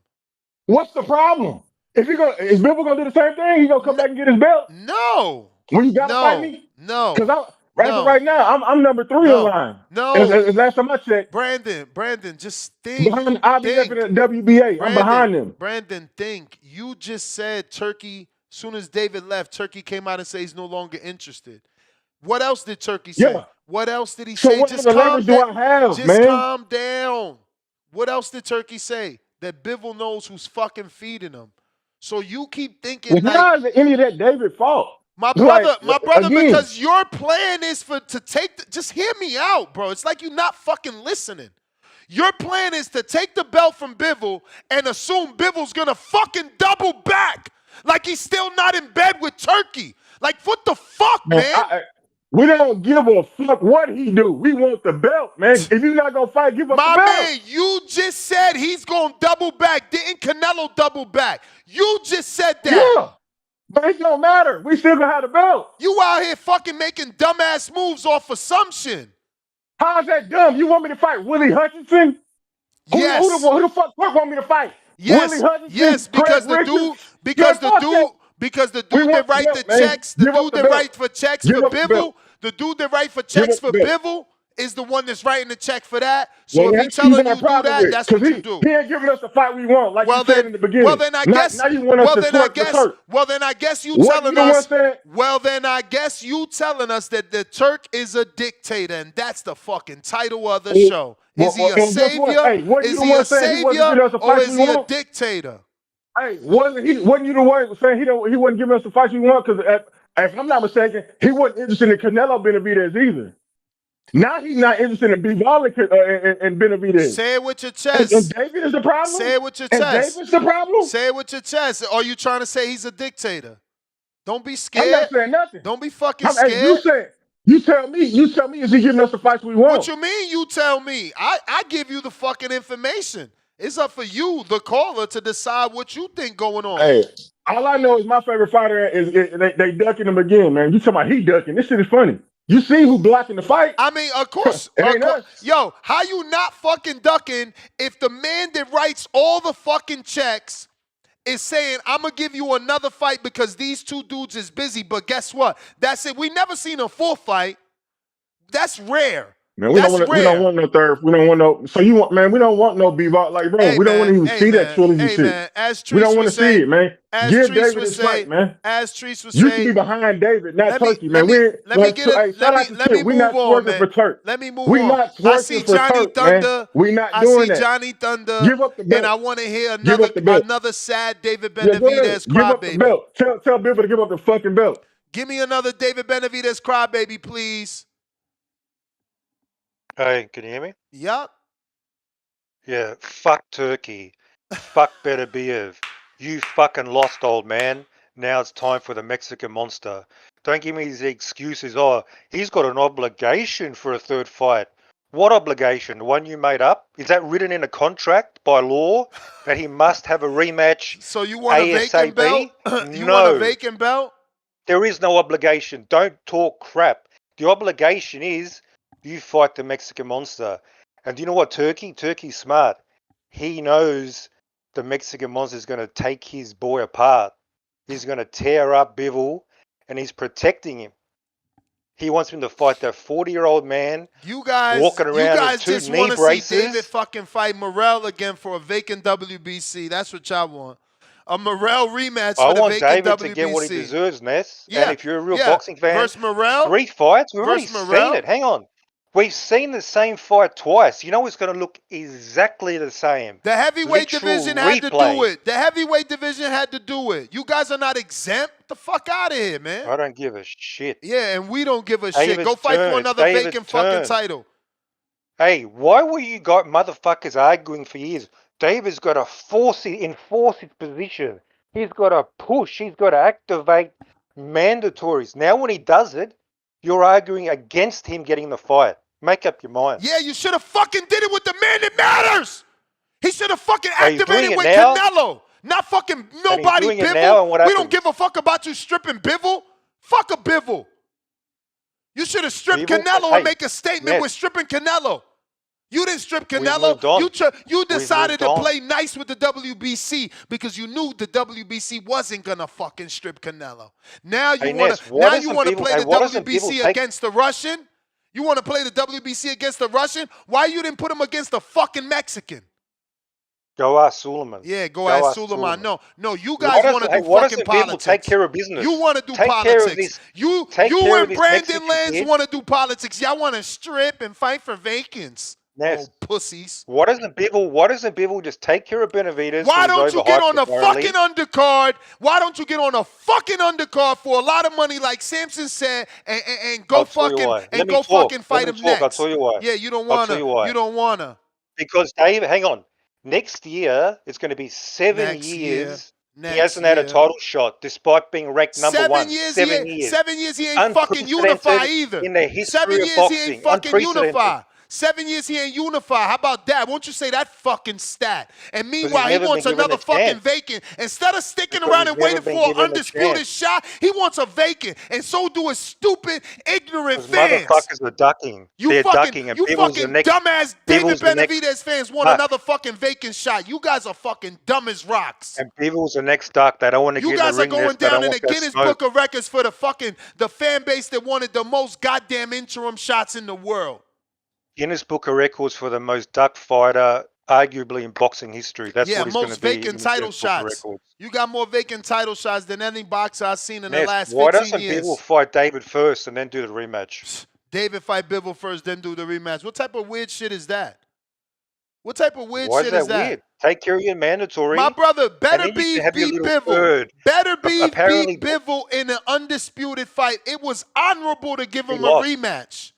What's the problem? Is Bivol gonna do the same thing? He gonna come back and get his belt? No. When you gotta fight me? No. Because right now, I'm number 3 in line. No. As last time I checked. Brandon, just think. Behind the IBF and the WBA. I'm behind them. Brandon, think. You just said Turkey, as soon as David left, Turkey came out and said he's no longer interested. What else did Turkey say? Yeah. What else did he say? What Just other calm leverage do I have, Just man? calm down. What else did Turkey say? That Bivol knows who's fucking feeding him. So you keep thinking how is any of that David fault? My brother, again, because your plan is to take just hear me out, bro. It's like you're not fucking listening. Your plan is to take the belt from Bivol and assume Bivol's gonna fucking double back. Like he's still not in bed with Turkey. Like, what the fuck, man? We don't give a fuck what he do. We want the belt, man. If you're not gonna fight, give up the belt. My man, you just said he's gonna double back. Didn't Canelo double back? You just said that. Yeah. But it don't matter. We still gonna have the belt. You out here fucking making dumbass moves off assumption. How's that dumb? You want me to fight Willie Hutchinson? Yes. Who the fuck want me to fight? Yes. Willie Hutchinson? Yes, because the dude, because the dude that write the checks, the dude that write for checks for Bivol, the dude that write for checks for Bivol is the one that's writing the check for that. So if he's telling you to do that, that's what you do. He ain't giving us the fight we want, like you said in the beginning. Well then I guess. Now you want us to twerk the Turk. Well then I guess you telling us. Well then I guess you telling us that the Turk is a dictator, and that's the fucking title of the show. Is he a savior? Is he a savior or is he a dictator? Hey, wasn't you the one saying he wasn't giving us the fights we want? Because if I'm not mistaken, he wasn't interested in Canelo Benavidez either. Now he's not interested in Bivol and Benavidez. Say it with your chest. And David is the problem? Say it with your chest. And David's the problem? Say it with your chest. Are you trying to say he's a dictator? Don't be scared. I'm not saying nothing. Don't be fucking scared. Hey, you tell me, is he giving us the fights we want? What you mean you tell me? I give you the fucking information. It's up for you, the caller, to decide what you think going on. Hey, all I know is my favorite fighter is they ducking him again, man. You talking about he ducking. This shit is funny. You see who blocking the fight? I mean, of course. Yo, how you not fucking ducking if the man that writes all the fucking checks is saying, I'm going to give you another fight because these two dudes is busy, but guess what? That's it. We never seen a full fight. That's rare. Man, we don't want no third. We don't want no. So you want, man? We don't want no Bivol. Like, bro, we don't want to even see that trilogy shit. Man, we don't want to see it, man. Give David his fight, man. As Treese would you say, should be behind David, not Turkey, man. Let me move on, man. For Turk. Let me move we on. Not I see Johnny Thunder. We not doing that. I see Johnny Thunder. Give up the belt. And I want to hear another sad David Benavidez crybaby. Give up the belt. Tell Bivol to give up the fucking belt. Give me another David Benavidez crybaby, please. Hey, can you hear me? Yup. Yeah, fuck Turkey. Fuck Benavidez. You fucking lost, old man. Now it's time for the Mexican monster. Don't give me these excuses. Oh, he's got an obligation for a third fight. What obligation? The one you made up? Is that written in a contract by law that he must have a rematch? So you want a vacant belt? You No. want a vacant belt? There is no obligation. Don't talk crap. The obligation is you fight the Mexican monster. And do you know what, Turkey? Turkey's smart. He knows the Mexican monster is going to take his boy apart. He's going to tear up Bivol, and he's protecting him. He wants him to fight that 40-year-old man walking around with two just knee want to braces. see David fucking fight Morrell again for a vacant WBC. That's what y'all want. A Morrell rematch for the vacant WBC. I want David to get what he deserves, Ness. Yeah, and if you're a real boxing fan, versus Morrell, 3 fights, we've already seen it. Hang on. We've seen the same fight twice. You know it's going to look exactly the same. The heavyweight division had to do it. The heavyweight division had to do it. You guys are not exempt. Get the fuck out of here, man. I don't give a shit. Yeah, and we don't give a shit. Go fight for another vacant fucking title. Hey, why were you got motherfuckers arguing for years? David's got to enforce his position. He's got to push. He's got to activate mandatories. Now when he does it, you're arguing against him getting the fight. Make up your mind. Yeah, you should have fucking did it with the man that matters. He should have fucking activated with Canelo. Not fucking nobody Bivol. We don't give a fuck about you stripping Bivol. Fuck a Bivol. You should have stripped Canelo and make a statement with stripping Canelo. You didn't strip Canelo. You decided to play nice with the WBC because you knew the WBC wasn't gonna fucking strip Canelo. Now you want to play the WBC against the Russian? You want to play the WBC against the Russian? Why you didn't put him against the fucking Mexican? Go ask Suleiman. Yeah, go ask Suleiman. No, you guys want to do fucking politics. Take care of business. You want to do politics. You and Brandon Lands want to do politics. Y'all want to strip and fight for vacants. Yes. Oh, pussies. Why doesn't Bivol just take care of Benavidez? Why don't you get on a fucking undercard? Why don't you get on a fucking undercard for a lot of money like Samson said and go fucking fight him next? I'll tell you why. Yeah, you don't want to. You don't want to. Because Dave, hang on. Next year, it's going to be 7 years. He hasn't had a title shot despite being ranked number 1. 7 years. 7 years he ain't fucking unify either. In the history 7 years of boxing, he ain't fucking unify. 7 years he ain't unify. How about that? Won't you say that fucking stat? And meanwhile, he wants another fucking vacant. Instead of sticking around and waiting for an undisputed shot, he wants a vacant. And so do his stupid, ignorant fans. Motherfuckers are ducking. They're ducking. And you fucking dumbass David Benavidez fans want another fucking vacant shot. You guys are fucking dumb as rocks. And Bivol's the next duck. They don't want to get in the ring. You guys are going down in the Guinness Book of Records for the fan base that wanted the most goddamn interim shots in the world. Guinness Book of Records for the most duck fighter, arguably in boxing history. That's what he's going to be. Most vacant title shots. You got more vacant title shots than any boxer I've seen in the last 15 years. Why doesn't Bivol fight David first and then do the rematch? David fight Bivol first, then do the rematch. What type of weird shit is that? What type of weird shit is that? Weird? Take care of your mandatory. My brother, better be Bivol. Better be Bivol in an undisputed fight. It was honorable to give him a rematch.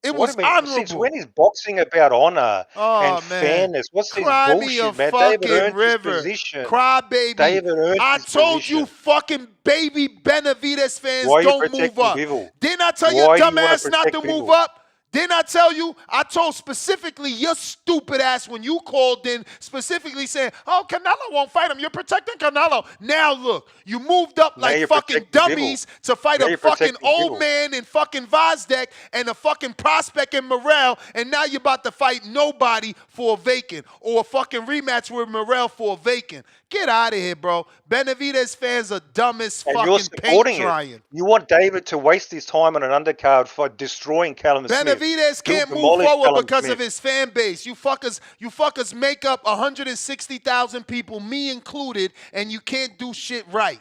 It was honorable. Since when is boxing about honor and fairness? What's this bullshit, man? David earned his position. Cry baby. David earned I told you fucking baby Benavidez fans don't move up. Didn't I tell your dumb ass not to move up? Didn't I tell you? I told specifically your stupid ass when you called in, specifically saying, oh, Canelo won't fight him. You're protecting Canelo. Now look, you moved up like fucking dummies to fight a fucking old man in fucking Vazdeck and a fucking prospect in Morrell, and now you're about to fight nobody for a vacant or a fucking rematch with Morrell for a vacant. Get out of here, bro. Benavidez fans are dumb as fucking paint drying. You want David to waste his time on an undercard for destroying Callum Smith. Benavidez can't move forward because of his fan base. You fuckers make up 160,000 people, me included, and you can't do shit right.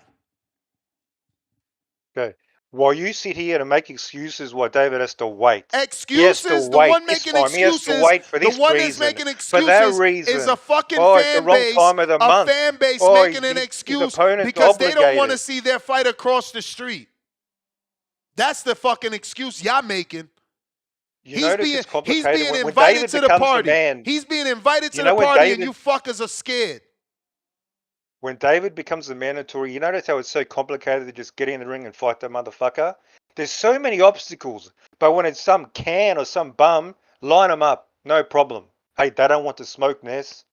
Okay. While you sit here and make excuses why David has to wait. Excuses? The one making excuses. He has to wait for this the one reason. that's making excuses for that reason. Is a fucking fan base. A fan base making an excuse because they don't want to see their fight across the street. That's the fucking excuse y'all making. He's being invited to the party. He's being invited to the party and you fuckers are scared. When David becomes the mandatory, you notice how it's so complicated to just get in the ring and fight that motherfucker? There's so many obstacles. But when it's some can or some bum, line them up. No problem. Hey, they don't want to smoke, Ness.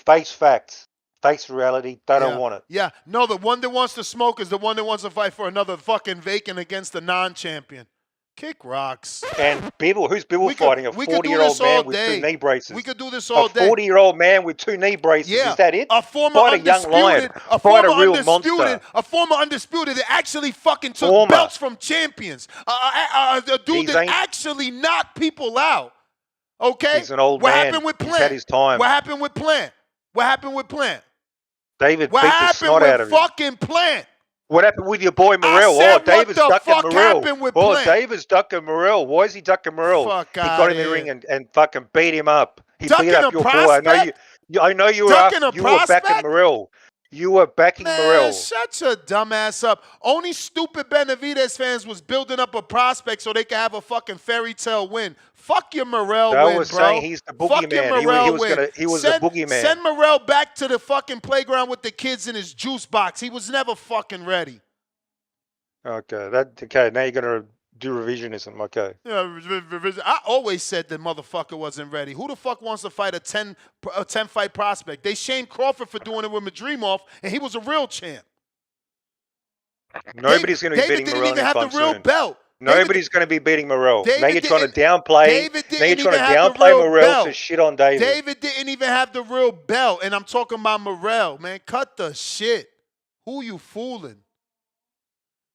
Face facts. Face reality. They don't want it. Yeah. No, the one that wants to smoke is the one that wants to fight for another fucking vacant against the non-champion. Kick rocks. And Bivol, who's Bivol fighting? A 40-year-old man with 2 knee braces. We could do this all day. A 40-year-old man with 2 knee braces. Yeah. Is that it? A former undisputed, former undisputed that actually fucking took belts from champions. A dude that actually knocked people out. Okay? He's an old man. What happened with Plant? He's had his time. What happened with Plant? What happened with Plant? David beat the snot out of him. What happened with fucking Plant? What happened with your boy Morrell? David's ducking Morrell. Plant? David's ducking Morrell. Why is he ducking Morrell? He got in the ring and fucking beat him up. He beat up your boy. I know you were backing Morrell. You were backing Morrell. Shut your dumb ass up. Only stupid Benavidez fans was building up a prospect so they could have a fucking fairy tale win. Fuck your Morrell win, was bro. Saying he's the boogeyman. He was a boogeyman. Send Morrell back to the fucking playground with the kids in his juice box. He was never fucking ready. Okay, now you're gonna Do revisionism, okay. Yeah, I always said the motherfucker wasn't ready. Who the fuck wants to fight a 10 fight prospect? They shamed Crawford for doing it with Madrimov, and he was a real champ. Nobody's going to be David beating didn't Morrell even have the anytime real soon. belt. Nobody's going to be beating Morrell. Now you're trying to David downplay. Now you're didn't trying even to have the downplay real Morrell to belt. shit on David. David didn't even have the real belt, and I'm talking about Morrell, man. Cut the shit. Who you fooling?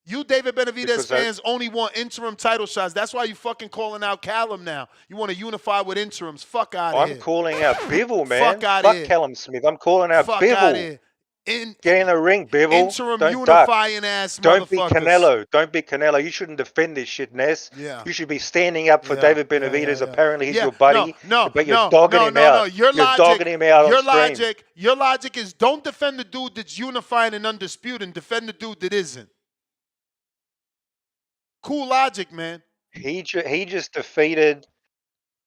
You David Benavidez fans only want interim title shots. That's why you fucking calling out Callum now. You want to unify with interims. Fuck out of here. I'm calling out Bivol, man. Fuck out of here. Callum Smith. I'm calling out Fuck Bivol. out of here. Get in the ring, Bivol. Interim Don't unifying duck. ass Don't be motherfuckers. Canelo. Don't be Canelo. You shouldn't defend this shit, Ness. Yeah. You should be standing up for David Benavidez. Apparently, he's your buddy. No, but you're dogging him out. You're dogging him out on stream. Your logic is don't defend the dude that's unifying and undisputed and defend the dude that isn't. Cool logic, man. He just defeated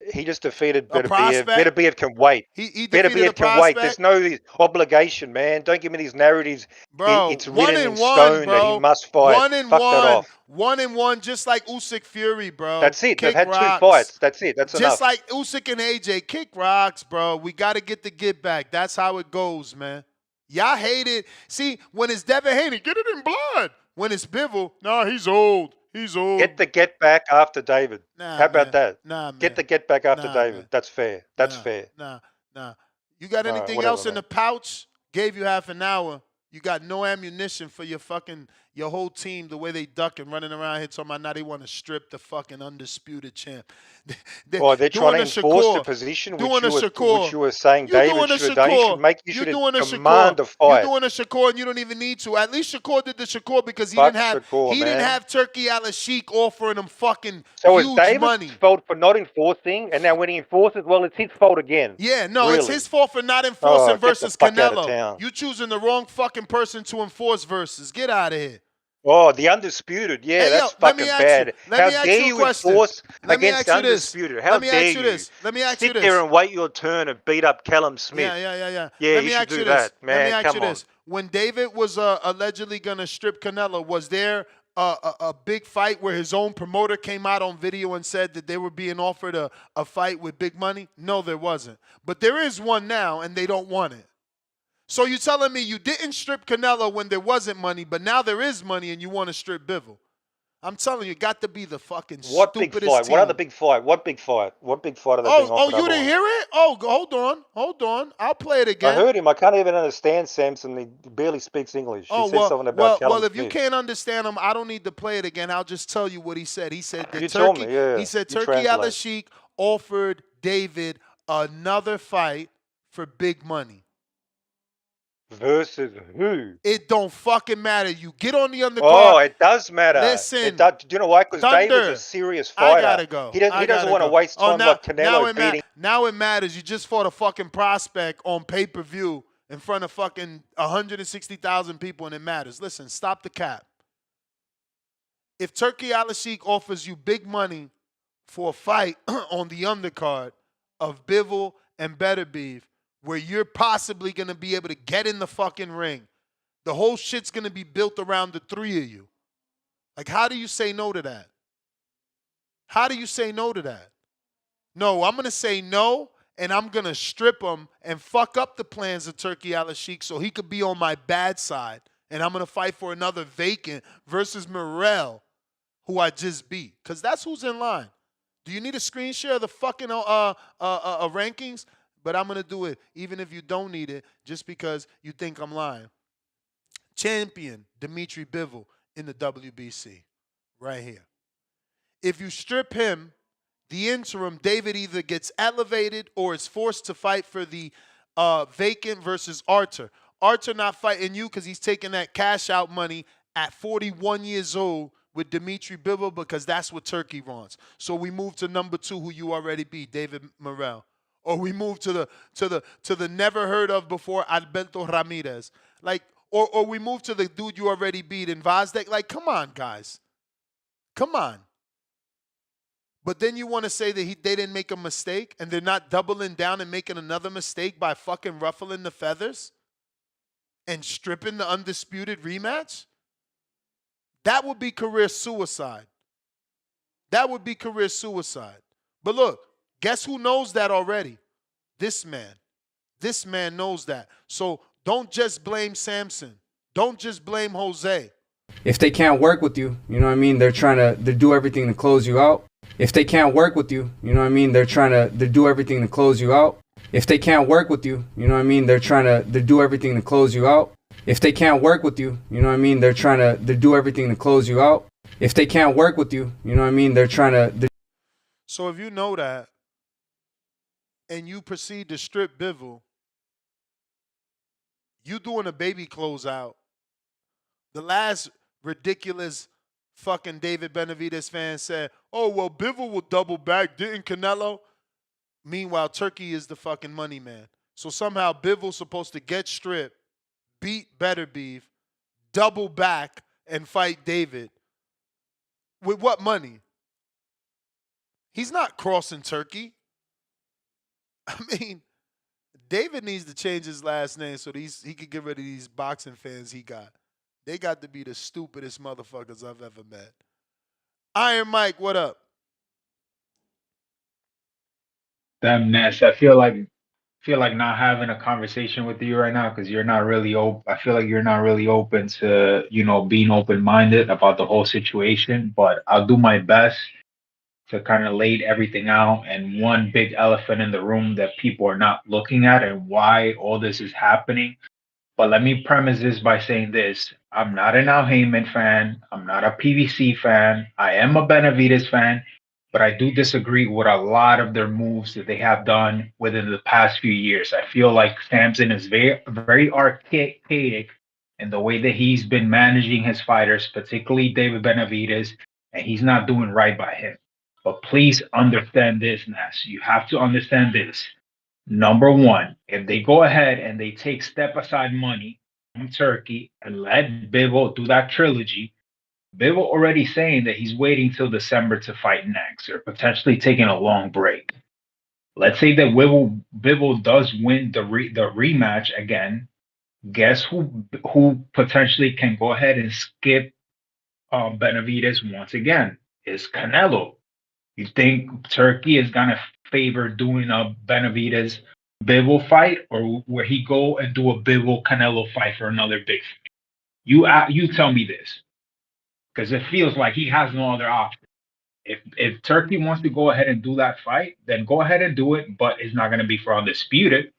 A Benavidez. prospect? Benavidez can wait. He defeated a Benavidez can wait. prospect? There's no obligation, man. Don't give me these narratives. Bro, It's written in 1-1, stone bro. that he must fight. 1-1. Fuck that off. 1-1, just like Usyk Fury, bro. That's it. Kick They've had rocks. 2 fights. That's it. That's just enough. like Usyk and AJ. Kick rocks, bro. We got to get the get back. That's how it goes, man. Y'all hate it. See, when it's Devin Haney, get it in blood. When it's Bivol, no, he's old. He's old. Get the get back after David. Nah, How about man. that? Nah, man. Get the get back after Nah, David. man. That's fair. That's fair. Nah. You got All right, anything whatever, else in man. the pouch? Gave you half an hour. You got no ammunition for your whole team, the way they duck and running around here talking about now they want to strip the fucking undisputed champ. They're trying to enforce the position which you were saying David should have done. You should command the fight. You're doing a Shakur and you don't even need to. At least Shakur did the Shakur because he Fuck didn't Shakur, have Turki Alashik offering him fucking So huge it's David's money. fault for not enforcing, and now when he enforces, well, it's his fault again. Yeah, no, really? It's his fault for not enforcing get the versus fuck out of Canelo. town. You choosing the wrong fucking person to enforce versus. Get out of here. Oh, the undisputed. Yeah, Hey, that's yo, let me fucking ask bad. you- let How me ask dare you a you question. enforce Let me against ask you this. undisputed? How Let me dare ask you this. Let me ask you Sit this. there and wait your turn and beat up Callum Smith. Yeah. Yeah, Let you me should ask do you that, this. man. Let me ask Come you on. this. When David was allegedly going to strip Canelo, was there a big fight where his own promoter came out on video and said that they were being offered a fight with big money? No, there wasn't. But there is one now, and they don't want it. So you're telling me you didn't strip Canelo when there wasn't money, but now there is money and you want to strip Bivol? I'm telling you, it got to be the fucking What big stupidest fight? team. What other big fight? What big fight? What big fight are they being offered? You didn't hear it? Oh, hold on. I'll play it I again. heard him. I can't even understand Samson. He barely speaks English. He said something about Callum if you Smith. can't understand him, I don't need to play it again. I'll just tell you what he said. He said that You told me, yeah. He said You Turki translate. Alashik offered David another fight for big money. Versus who? It don't fucking matter. You get on the undercard. Oh, it does matter. Listen, do you know why? Because Thunder, David's a serious fighter. I gotta go. He doesn't want to waste time like Canelo beating. Now it matters. You just fought a fucking prospect on pay-per-view in front of fucking 160,000 people, and it matters. Listen, stop the cap. If Turki Alashik offers you big money for a fight on the undercard of Bivol and Beterbiev, where you're possibly going to be able to get in the fucking ring, the whole shit's going to be built around the three of you. Like, how do you say no to that? How do you say no to that? No, I'm going to say no, and I'm going to strip him and fuck up the plans of Turki Alashik so he could be on my bad side, and I'm going to fight for another vacant versus Morrell, who I just beat, because that's who's in line. Do you need a screen share of the fucking rankings? But I'm going to do it even if you don't need it, just because you think I'm lying. Champion Dimitri Bivol in the WBC, right here. If you strip him, the interim, David either gets elevated or is forced to fight for the vacant versus Arthur. Arthur not fighting you because he's taking that cash out money at 41 years old with Dimitri Bivol because that's what Turkey wants. So we move to number 2, who you already beat, David Morrell. Or we move to the never heard of before Alberto Ramirez. Like, or we move to the dude you already beat in Vazdek. Like, come on, guys. Come on. But then you want to say that they didn't make a mistake and they're not doubling down and making another mistake by fucking ruffling the feathers and stripping the undisputed rematch? That would be career suicide. That would be career suicide. But look, guess who knows that already? This man. This man knows that. So don't just blame Samson. Don't just blame Jose. If they can't work with you, you know what I mean? They're trying to do everything to close you out. If they can't work with you, you know what I mean? They're trying to do everything to close you out. If they can't work with you, you know what I mean? They're trying to do everything to close you out. If they can't work with you, you know what I mean? They're trying to do everything to close you out. If they can't work with you, you know what I mean? They're trying to. So if you know that and you proceed to strip Bivol, you doing a baby closeout. The last ridiculous fucking David Benavidez fan said, oh, well, Bivol will double back, didn't Canelo? Meanwhile, Turki is the fucking money man. So somehow Bivol's supposed to get stripped, beat Better Beef, double back, and fight David. With what money? He's not crossing Turki. I mean, David needs to change his last name so he could get rid of these boxing fans he got. They got to be the stupidest motherfuckers I've ever met. Iron Mike, what up? Damn, Ness, I feel like not having a conversation with you right now because you're not really open. I feel like you're not really open to, being open-minded about the whole situation, but I'll do my best to kind of lay everything out, and one big elephant in the room that people are not looking at and why all this is happening. But let me premise this by saying this. I'm not an Al Heyman fan. I'm not a PVC fan. I am a Benavidez fan, but I do disagree with a lot of their moves that they have done within the past few years. I feel like Samson is very, very archaic in the way that he's been managing his fighters, particularly David Benavidez, and he's not doing right by him. But please understand this, Nas. You have to understand this. Number one, if they go ahead and they take step aside money from Turki and let Bivol do that trilogy, Bivol already saying that he's waiting till December to fight next, or potentially taking a long break. Let's say that Bivol does win the rematch again. Guess who potentially can go ahead and skip Benavidez once again? Is Canelo. You think Turki is gonna favor doing a Benavidez Bivol fight, or where he go and do a Bivol Canelo fight for another big fight? You tell me this, because it feels like he has no other option. If Turki wants to go ahead and do that fight, then go ahead and do it, but it's not going to be for undisputed.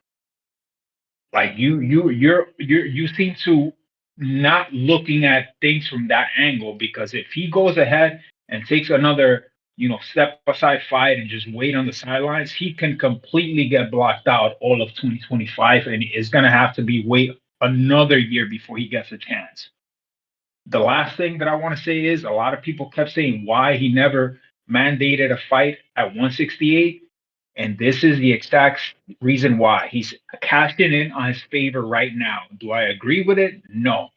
Like you seem to not looking at things from that angle, because if he goes ahead and takes another step aside fight and just wait on the sidelines, he can completely get blocked out all of 2025, and is going to have to wait another year before he gets a chance. The last thing that I want to say is, a lot of people kept saying why he never mandated a fight at 168. And this is the exact reason why. He's cashing in on his favor right now. Do I agree with it? No.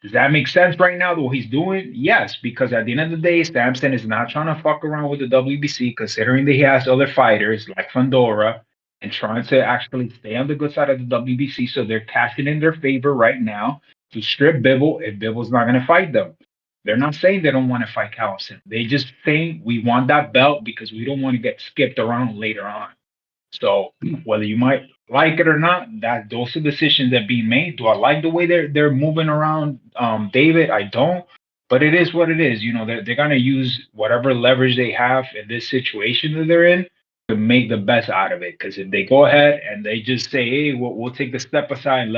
Does that make sense right now, what he's doing? Yes, because at the end of the day, Samson is not trying to fuck around with the WBC, considering that he has other fighters like Fundora, and trying to actually stay on the good side of the WBC. So they're cashing in their favor right now to strip Bivol if Bivol's not going to fight them. They're not saying they don't want to fight Callison. They just saying we want that belt because we don't want to get skipped around later on. So whether you might like it or not, those are decisions that are being made. Do I like the way they're moving around David? I don't. But it is what it is. They're gonna use whatever leverage they have in this situation that they're in to make the best out of it. Because if they go ahead and they just say, hey, we'll take the step aside,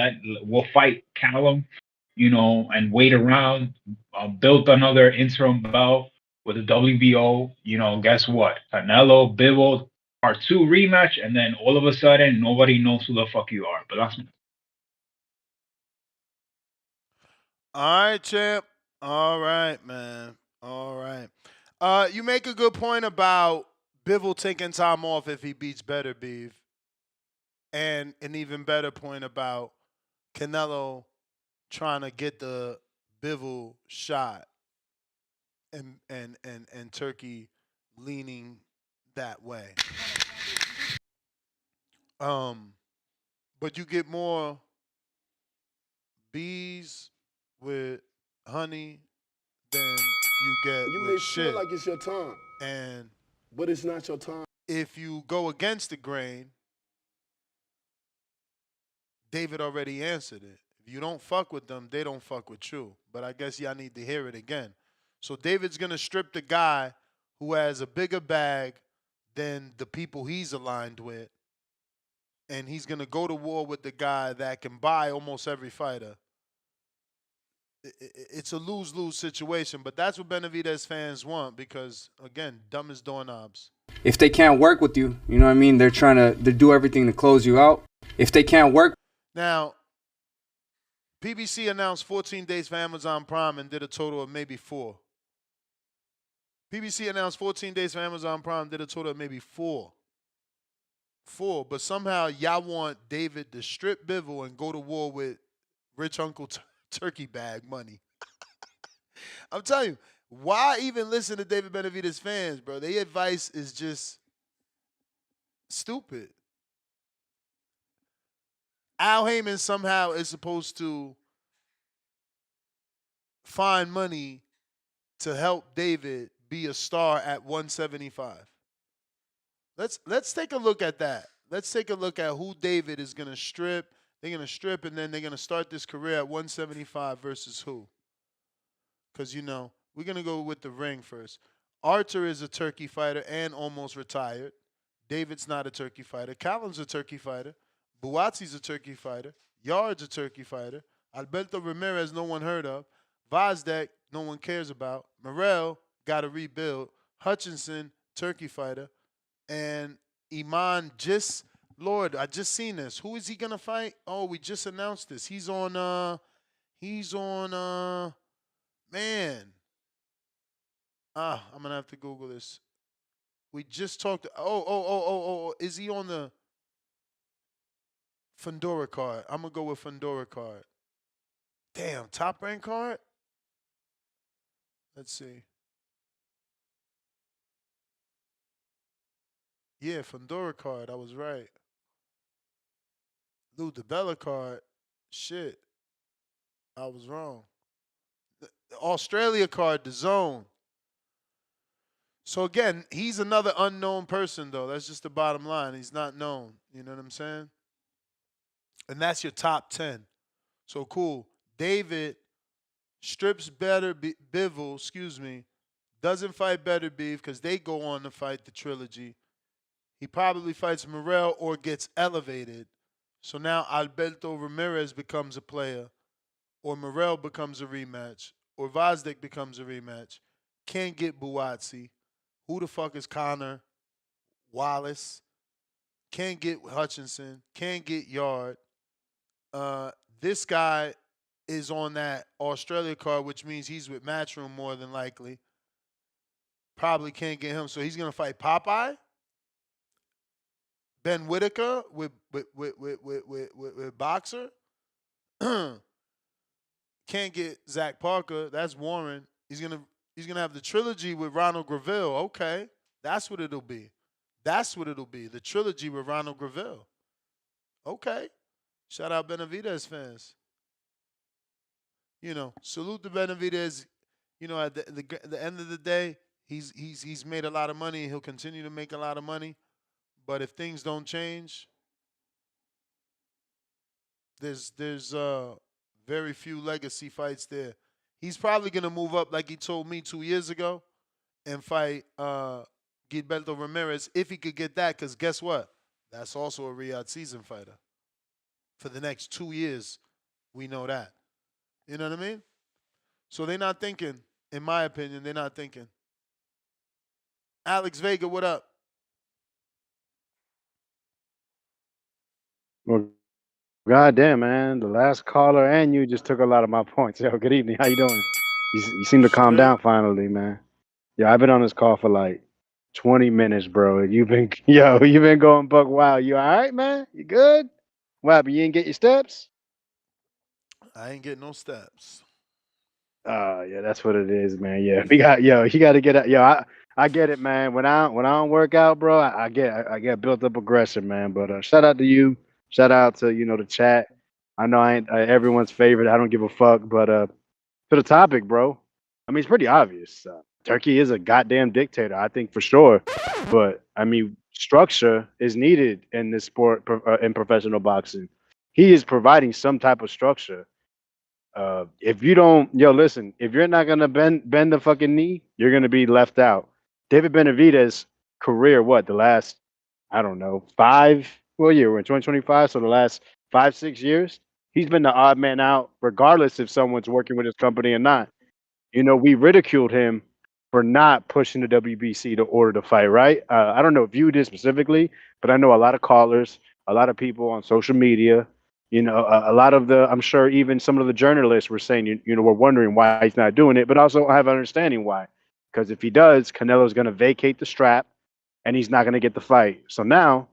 we'll fight Callum, and wait around, build another interim belt with the WBO, guess what? Canelo, Bivol, Part 2 rematch, and then all of a sudden, nobody knows who the fuck you are. But that's all right, champ. All right, man. All right. You make a good point about Bivol taking time off if he beats Better Beef. And an even better point about Canelo trying to get the Bivol shot and Turki leaning that way. But you get more bees with honey than you get You with may shit. feel like it's your time. And but it's not your time. If you go against the grain, David already answered it. If you don't fuck with them, they don't fuck with you. But I guess y'all need to hear it again. So David's gonna strip the guy who has a bigger bag than the people he's aligned with, and he's gonna go to war with the guy that can buy almost every fighter. It's a lose-lose situation, but that's what Benavidez fans want because, again, dumb as doorknobs. If they can't work with you, you know what I mean? They're trying to do everything to close you out. If they can't work. Now, PBC announced 14 days for Amazon Prime and did a total of maybe 4. PBC announced 14 days for Amazon Prime, did a total of maybe 4. 4, but somehow y'all want David to strip Bivol and go to war with rich Uncle Turkey Bag Money. I'm telling you, why even listen to David Benavidez fans, bro? Their advice is just stupid. Al Heyman somehow is supposed to find money to help David be a star at 175. Let's take a look at that. Let's take a look at who David is going to strip. They're going to strip, and then they're going to start this career at 175 versus who? Because, we're going to go with the ring first. Arthur is a Turkey fighter and almost retired. David's not a Turkey fighter. Callan's a Turkey fighter. Buatsi's a Turkey fighter. Yard's a Turkey fighter. Alberto Ramirez, no one heard of. Vazdek, no one cares about. Morrell, got to rebuild. Hutchinson, Turkey fighter. And Iman Lord, I just seen this. Who is he going to fight? Oh, we just announced this. He's on, man. I'm going to have to Google this. We just talked. Is he on the Fundora card? I'm going to go with Fundora card. Damn, top rank card? Let's see. Yeah, Fundora card. I was right. Lou DeBella card. Shit. I was wrong. The Australia card, the zone. So again, he's another unknown person, though. That's just the bottom line. He's not known. You know what I'm saying? And that's your top 10. So cool. David strips Bivol, doesn't fight Better Beef because they go on to fight the trilogy. He probably fights Morrell or gets elevated. So now Alberto Ramirez becomes a player, or Morrell becomes a rematch, or Vazdek becomes a rematch. Can't get Buatsi. Who the fuck is Connor? Wallace. Can't get Hutchinson. Can't get Yard. This guy is on that Australia card, which means he's with Matchroom more than likely. Probably can't get him, so he's gonna fight Popeye. Ben Whitaker with Boxer. Can't get Zach Parker. That's Warren. He's gonna have the trilogy with Ronald Graville. Okay, that's what it'll be. That's what it'll be. The trilogy with Ronald Graville. Okay. Shout out Benavidez fans. Salute to Benavidez. At the end of the day, he's made a lot of money. He'll continue to make a lot of money. But if things don't change, there's very few legacy fights there. He's probably gonna move up like he told me 2 years ago and fight Gilberto Ramirez if he could get that. Because guess what? That's also a Riyadh season fighter. For the next 2 years, we know that. You know what I mean? So they're not thinking, in my opinion, they're not thinking. Alex Vega, what up? Well, goddamn, man. The last caller and you just took a lot of my points. Yo, good evening. How you doing? You seem to calm down finally, man. Yeah, I've been on this call for like 20 minutes, bro. You've been going buck wild. You all right, man? You good? What happened? You didn't get your steps? I ain't getting no steps. Yeah, that's what it is, man. Yeah, you got to get it. I get it, man. When I don't work out, bro, I get built up aggression, man. But shout out to you. Shout out to the chat. I know I ain't everyone's favorite. I don't give a fuck. But to the topic, bro. I mean, it's pretty obvious. Turkey is a goddamn dictator, I think for sure. But I mean, structure is needed in this sport, in professional boxing. He is providing some type of structure. If you don't, yo, listen, if you're not gonna bend the fucking knee, you're gonna be left out. David Benavidez' career, what the last, I don't know, well, year we're in 2025, so the last 5 6 years, he's been the odd man out, regardless if someone's working with his company or not. We ridiculed him for not pushing the WBC to order the fight, right? I don't know if you did specifically, but I know a lot of callers, a lot of people on social media, a lot of I'm sure even some of the journalists were saying, we're wondering why he's not doing it, but also I have understanding why. Because if he does, Canelo's going to vacate the strap and he's not going to get the fight. So now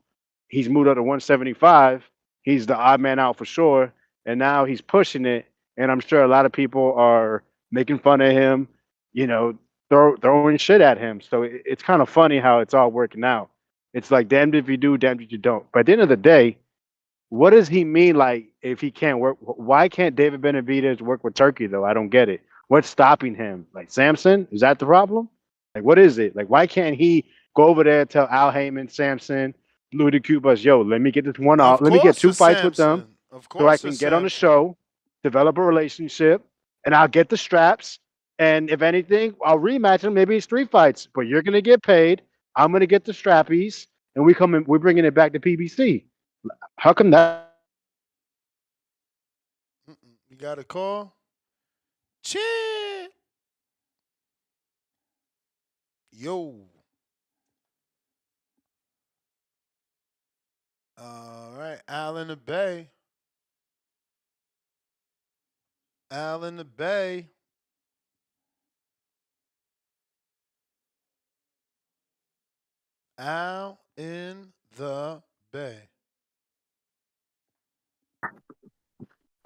he's moved up to 175. He's the odd man out for sure. And now he's pushing it. And I'm sure a lot of people are making fun of him, you know, throwing shit at him. So it's kind of funny how it's all working out. It's like damned if you do, damned if you don't. But at the end of the day, what does he mean? Like, if he can't work, why can't David Benavidez work with Turkey though? I don't get it. What's stopping him? Like Samson? Is that the problem? Like, what is it? Like, why can't he go over there and tell Al Heyman, Samson, Louis de Cubas, yo, let me get this one off. Of Let me get course two it's fights with them Samson. Of so I course can it's get on the Samson. show, develop a relationship, and I'll get the straps. And if anything, I'll rematch him. Maybe it's 3 fights, but you're gonna get paid. I'm gonna get the strappies, and we're bringing it back to PBC. How come that? You got a call? Cheer. Yo. All right, Al in the Bay. Al in the Bay. Al in the Bay.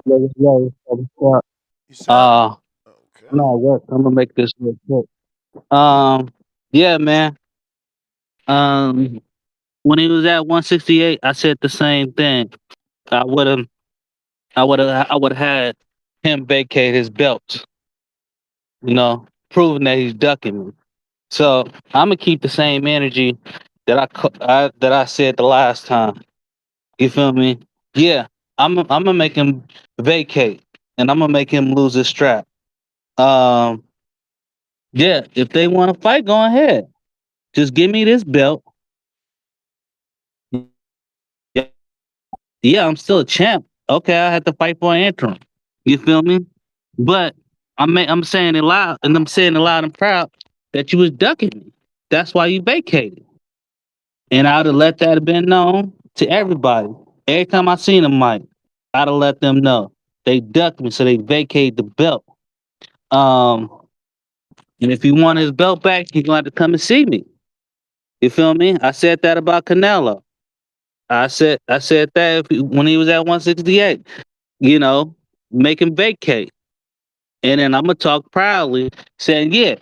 What's up? You sound okay. I'm not at work. I'm gonna make this real quick. Um, yeah, man. Um, when he was at 168, I said the same thing. I would have, I would have had him vacate his belt. Proving that he's ducking me. So I'm gonna keep the same energy that I said the last time. You feel me? Yeah, I'm gonna make him vacate, and I'm gonna make him lose his strap. Um, yeah, if they want to fight, go ahead. Just give me this belt. Yeah, yeah, I'm still a champ. Okay, I had to fight for an interim. You feel me? But I'm saying it loud, and I'm saying it loud and proud that you was ducking me. That's why you vacated. And I'd have let that have been known to everybody. Every time I seen them, Mike, I'd have let them know. They ducked me, so they vacated the belt. Um, and if he want his belt back, he's gonna have to come and see me. You feel me? I said that about Canelo. I said that when he was at 168. You know, make him vacate, and then I'm gonna talk proudly, saying, "Yeah,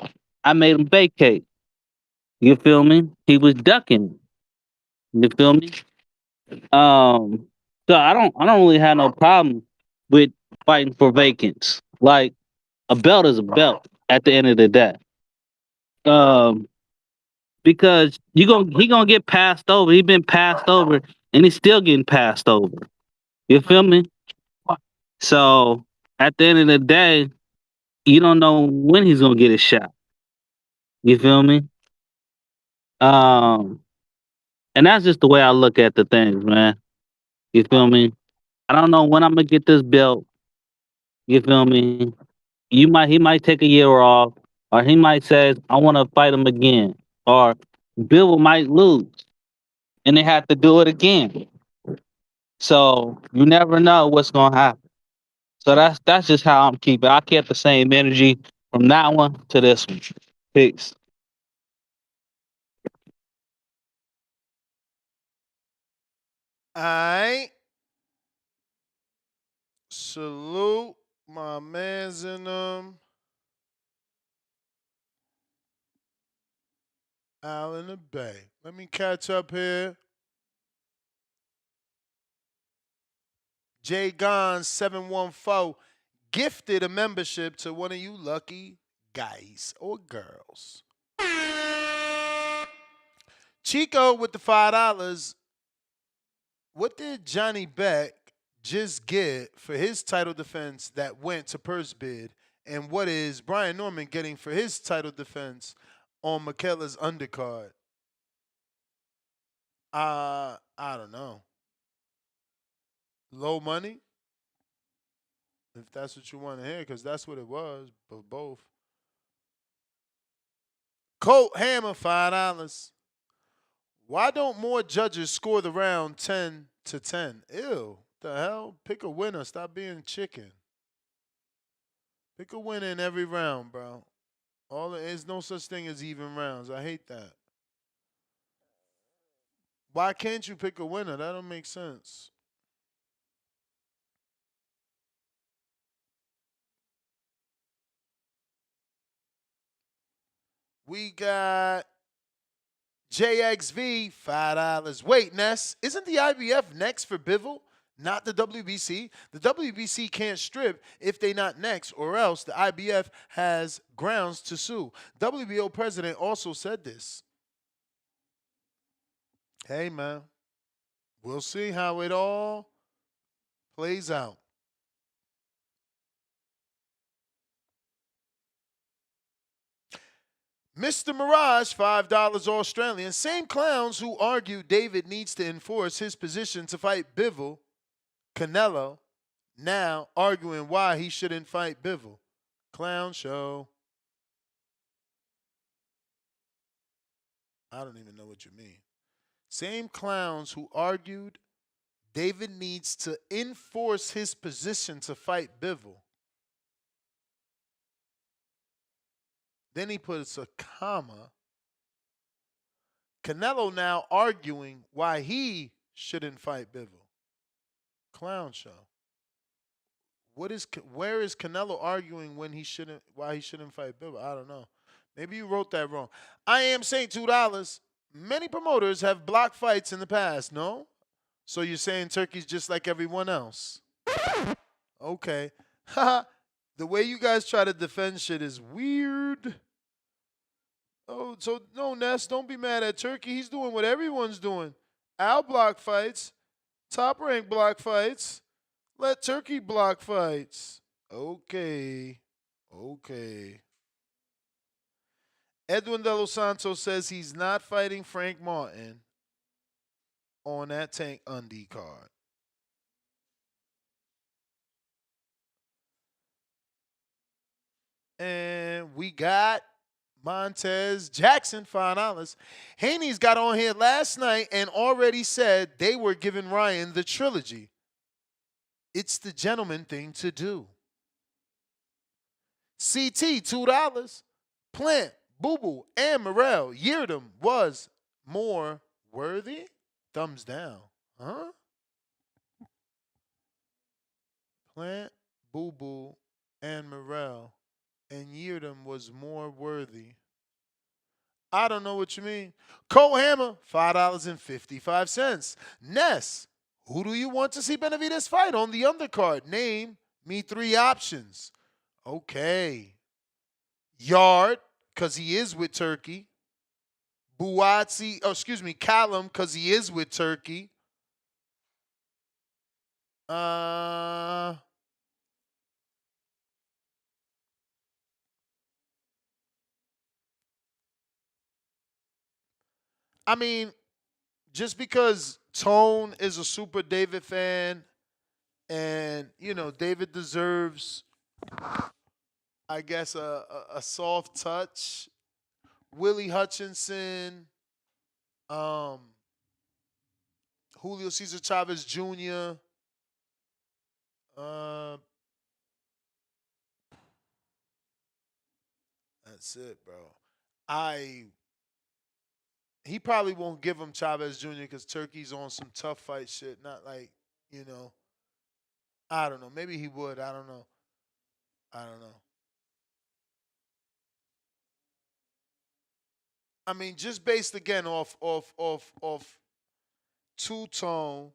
I made him vacate." You feel me? He was ducking. You feel me? Um, so I don't really have no problem with fighting for vacants. Like a belt is a belt at the end of the day. Um, because he gonna get passed over. He been passed over, and he's still getting passed over. You feel me? So at the end of the day, you don't know when he's gonna get his shot. You feel me? Um, and that's just the way I look at the things, man. You feel me? I don't know when I'm gonna get this belt. You feel me? He might take a year off, or he might say, I want to fight him again, or Bivol might lose, and they have to do it again. So you never know what's gonna happen. So that's just how I'm keeping. I kept the same energy from that one to this one. Peace. All right. Salute my mans in Al in the Bay. Let me catch up here. J Gon 714 gifted a membership to one of you lucky guys or girls. Chico with the $5. What did Johnny Beck just get for his title defense that went to purse bid? And what is Brian Norman getting for his title defense on Michaela's undercard? I don't know. Low money? If that's what you want to hear, because that's what it was, but both. Colt Hammer, $5. Why don't more judges score the round 10-10? Ew, the hell? Pick a winner. Stop being chicken. Pick a winner in every round, bro. There's no such thing as even rounds. I hate that. Why can't you pick a winner? That don't make sense. We got JXV, $5. Wait, Ness, isn't the IBF next for Bivol? Not the WBC. The WBC can't strip if they not next, or else the IBF has grounds to sue. WBO president also said this. Hey, man, we'll see how it all plays out. Mr. Mirage, $5 Australian. Same clowns who argue David needs to enforce his position to fight Bivol, Canelo, now arguing why he shouldn't fight Bivol. Clown show. I don't even know what you mean. Same clowns who argued David needs to enforce his position to fight Bivol. Then he puts a comma. Canelo now arguing why he shouldn't fight Bivol. Clown show. Where is Canelo arguing why he shouldn't fight Bivol? I don't know. Maybe you wrote that wrong. I am saying $2. Many promoters have blocked fights in the past, no? So you're saying Turkey's just like everyone else? Okay. The way you guys try to defend shit is weird. Oh, so no, Ness, don't be mad at Turkey. He's doing what everyone's doing. Al block fights. Top rank block fights. Let Turkey block fights. Okay. Edwin De Los Santos says he's not fighting Frank Martin on that Tank Undie card. And we got Montez Jackson, $5. Haney's got on here last night and already said they were giving Ryan the trilogy. It's the gentleman thing to do. CT, $2. Plant, Boo Boo, and Morel. Yeardom was more worthy. Thumbs down. Huh? Plant, Boo Boo, and Morel. And Yeardom was more worthy. I don't know what you mean. Cole Hammer, $5.55. Ness, who do you want to see Benavidez fight on the undercard? Name me 3 options. Okay. Yard, because he is with Turkey. Callum, because he is with Turkey. I mean, just because Tone is a super David fan and, David deserves, I guess, a soft touch. Willie Hutchinson, Julio Cesar Chavez Jr., that's it, bro. He probably won't give him Chavez Jr. because Turkey's on some tough fight shit. Not like, I don't know. Maybe he would. I don't know. I mean, just based again off two-tone,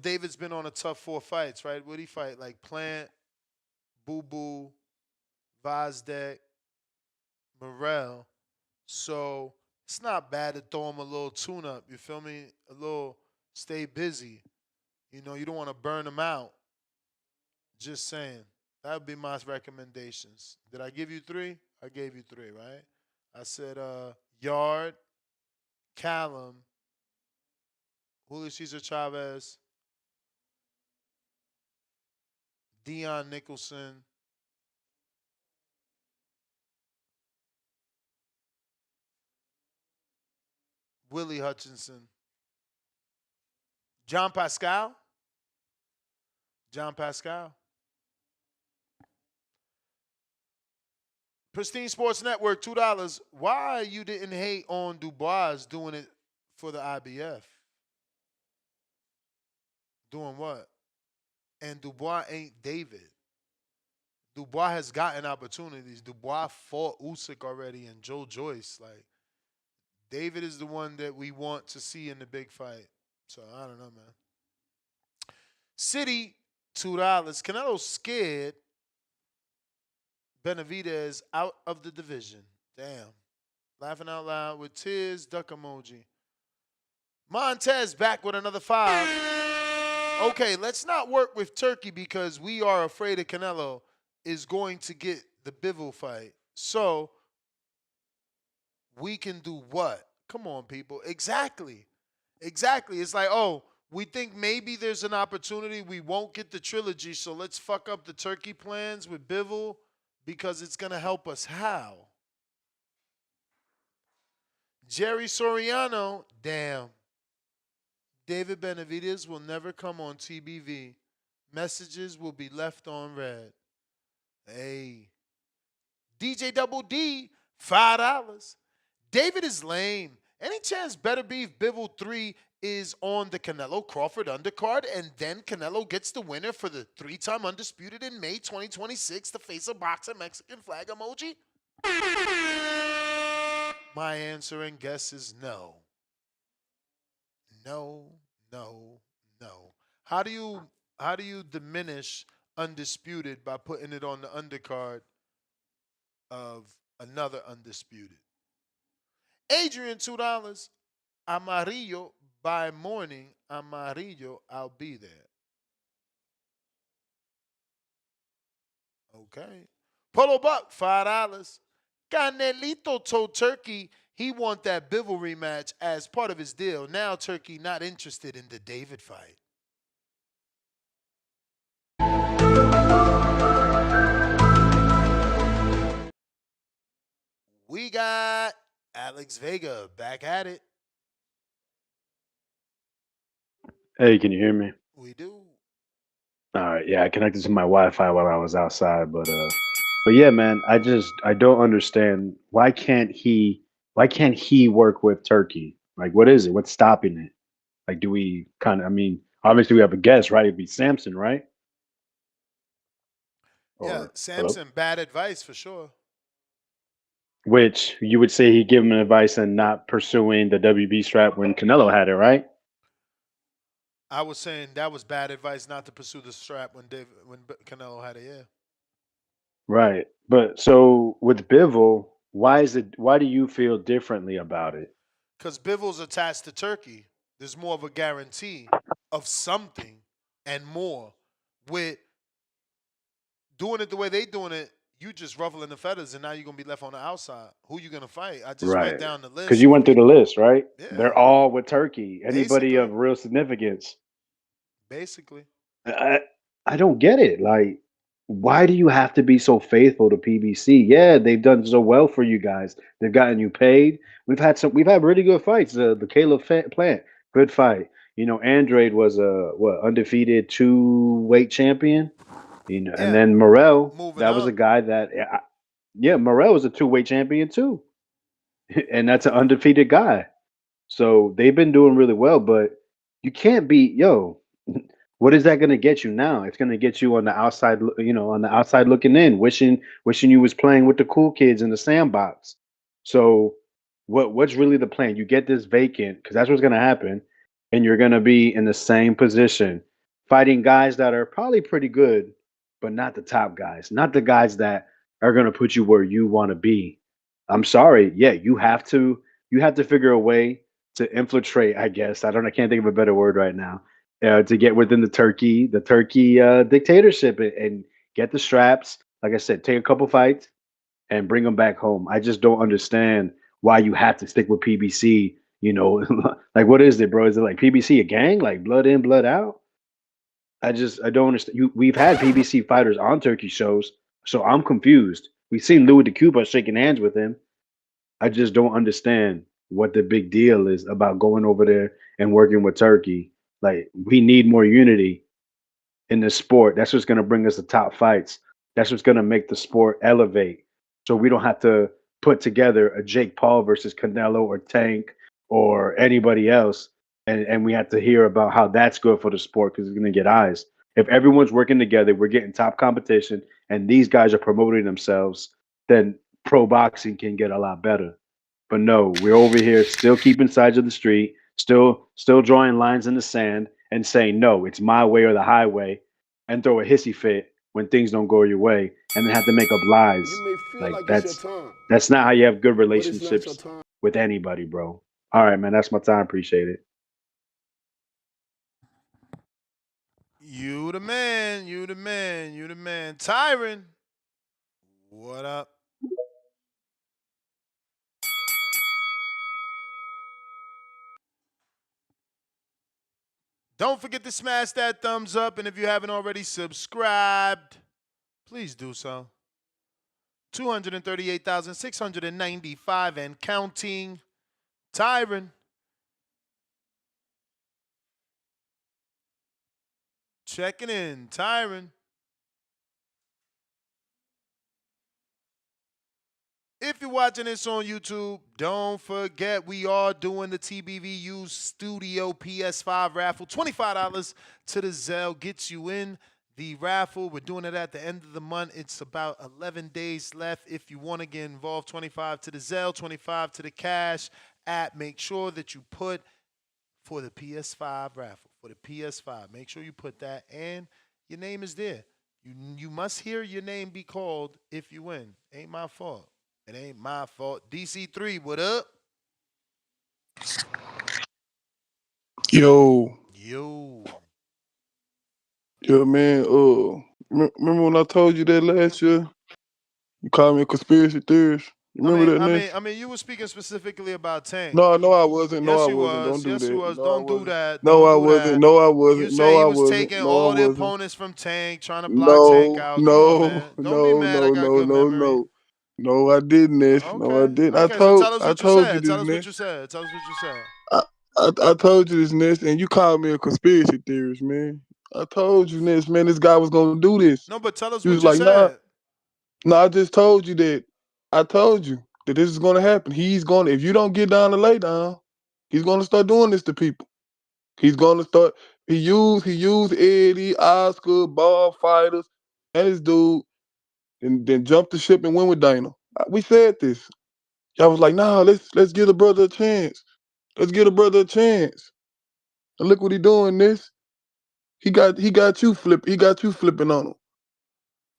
David's been on a tough 4 fights, right? What'd he fight? Like Plant, Boo Boo, Vazdek, Morel. So it's not bad to throw him a little tune up. You feel me? A little stay busy. You know, you don't want to burn them out. Just saying. That would be my recommendations. Did I give you 3? I gave you 3, right? I said Yard, Callum, Julio Cesar Chavez, Dion Nicholson, Willie Hutchinson, John Pascal. John Pascal. Pristine Sports Network, $2. Why you didn't hate on Dubois doing it for the IBF? Doing what? And Dubois ain't David. Dubois has gotten opportunities. Dubois fought Usyk already and Joe Joyce. Like, David is the one that we want to see in the big fight. So, I don't know, man. City, $2. Canelo's scared Benavidez out of the division. Damn. Laughing out loud with tears, duck emoji. Montez back with another 5. Okay, let's not work with Turkey because we are afraid of Canelo is going to get the Bivol fight. So we can do what? Come on, people. Exactly. It's like, oh, we think maybe there's an opportunity we won't get the trilogy, so let's fuck up the Turkey plans with Bivol because it's going to help us. How? Jerry Soriano, damn. David Benavidez will never come on TBV. Messages will be left on red. Hey. DJ Double D, $5. David is lame. Any chance Better Beef Bivol 3 is on the Canelo Crawford undercard and then Canelo gets the winner for the 3-time undisputed in May 2026 to face a boxer Mexican flag emoji? My answer and guess is no. No. How do you diminish undisputed by putting it on the undercard of another undisputed? Adrian, $2. Amarillo by morning. Amarillo, I'll be there. Okay. Polo Buck, $5. Canelito told Turkey he want that Bivol rematch as part of his deal. Now Turkey not interested in the David fight. We got Alex Vega back at it. Hey, can you hear me? We do. All right, yeah, I connected to my Wi-Fi while I was outside, but yeah, man, I don't understand why can't he work with Turkey? Like, what is it? What's stopping it? Like, do we kind of? I mean, obviously we have a guess, right? It'd be Samson, right? Yeah, Or hello? Samson, bad advice for sure. Which you would say he give him advice and not pursuing the WB strap when Canelo had it, right? I was saying that was bad advice not to pursue the strap when Canelo had it. Yeah. Right. But so with Bivol, why do you feel differently about it? Because Bivol's attached to Turkey. There's more of a guarantee of something and more. With doing it the way they doing it, you just ruffling the feathers and now you're going to be left on the outside. Who you going to fight? I just went Right. down the list. Because you went through the list, right? Yeah. They're all with Turkey. Anybody Basically. of real significance. Basically. I don't get it. Like, why do you have to be so faithful to PBC? Yeah, they've done so well for you guys. They've gotten you paid. We've had really good fights. The Caleb Plant, good fight. You know, Andrade was a undefeated 2-weight champion. You know, and then Morel, that was a guy that Morel was a 2-weight champion too. And that's an undefeated guy. So they've been doing really well, but you can't be, what is that going to get you now? It's going to get you on the outside, on the outside looking in, wishing you was playing with the cool kids in the sandbox. So what's really the plan? You get this vacant because that's what's going to happen, and you're going to be in the same position, fighting guys that are probably pretty good, but not the top guys, not the guys that are going to put you where you want to be. I'm sorry. Yeah, you have to figure a way to infiltrate, I guess. I can't think of a better word right now. To get within the Turkey dictatorship and get the straps. Like I said, take a couple fights and bring them back home. I just don't understand why you have to stick with PBC. Like what is it, bro? Is it like PBC a gang, like blood in, blood out? I don't understand. We've had PBC fighters on Turkey shows, so I'm confused. We've seen Louis DeCuba shaking hands with him. I just don't understand what the big deal is about going over there and working with Turkey. Like we need more unity in this sport. That's what's going to bring us the top fights. That's what's going to make the sport elevate. So we don't have to put together a Jake Paul versus Canelo or Tank or anybody else. And we have to hear about how that's good for the sport because it's going to get eyes. If everyone's working together, we're getting top competition, and these guys are promoting themselves, then pro boxing can get a lot better. But no, we're over here still keeping sides of the street, still drawing lines in the sand and saying, no, it's my way or the highway, and throw a hissy fit when things don't go your way, and then have to make up lies. You may feel Like like it's your time, that's not how you have good but it's not your relationships time. with anybody, bro. All right, man, that's my time. Appreciate it. You the man. Tyron, what up? Don't forget to smash that thumbs up, and if you haven't already subscribed, please do so. 238,695 and counting. Tyron. Checking in. Tyron. If you're watching this on YouTube, don't forget we are doing the TBVU Studio PS5 raffle. $25 to the Zelle gets you in the raffle. We're doing it at the end of the month. It's about 11 days left. If you want to get involved, 25 to the Zelle, 25 to the Cash app. Make sure that you put for the PS5 raffle, for the PS5. Make sure you put that, and your name is there. You must hear your name be called if you win. Ain't my fault. It ain't my fault. DC3, what up? Yo, man. Remember when I told you that last year? You called me a conspiracy theorist. You remember that, Ness? I mean, you were speaking specifically about Tank. No, I wasn't. No, Yes, I you wasn't. was. Don't do Yes, that. you was. No, Don't do that. No, Don't I do wasn't. that. No, I wasn't. You No, say I he was wasn't. taking No, I all the wasn't. opponents from Tank, trying to block Tank out. Come on, man. Don't be mad. I got good memory. No, I didn't, Ness. Okay. No, I didn't. Okay, so tell us I what you told you said. this, Tell us what Ness. you said. Tell us what you said. I told you this, Ness, and you called me a conspiracy theorist, man. I told you, Ness, man, this guy was gonna do this. No, but tell us You what was you like, nah. said. No, I just told you that. I told you that this is gonna happen. He's gonna, if you don't get down to lay down, he's gonna start doing this to people. He's gonna start. He used Eddie, Oscar, Bob fighters, and his dude, and then jumped the ship and went with Dana. We said this. Y'all was like, nah, let's give the brother a chance. Let's give the brother a chance. And look what he doing. This. He got you flipping on him.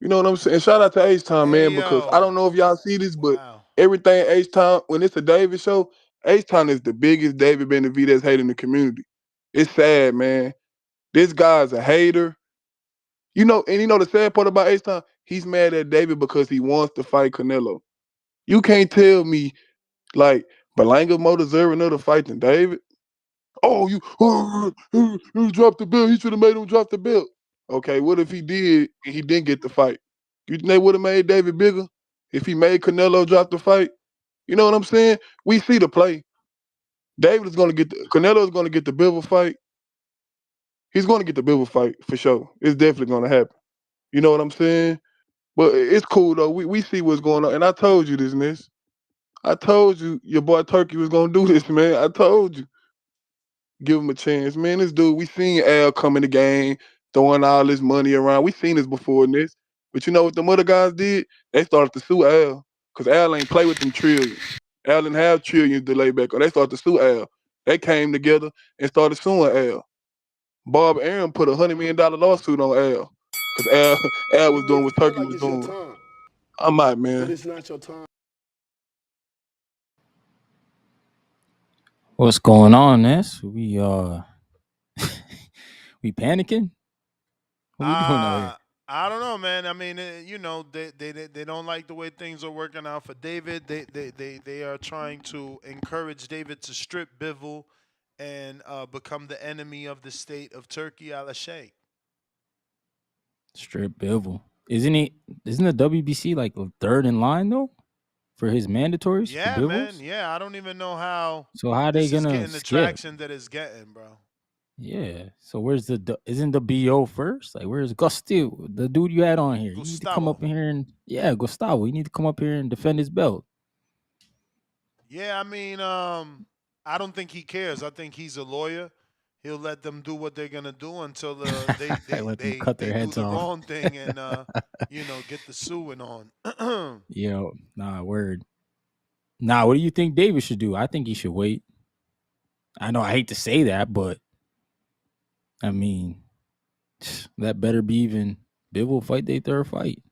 You know what I'm saying? Shout out to H-Time, man, because I don't know if y'all see this, but everything H-Time, when it's a David show, H-Time is the biggest David Benavidez hate in the community. It's sad, man. This guy's a hater. And the sad part about H-Time, he's mad at David because he wants to fight Canelo. You can't tell me, like, Berlanga more deserving of the fight than David. Oh, you dropped the belt. He should have made him drop the belt. Okay, what if he did and he didn't get the fight? You think they would have made David bigger if he made Canelo drop the fight? You know what I'm saying? We see the play. David is going to get Canelo is going to get the Bivol fight. He's going to get the Bivol fight for sure. It's definitely going to happen. You know what I'm saying? But it's cool though. We see what's going on. And I told you this, Miss. I told you your boy Turkey was going to do this, man. I told you. Give him a chance, man. This dude, we seen Al come in the game, throwing all this money around. We seen this before in this. But you know what them other guys did? They started to sue Al. Because Al ain't play with them trillions. Al didn't have trillions to lay back on. They started to sue Al. They came together and started suing Al. Bob Aaron put $100 million lawsuit on Al. because Al You was may doing what feel Turkey like was it's your doing. time, I'm out, but man. it's not your time. What's going on, Ness? We we panicking? What we doing out here? I don't know, man. I mean, they don't like the way things are working out for David. They are trying to encourage David to strip Bivol and become the enemy of the state of Turkey, Alashik. Strip Bivol. Isn't the WBC like third in line though for his mandatories for Yeah, man. Bivol? Yeah, I don't even know how So how they this is gonna getting the skip? traction that it's getting, bro. Yeah. So where's isn't the BO first? Like where's Gustavo, the dude you had on here? You need to come Gustavo. up in here and Gustavo. You need to come up here and defend his belt. Yeah, I mean, I don't think he cares. I think he's a lawyer. He'll let them do what they're gonna do until they I let them cut their do heads the off. wrong thing and get the suing on. Nah, word. Nah, what do you think David should do? I think he should wait. I know I hate to say that, but I mean, that better be even Bivol fight their third fight.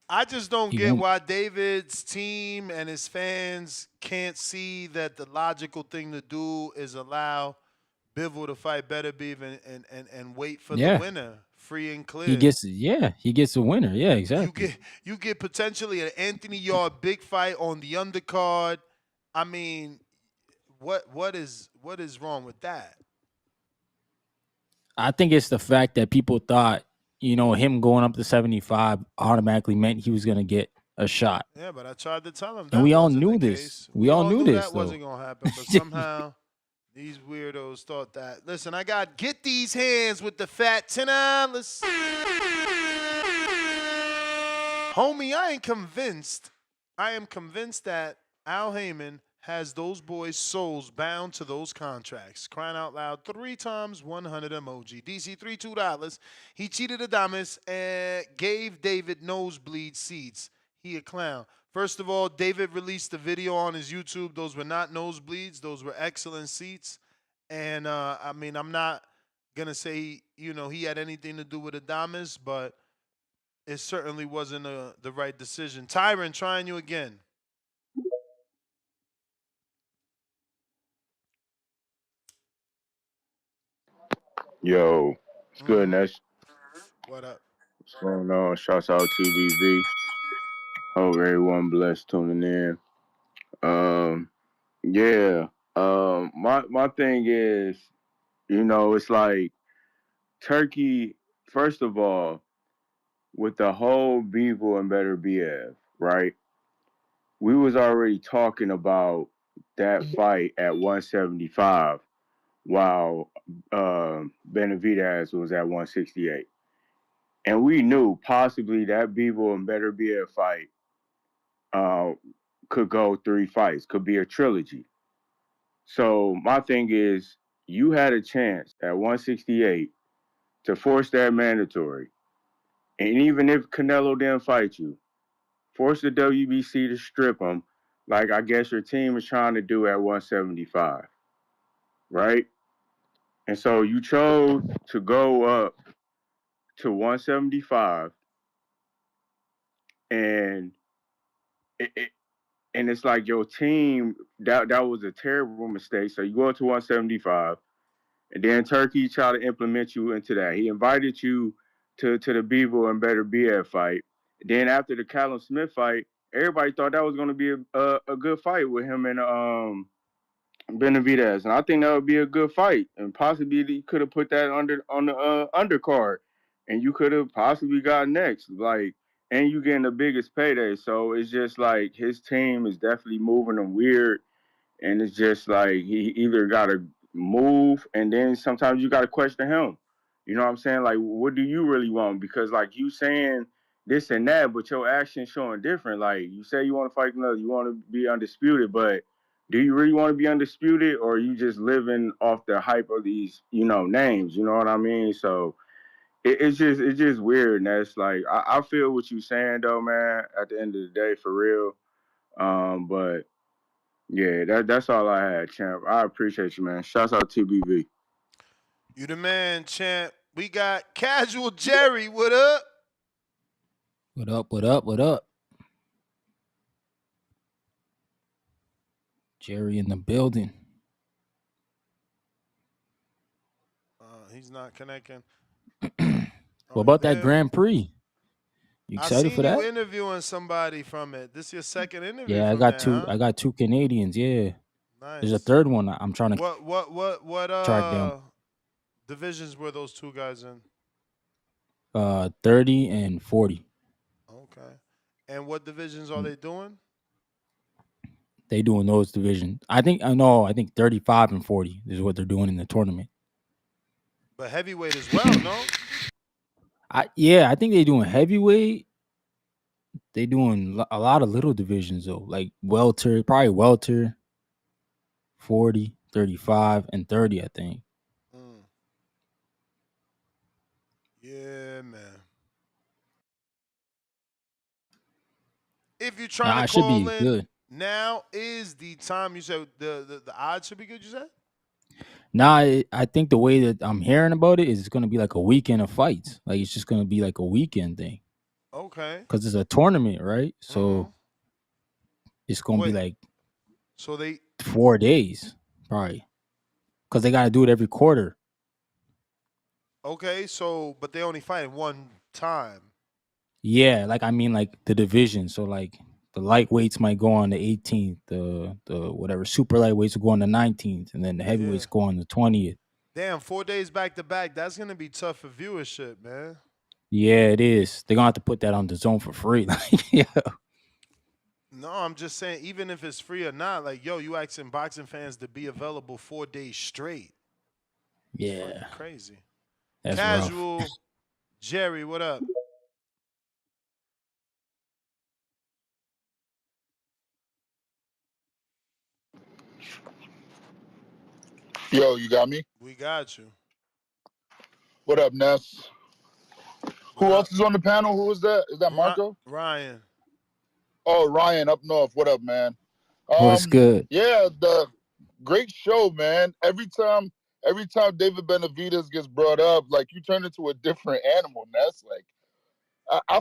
I just don't He get won't. why David's team and his fans can't see that the logical thing to do is allow Bivol to fight Better Beef and wait for the Yeah, winner, free and he clear. gets. Yeah, he gets a winner. Yeah, exactly. You get potentially an Anthony Yard big fight on the undercard. I mean, what is wrong with that? I think it's the fact that people thought, him going up to 75 automatically meant he was gonna get a shot, Yeah, but I tried to tell him and that we all wasn't the knew this. case. We We all all knew knew this that though. wasn't gonna happen, but somehow these weirdos thought that. Listen, I got get these hands with the fat $10. Homie, I ain't convinced. I am convinced that Al Heyman has those boys' souls bound to those contracts. Crying out loud, 3 times 100 emoji. DC $2. He cheated Adamas and gave David nosebleed seats. He a clown. First of all, David released the video on his YouTube. Those were not nosebleeds. Those were excellent seats. And I mean, I'm not gonna say he had anything to do with Adamas, but it certainly wasn't the right decision. Tyron, trying you again. Yo, it's good, Ness. What up? What's going on? Shouts out TBV. Hope everyone blessed tuning in. Yeah. My thing is, it's like Turkey. First of all, with the whole Bivol and Better BF, right? We was already talking about that fight at 175, while Benavidez was at 168. And we knew possibly that Bivol and Better BF fight uh, could go 3 fights, could be a trilogy. So my thing is, you had a chance at 168 to force that mandatory. And even if Canelo didn't fight you, force the WBC to strip him, like I guess your team is trying to do at 175, right? And so you chose to go up to 175, and it, and it's like your team that was a terrible mistake. So you go to 175, and then Turkey tried to implement you into that. He invited you to the Bivol and Better BF fight. Then after the Callum Smith fight, everybody thought that was going to be a good fight with him and Benavidez, and I think that would be a good fight. And possibly you could have put that on the undercard, and you could have possibly got next. Like, and you getting the biggest payday. So it's just like his team is definitely moving him weird, and it's just like he either got to move, and then sometimes you got to question him. You know what I'm saying? Like, what do you really want? Because like you saying this and that, but your actions showing different. Like you say you want to fight another, you want to be undisputed, but do you really want to be undisputed, or are you just living off the hype of these, names? You know what I mean? So it's just weird, and that's like I feel what you're saying though, man. At the end of the day, for real. But yeah, that's all I had, champ. I appreciate you, man. Shouts out TBV. You the man, champ. We got Casual Jerry. What up? What up? What up? What up? Jerry in the building. He's not connecting. What about that Grand Prix? You excited for that? I seen you interviewing somebody from it. This is your second interview Yeah, from I got there, two. huh? I got two Canadians. Yeah. Nice. There's a third one I'm trying to What track down. Divisions were those two guys in? 30 and 40. Okay. And what divisions are they doing? They doing those divisions. I think 35 and 40 is what they're doing in the tournament. But heavyweight as well, no? I think they're doing heavyweight. They doing a lot of little divisions though, like welter, probably welter, 40, 35, and 30, I think. Yeah, man. If you're trying to call in, good. Now is the time. You said the odds should be good, you said? Nah, I think the way that I'm hearing about it is it's going to be like a weekend of fights. Like it's just going to be like a weekend thing. Okay. Because it's a tournament, right? So it's going to be like 4 days, probably. Because they got to do it every quarter. Okay, but they only fight one time. Yeah, like the division. So like the lightweights might go on the 18th, the whatever super lightweights will go on the 19th, and then the heavyweights go on the 20th. Damn, 4 days back to back. That's gonna be tough for viewership, man. Yeah, it is. They're gonna have to put that on the zone for free. Yeah. No, I'm just saying, even if it's free or not, like, you asking boxing fans to be available 4 days straight. Yeah. Crazy. That's Casual rough. Jerry, what up? Yo, you got me? We got you. What up, Ness? Who else is on the panel? Who is that? Is that Marco? Ryan. Oh, Ryan up north. What up, man? What's good? Yeah, the great show, man. Every time David Benavidez gets brought up, like you turn into a different animal, Ness. Like I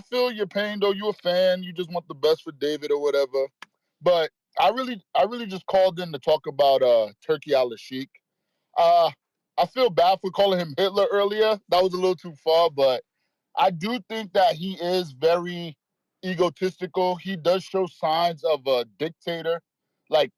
feel your pain though. You a fan. You just want the best for David or whatever. But I really just called in to talk about Turki Alashik. I feel bad for calling him Hitler earlier. That was a little too far, but I do think that he is very egotistical. He does show signs of a dictator. Like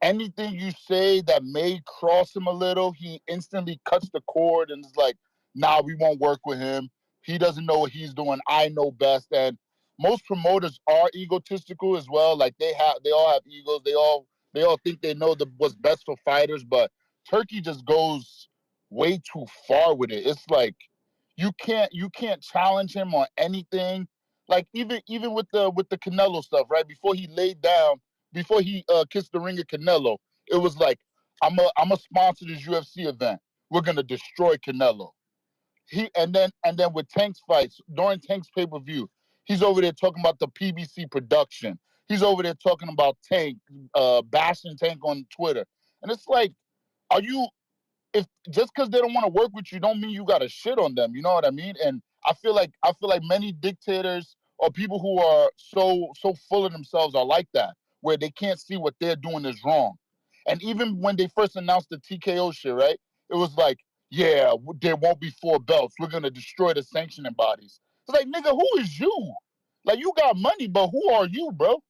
anything you say that may cross him a little, he instantly cuts the cord and is like, nah, we won't work with him. He doesn't know what he's doing. I know best. And most promoters are egotistical as well. Like they all have egos. They all think they know what's best for fighters, but Turki just goes way too far with it. It's like you can't challenge him on anything. Like even with the Canelo stuff, right? Before he laid down, before he kissed the ring of Canelo, it was like, I'm a sponsor this UFC event. We're gonna destroy Canelo. And then with Tank's fights, during Tank's pay-per-view, he's over there talking about the PBC production. He's over there talking about Tank, bashing Tank on Twitter. And it's like, are you if just because they don't want to work with you don't mean you gotta shit on them, you know what I mean? And I feel like many dictators or people who are so full of themselves are like that, where they can't see what they're doing is wrong. And even when they first announced the TKO shit, right? It was like, yeah, there won't be 4 belts. We're gonna destroy the sanctioning bodies. It's like, nigga, who is you? Like, you got money, but who are you, bro?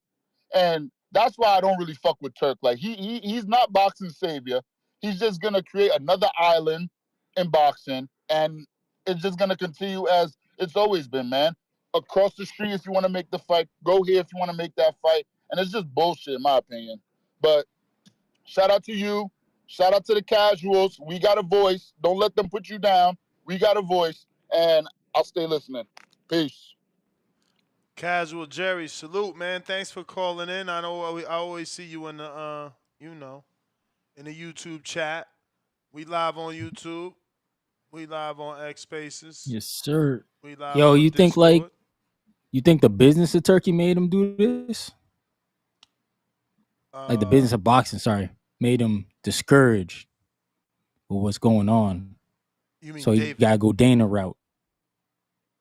And that's why I don't really fuck with Turk. Like he's not boxing savior. He's just gonna create another island in boxing, and it's just gonna continue as it's always been, man. Across the street, if you want to make the fight, go here if you want to make that fight, and it's just bullshit, in my opinion. But shout out to you, shout out to the casuals. We got a voice. Don't let them put you down. We got a voice, and I'll stay listening. Peace. Casual Jerry, salute, man. Thanks for calling in. I know I always see you in the in the YouTube chat. We live on YouTube. We live on X Spaces. Yes, sir. We live Yo, on you think Discord. you think the business of Turkey made him do this? Like the business of boxing, sorry, made him discouraged with what's going on. You mean so he David? gotta go Dana route.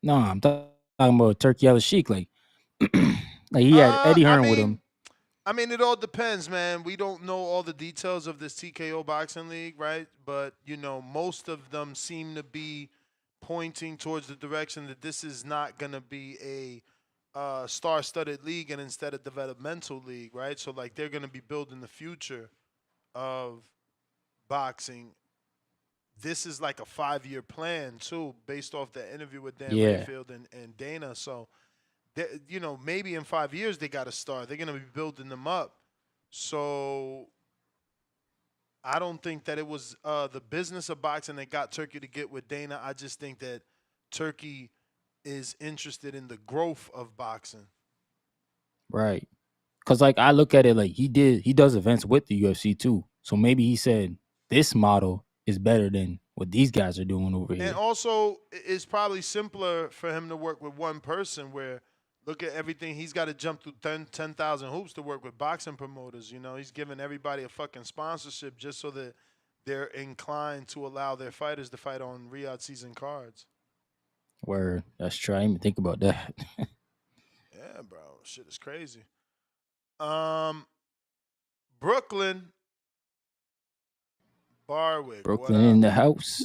No, I'm talking about Turki Alashik. Like he had Eddie Hearn with him. I mean, it all depends, man. We don't know all the details of this TKO boxing league, right? But most of them seem to be pointing towards the direction that this is not going to be a star-studded league and instead a developmental league, right? So, like, they're going to be building the future of boxing. This is like a 5-year plan too, based off the interview with Dan Rayfield and Dana. So, maybe in 5 years they got to start. They're going to be building them up. So, I don't think that it was the business of boxing that got Turki to get with Dana. I just think that Turki is interested in the growth of boxing. Right. Because, like, I look at it like he does events with the UFC too. So maybe he said this model is better than what these guys are doing over here. And also, it's probably simpler for him to work with one person where, look at everything. He's got to jump through 10,000 hoops to work with boxing promoters. He's giving everybody a fucking sponsorship just so that they're inclined to allow their fighters to fight on Riyadh season cards. Word. That's true. I didn't even think about that. Yeah, bro. Shit is crazy. Brooklyn. Bwick. Brooklyn in the house.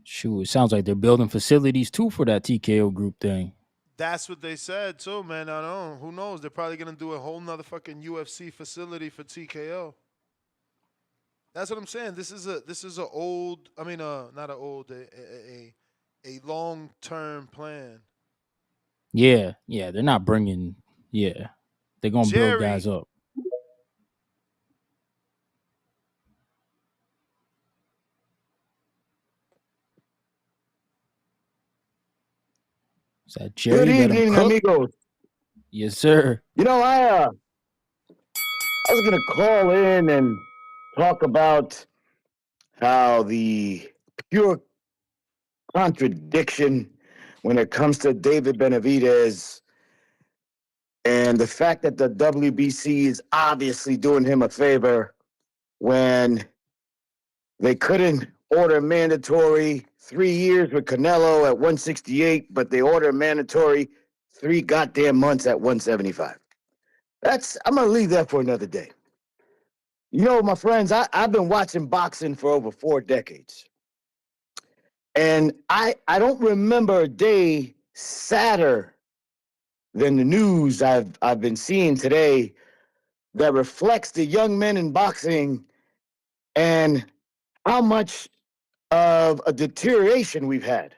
Shoot, it sounds like they're building facilities too for that TKO group thing. That's what they said too, man. I don't know. Who knows? They're probably gonna do a whole nother fucking UFC facility for TKO. That's what I'm saying. This is a old. I mean, not an old, a long-term plan. Yeah. They're not bringing. Yeah, they're gonna build guys up. Is that Jerry? Good evening, amigos. Yes, sir. I was gonna call in and talk about how the pure contradiction when it comes to David Benavidez and the fact that the WBC is obviously doing him a favor when they couldn't order mandatory 3 years with Canelo at 168, but they order mandatory 3 goddamn months at 175. I'm going to leave that for another day. My friends, I've been watching boxing for over 4 decades. And I don't remember a day sadder than the news I've been seeing today that reflects the young men in boxing and how much of a deterioration we've had.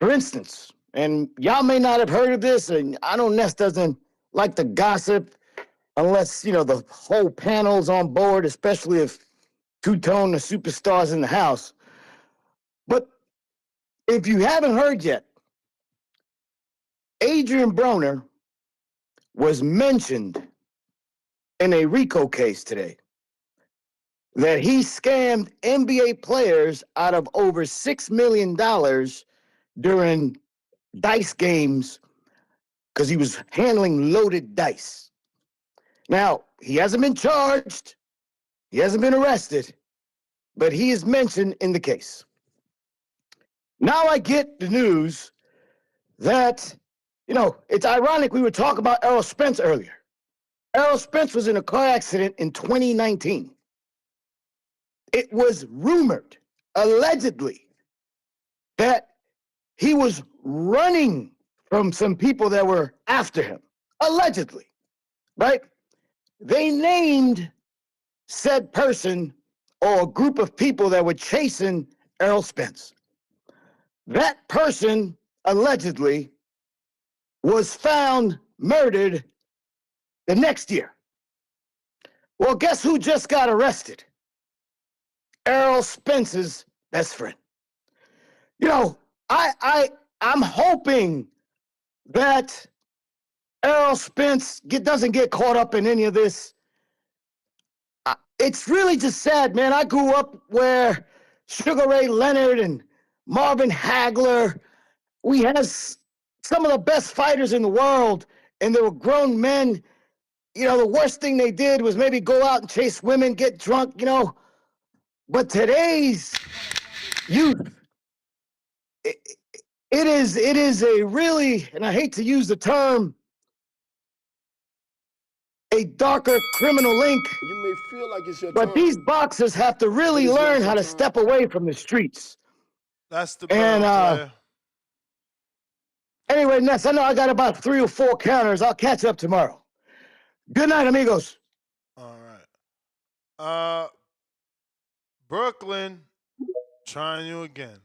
For instance, and y'all may not have heard of this, and I know Ness doesn't like to gossip unless, the whole panel's on board, especially if Two-Tone, the superstars in the house. But if you haven't heard yet, Adrian Broner was mentioned in a RICO case today that he scammed NBA players out of over $6 million during dice games because he was handling loaded dice. Now, he hasn't been charged, he hasn't been arrested, but he is mentioned in the case. Now I get the news that, it's ironic we were talking about Errol Spence earlier. Errol Spence was in a car accident in 2019. It was rumored, allegedly, that he was running from some people that were after him. Allegedly, right? They named said person or a group of people that were chasing Errol Spence. That person, allegedly, was found murdered the next year. Well, guess who just got arrested? Errol Spence's best friend. I'm hoping that Errol Spence doesn't get caught up in any of this. It's really just sad, man. I grew up where Sugar Ray Leonard and Marvin Hagler, we had some of the best fighters in the world, and they were grown men. You know, the worst thing they did was maybe go out and chase women, get drunk, you know. But today's youth, it is a really, and I hate to use the term, a darker criminal link. You may feel like it's your But turn, these boxers have to really but it's learn not how your to turn. step away from the streets. That's the And brown player. anyway, Ness, I know I got about 3 or 4 counters. I'll catch up tomorrow. Good night, amigos. All right. Brooklyn, trying you again.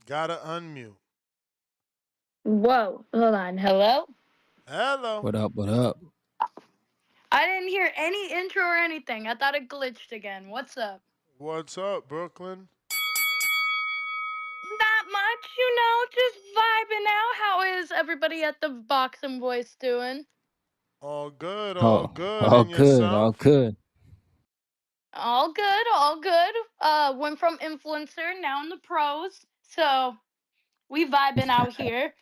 Gotta unmute. Whoa, hold on. Hello? Hello. What up? What up? I didn't hear any intro or anything. I thought it glitched again. What's up? What's up, Brooklyn? Not much, you know, just vibing out. How is everybody at the Boxing Voice doing? All good, all Oh, good. all And good, all yourself? good. All good, all good. Went from influencer, now in the pros. So we vibing out here.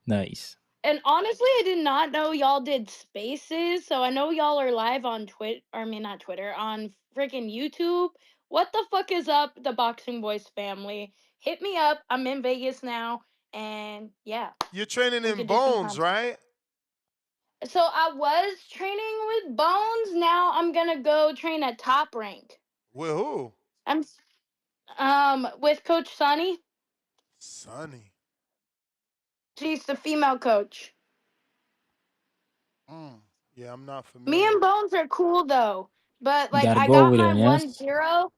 Nice. And honestly, I did not know y'all did spaces. So I know y'all are live on not Twitter, on freaking YouTube. What the fuck is up, the Boxing Voice family? Hit me up. I'm in Vegas now. And yeah, You're training we in could do some Bones, content. right? So I was training with Bones. Now I'm gonna go train at Top Rank. With who? I'm with Coach Sonny. Sonny. She's the female coach. Yeah, I'm not Me familiar. and Bones are cool though. But You like gotta I go got over there, my yes? 1-0.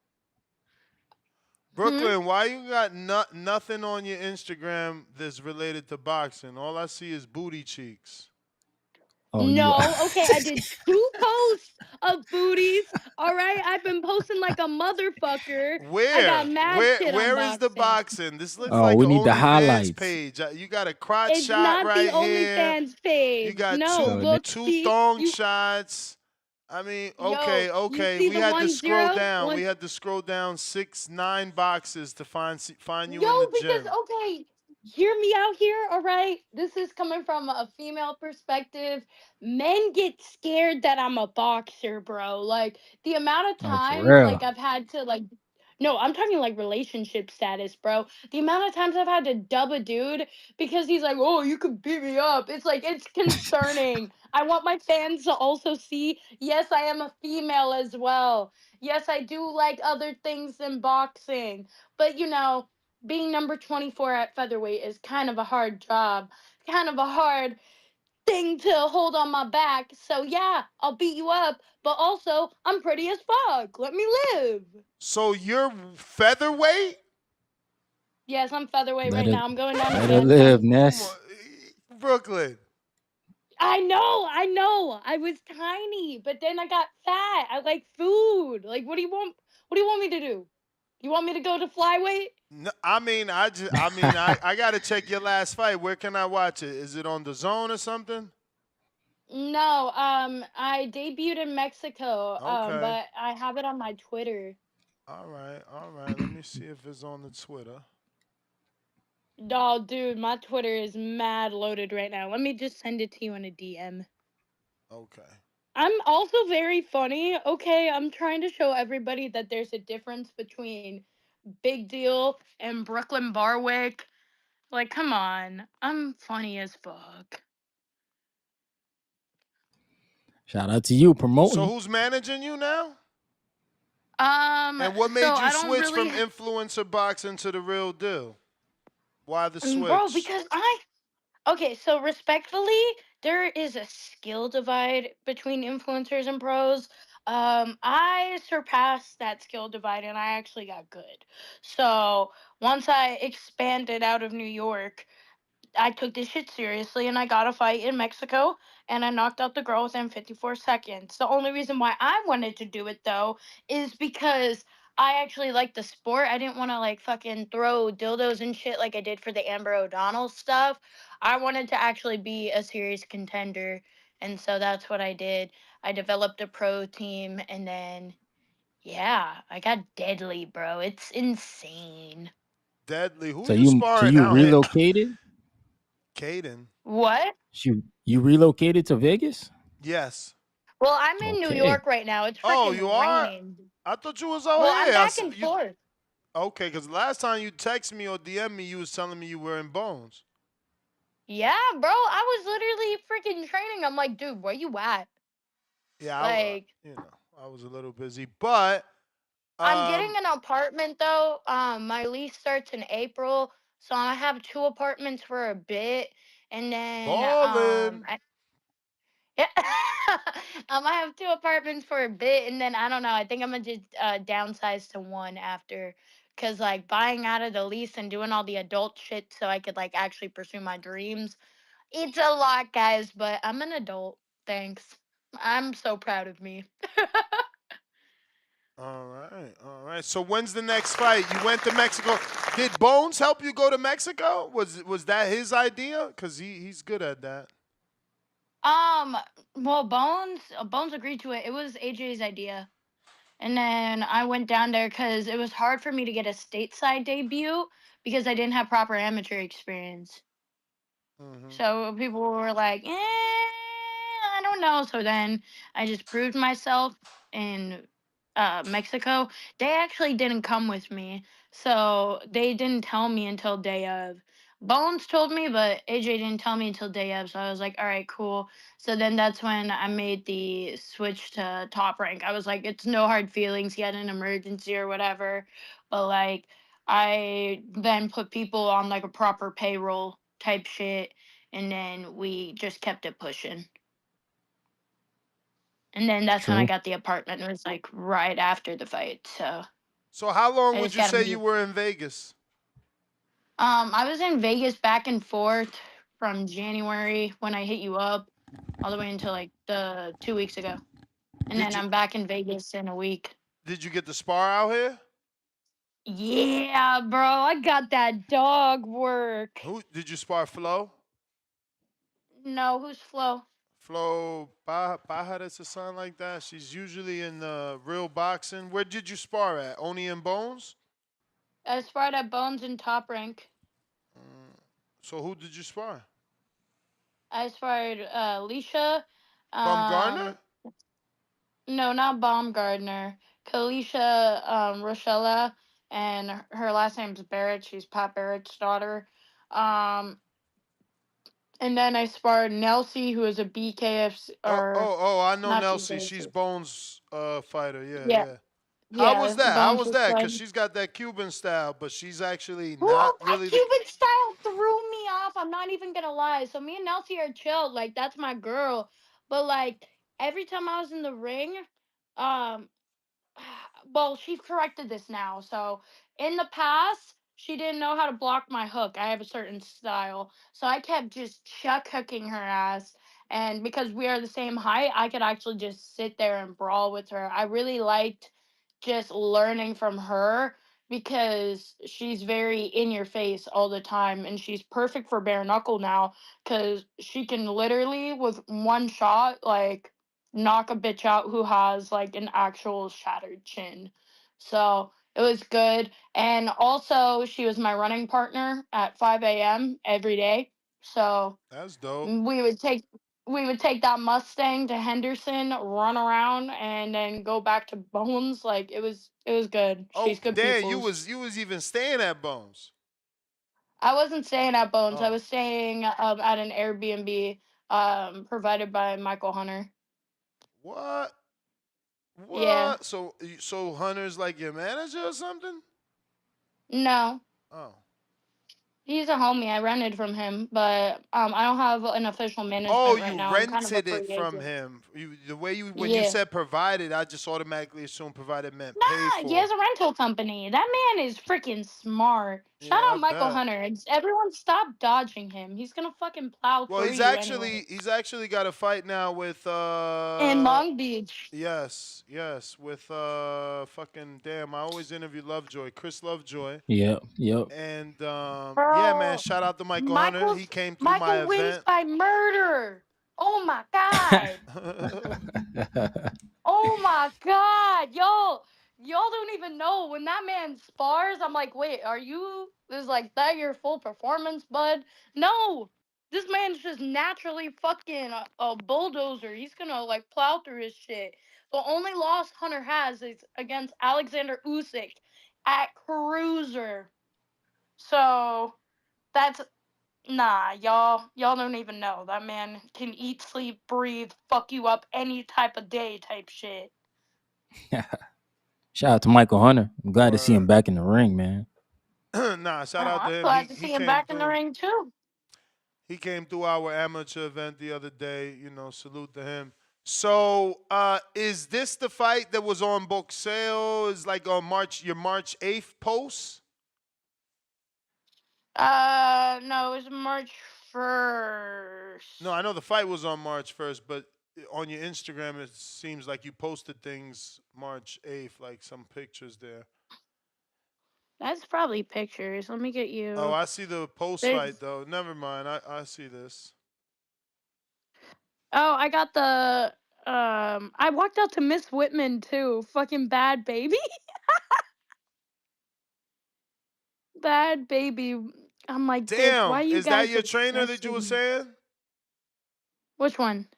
Brooklyn, why you got nothing on your Instagram that's related to boxing? All I see is booty cheeks. Oh, you No, okay, I did 2 posts of booties. All right, I've been posting like a motherfucker. I got Where? mad Where shit on where is the boxing. boxing? This looks Oh, like we an need the OnlyFans highlights. page. You got a crotch It's shot not the right here. OnlyFans You page. got No, So look, two see thong you. shots. I mean, Yo, you okay. see We the had to 1 scroll 0 down. We one. had to scroll down 9 boxes to find you Yo, in the because gym. okay, hear me out here, all right? This is coming from a female perspective. Men get scared that I'm a boxer, bro. Like the amount of Oh, for times like real. I've had to like no, I'm talking like relationship status, bro. The amount of times I've had to dub a dude because he's like, "Oh, you could beat me up." It's like it's concerning. I want my fans to also see, yes, I am a female as well. Yes, I do like other things than boxing. But you know, being number 24 at featherweight is kind of a hard job, kind of a hard thing to hold on my back. So yeah, I'll beat you up, but also I'm pretty as fuck. Let me live. So you're featherweight? Yes, I'm featherweight Let right it now. I'm going down to let it live, bantam. Come on, Ness. Brooklyn. I know, I know. I was tiny, but then I got fat. I like food. Like, what do you want? What do you want me to do? You want me to go to flyweight? No, I gotta check your last fight. Where can I watch it? Is it on the Zone or something? No, I debuted in Mexico, Okay. but I have it on my Twitter. All right, all right. Let me see if it's on the Twitter. Oh, dude, my Twitter is mad loaded right now. Let me just send it to you in a DM. Okay. I'm also very funny. Okay, I'm trying to show everybody that there's a difference between Big Deal and Brooklyn Barwick. Like, come on. I'm funny as fuck. Shout out to you So promoting. who's managing you now? And what So made you I don't switch really from influencer boxing to the real deal? Why the bro, switch? because okay, so respectfully, there is a skill divide between influencers and pros. I surpassed that skill divide and I actually got good. So once I expanded out of New York, I took this shit seriously and I got a fight in Mexico and I knocked out the girl within 54 seconds. The only reason why I wanted to do it though is because I actually like the sport. I didn't want to like fucking throw dildos and shit like I did for the Amber O'Donnell stuff. I wanted to actually be a serious contender. And so that's what I did. I developed a pro team, and then yeah, I got deadly, bro. It's insane. Deadly. Who So you sparring you out here? relocated? Caden. What? You relocated to Vegas? Yes. Well, I'm in New Okay. York right now. It's Oh, you freaking are? raining. I thought you was out Well, I'm here. back and forth. Okay, because last time you text me or DM me, you was telling me you were in Bones. Yeah, bro. I was literally freaking training. I'm like, dude, where you at? Yeah, Like, I was a little busy, but I'm getting an apartment though. My lease starts in April, so I have 2 apartments for a bit, and then ballin'. yeah, I have 2 apartments for a bit, and then I don't know. I think I'm gonna just downsize to 1 after, cause like buying out of the lease and doing all the adult shit so I could like actually pursue my dreams. It's a lot, guys, but I'm an adult. Thanks. I'm so proud of me. All right. So when's the next fight? You went to Mexico. Did Bones help you go to Mexico? Was that his idea? Cause he's good at that. Well, Bones agreed to it. It was AJ's idea. And then I went down there because it was hard for me to get a stateside debut because I didn't have proper amateur experience. So people were like, I don't know. So then I just proved myself in Mexico. They actually didn't come with me. So they didn't tell me until day of. Bones told me, but AJ didn't tell me until day of. So I was like, all right, cool. So then that's when I made the switch to Top Rank. I was like, it's no hard feelings. He had an emergency or whatever. But like, I then put people on like a proper payroll type shit, and then we just kept it pushing. And then that's when I got the apartment. It was like right after the fight. So how long I would just you gotta say be. you were in Vegas? I was in Vegas back and forth from January when I hit you up all the way until like the 2 weeks ago. And then I'm back in Vegas in a week. Did you get the spar out here? Yeah, bro, I got that dog work. Who did you spar? Flo? No, who's Flo? Flo Pajares or something like that. She's usually in the real boxing. Where did you spar at? Only in Bones? I sparred at Bones in Top Rank. So who did you spar? I sparred Alicia. Bumgarner? No, not Baumgardner. Kalisha Rochella, and her last name's Barrett. She's Pat Barrett's daughter. And then I sparred Nelsie, who is a BKFC, or I know not Nelsie. She's BKFC. Bones fighter. Yeah, Yeah. How yeah, was that? How Bones was was that? Because fighting. she's got that Cuban style, but she's actually Whoa, not that really the. Cuban style threw me off. I'm not even gonna lie. So me and Nelsie are chill. Like, that's my girl. But like every time I was in the ring, um, well, she's corrected this now. So in the past, she didn't know how to block my hook. I have a certain style. So I kept just chuck hooking her ass. And because we are the same height, I could actually just sit there and brawl with her. I really liked just learning from her because she's very in your face all the time, and she's perfect for bare knuckle now because she can literally with one shot like knock a bitch out who has like an actual shattered chin. So it was good. And also, she was my running partner at 5 a.m. every day. So That's dope. we would take that Mustang to Henderson, run around, and then go back to Bones. Like, it was good. Oh, She's good damn! people's. You was even staying at Bones. I wasn't staying at Bones. I Oh, was staying at an Airbnb provided by Michael Hunter. what? Yeah. What? So Hunter's like your manager or something? No. Oh. He's a homie. I rented from him, but I don't have an official Oh, management right you now. I'm kind of a rented it free from agent. him. The way you when you Yeah. said provided, I just automatically assumed provided meant paid Nah, he for. has a rental company. That man is freaking smart. Shout Yeah, I out Michael bet. Hunter. Everyone stop dodging him. He's gonna fucking plow Well, through you anyway. he's actually got a fight now with In Long Beach. yes, with fucking damn, I always interview Lovejoy, Chris Lovejoy. Yep. And yeah, man, Bro, shout out to Michael Hunter. He Michael's came through my Michael wins event. by murder. Oh my God. Oh my God. Y'all don't even know. When that man spars, I'm like, wait, is like that your full performance, bud? No. This man's just naturally fucking a bulldozer. He's gonna like plow through his shit. The only loss Hunter has is against Alexander Usyk at Cruiser. So that's nah, y'all don't even know. That man can eat, sleep, breathe, fuck you up any type of day type shit. Shout out to Michael Hunter. I'm glad to see him back in the ring, man. Nah, shout out to I'm him. glad to He see him came back in the through. ring too. He came through our amateur event the other day. You know, salute to him. So, is this the fight that was on book sale? Is like on your March 8th post? No, it was March 1st. No, I know the fight was on March 1st, but on your Instagram, it seems like you posted things March 8th, like some pictures there. That's probably pictures. Let me get you. Oh, I see the post fight, though. Never mind. I see this. Oh, I got the. I walked out to Miss Whitman, too. Fucking bad baby. Bad baby. I'm like, bitch, why Damn, you is that guys your trainer that you were obsessing? saying? Which one?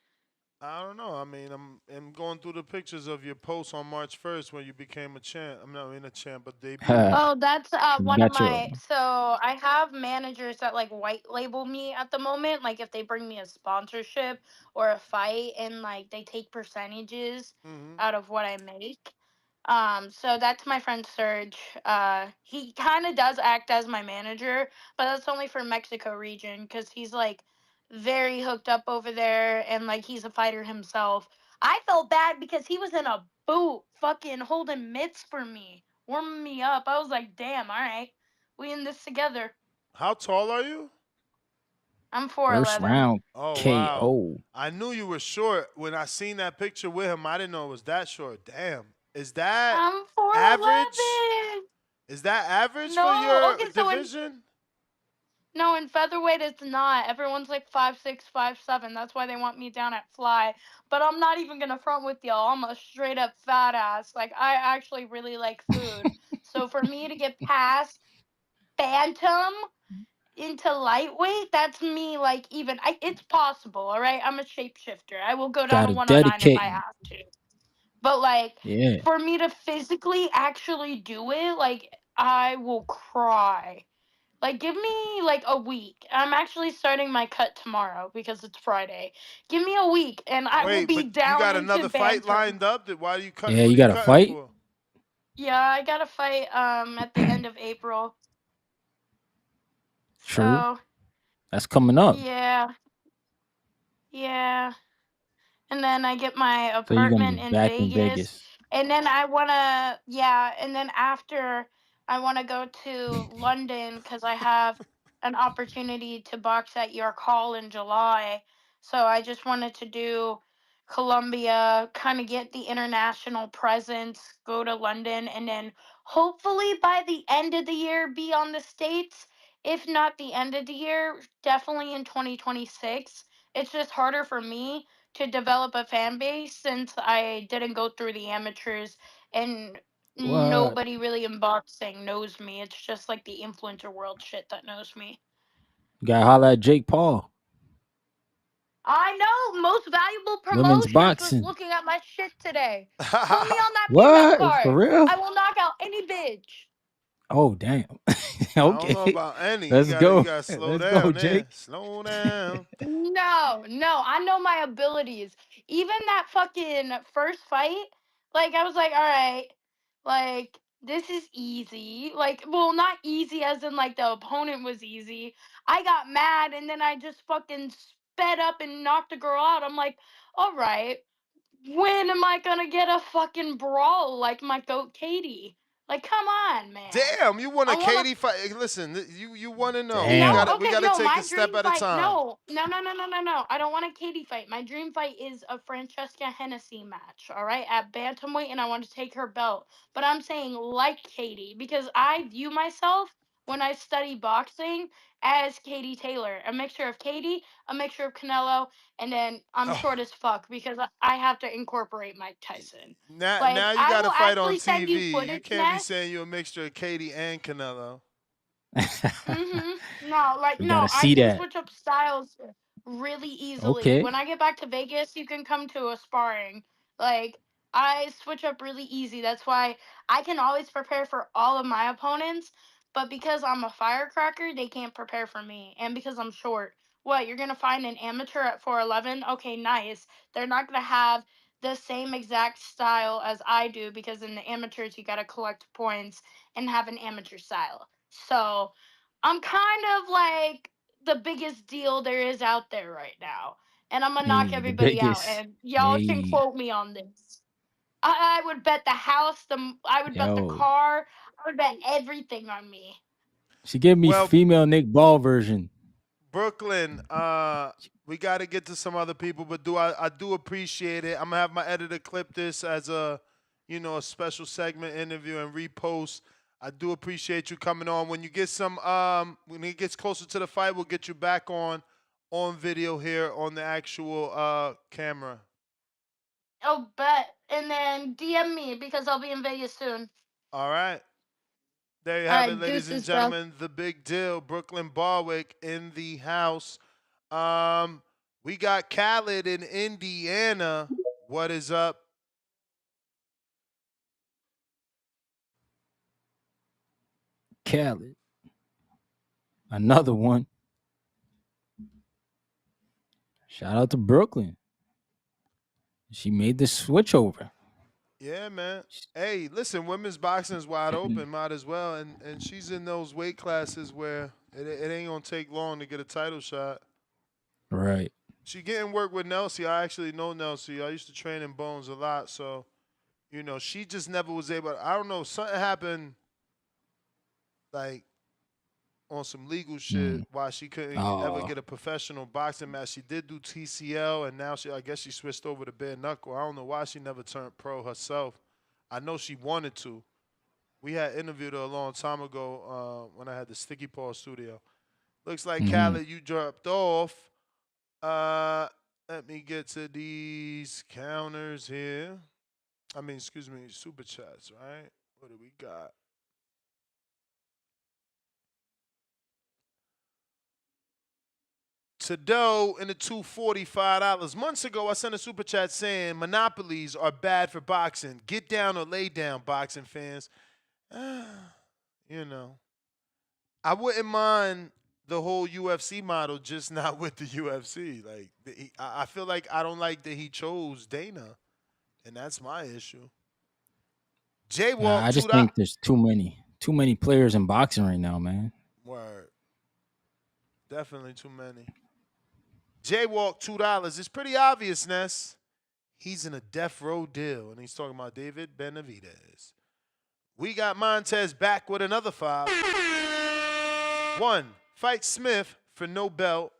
I don't know. I mean, I'm going through the pictures of your post on March 1st when you became a champ. I'm not in a champ, but debuted. Oh, that's You one of got your my. So I have managers that like white label me at the moment. Like if they bring me a sponsorship or a fight, and like they take percentages out of what I make. So that's my friend Serge. He kind of does act as my manager, but that's only for Mexico region because he's like very hooked up over there, and like he's a fighter himself. I felt bad because he was in a boot, fucking holding mitts for me, warming me up. I was like, damn, all right, we in this together. How tall are you? I'm first 4'11". round Oh, wow. KO. I knew you were short. When I seen that picture with him, I didn't know it was that short. Damn. Is that I'm average? 4'11". Is that average for No, your okay, so in division? No, in featherweight it's not. Everyone's like 5'6", 5'7". That's why they want me down at fly. But I'm not even gonna front with y'all. I'm a straight up fat ass. Like I actually really like food. So for me to get past Phantom into lightweight, that's me like it's possible, all right? I'm a shapeshifter. I will go down to Gotta 109 if I dedicate. have to. But like Yeah. for me to physically actually do it, like I will cry. Like, give me like a week. I'm actually starting my cut tomorrow because it's Friday. Give me a week, and I will Wait, be but you down got into another fight bantam. lined up? Why are you cutting? Yeah, What you are you got to cutting fight? for? Yeah, I got a fight at the end of April. True. So That's coming up. yeah, yeah. And then I get my So you're gonna be apartment in back in Vegas, Vegas. and then and then after I wanna go to London because I have an opportunity to box at York Hall in July. So I just wanted to do Colombia, kind of get the international presence, go to London, and then hopefully by the end of the year be on the States. If not the end of the year, definitely in 2026. It's just harder for me to develop a fan base since I didn't go through the amateurs, and What? nobody really in boxing knows me. It's just like the influencer world shit that knows me. You gotta holler at Jake Paul. I know Most Valuable Women's Promotions was boxing. looking at my shit today. Put me on that peanut What? For card. real? I will knock out any bitch. Oh damn. I don't know Okay. about any. You Let's gotta you go. gotta slow Let's go, down there. Jake. Slow down. No, I know my abilities. Even that fucking first fight, like I was like, all right, like this is easy. Like, well, not easy as in like the opponent was easy. I got mad and then I just fucking sped up and knocked the girl out. I'm like, all right, when am I gonna get a fucking brawl like my goat Katie? Like, come on, man. Damn, you want a I want to Katie fight? Listen, you want to know. We no, Damn. gotta we okay, gotta no, take my a step dream at a fight, time. no. I don't want a Katie fight. My dream fight is a Francesca Hennessy match, all right, at bantamweight, and I want to take her belt. But I'm saying like Katie because I view myself when I study boxing as Katie Taylor. A mixture of Katie, a mixture of Canelo, and then I'm short as fuck because I have to incorporate Mike Tyson. Now you I got to will fight on actually send you TV. You footage, can't be Ness. saying you're a mixture of Katie and Canelo. We No, gotta I see can that. switch up styles really easily. Okay. When I get back to Vegas, you can come to a sparring. Like, I switch up really easy. That's why I can always prepare for all of my opponents, but because I'm a firecracker, they can't prepare for me. And because I'm short. What, you're gonna find an amateur at 4'11"? Okay, nice. They're not gonna have the same exact style as I do because in the amateurs you gotta collect points and have an amateur style. So I'm kind of like the biggest deal there is out there right now. And I'm gonna knock Hey, the everybody out. biggest. And y'all can Hey, quote me on this. I would bet the house, I would bet the yo. car, I would bet everything on me. She give me Well, female Nick Ball version. Brooklyn, we got to get to some other people, but I do appreciate it. I'm gonna have my editor clip this as a a special segment interview and repost. I do appreciate you coming on. When you get when it gets closer to the fight, we'll get you back on video here on the actual camera. Oh, bet. And then DM me because I'll be in Vegas soon. All right. There you All have it, right, ladies and deuces, bro. gentlemen. The big deal. Brooklyn Bwick in the house. We got Khaled in Indiana. What is up? Khaled. Another one. Shout out to Brooklyn. She made the switch over. Yeah, man. Hey, listen, women's boxing is wide open, might as well. And she's in those weight classes where it ain't gonna take long to get a title shot. Right. She getting work with Nelsie. I actually know Nelsie. I used to train in Bones a lot, so she just never was able. I don't know. Something happened, like on some legal shit, why she couldn't ever get a professional boxing match. She did do TCL, and now I guess she switched over to bare knuckle. I don't know why she never turned pro herself. I know she wanted to. We had interviewed her a long time ago when I had the Sticky Paw studio. Looks like Khaled, you dropped off. Let me get to these counters here. Excuse me, super chats, right? What do we got? Tado in the $245. Months ago, I sent a super chat saying monopolies are bad for boxing. Get down or lay down, boxing fans. I wouldn't mind the whole UFC model, just not with the UFC. Like, I feel like I don't like that he chose Dana, and that's my issue. Jaywalk, I just $2. think there's too many players in boxing right now, man. Word. Definitely too many. Jaywalk, $2. It's pretty obvious, Ness. He's in a death row deal, and he's talking about David Benavidez. We got Montez back with another 5. 1, fight Smith for no belt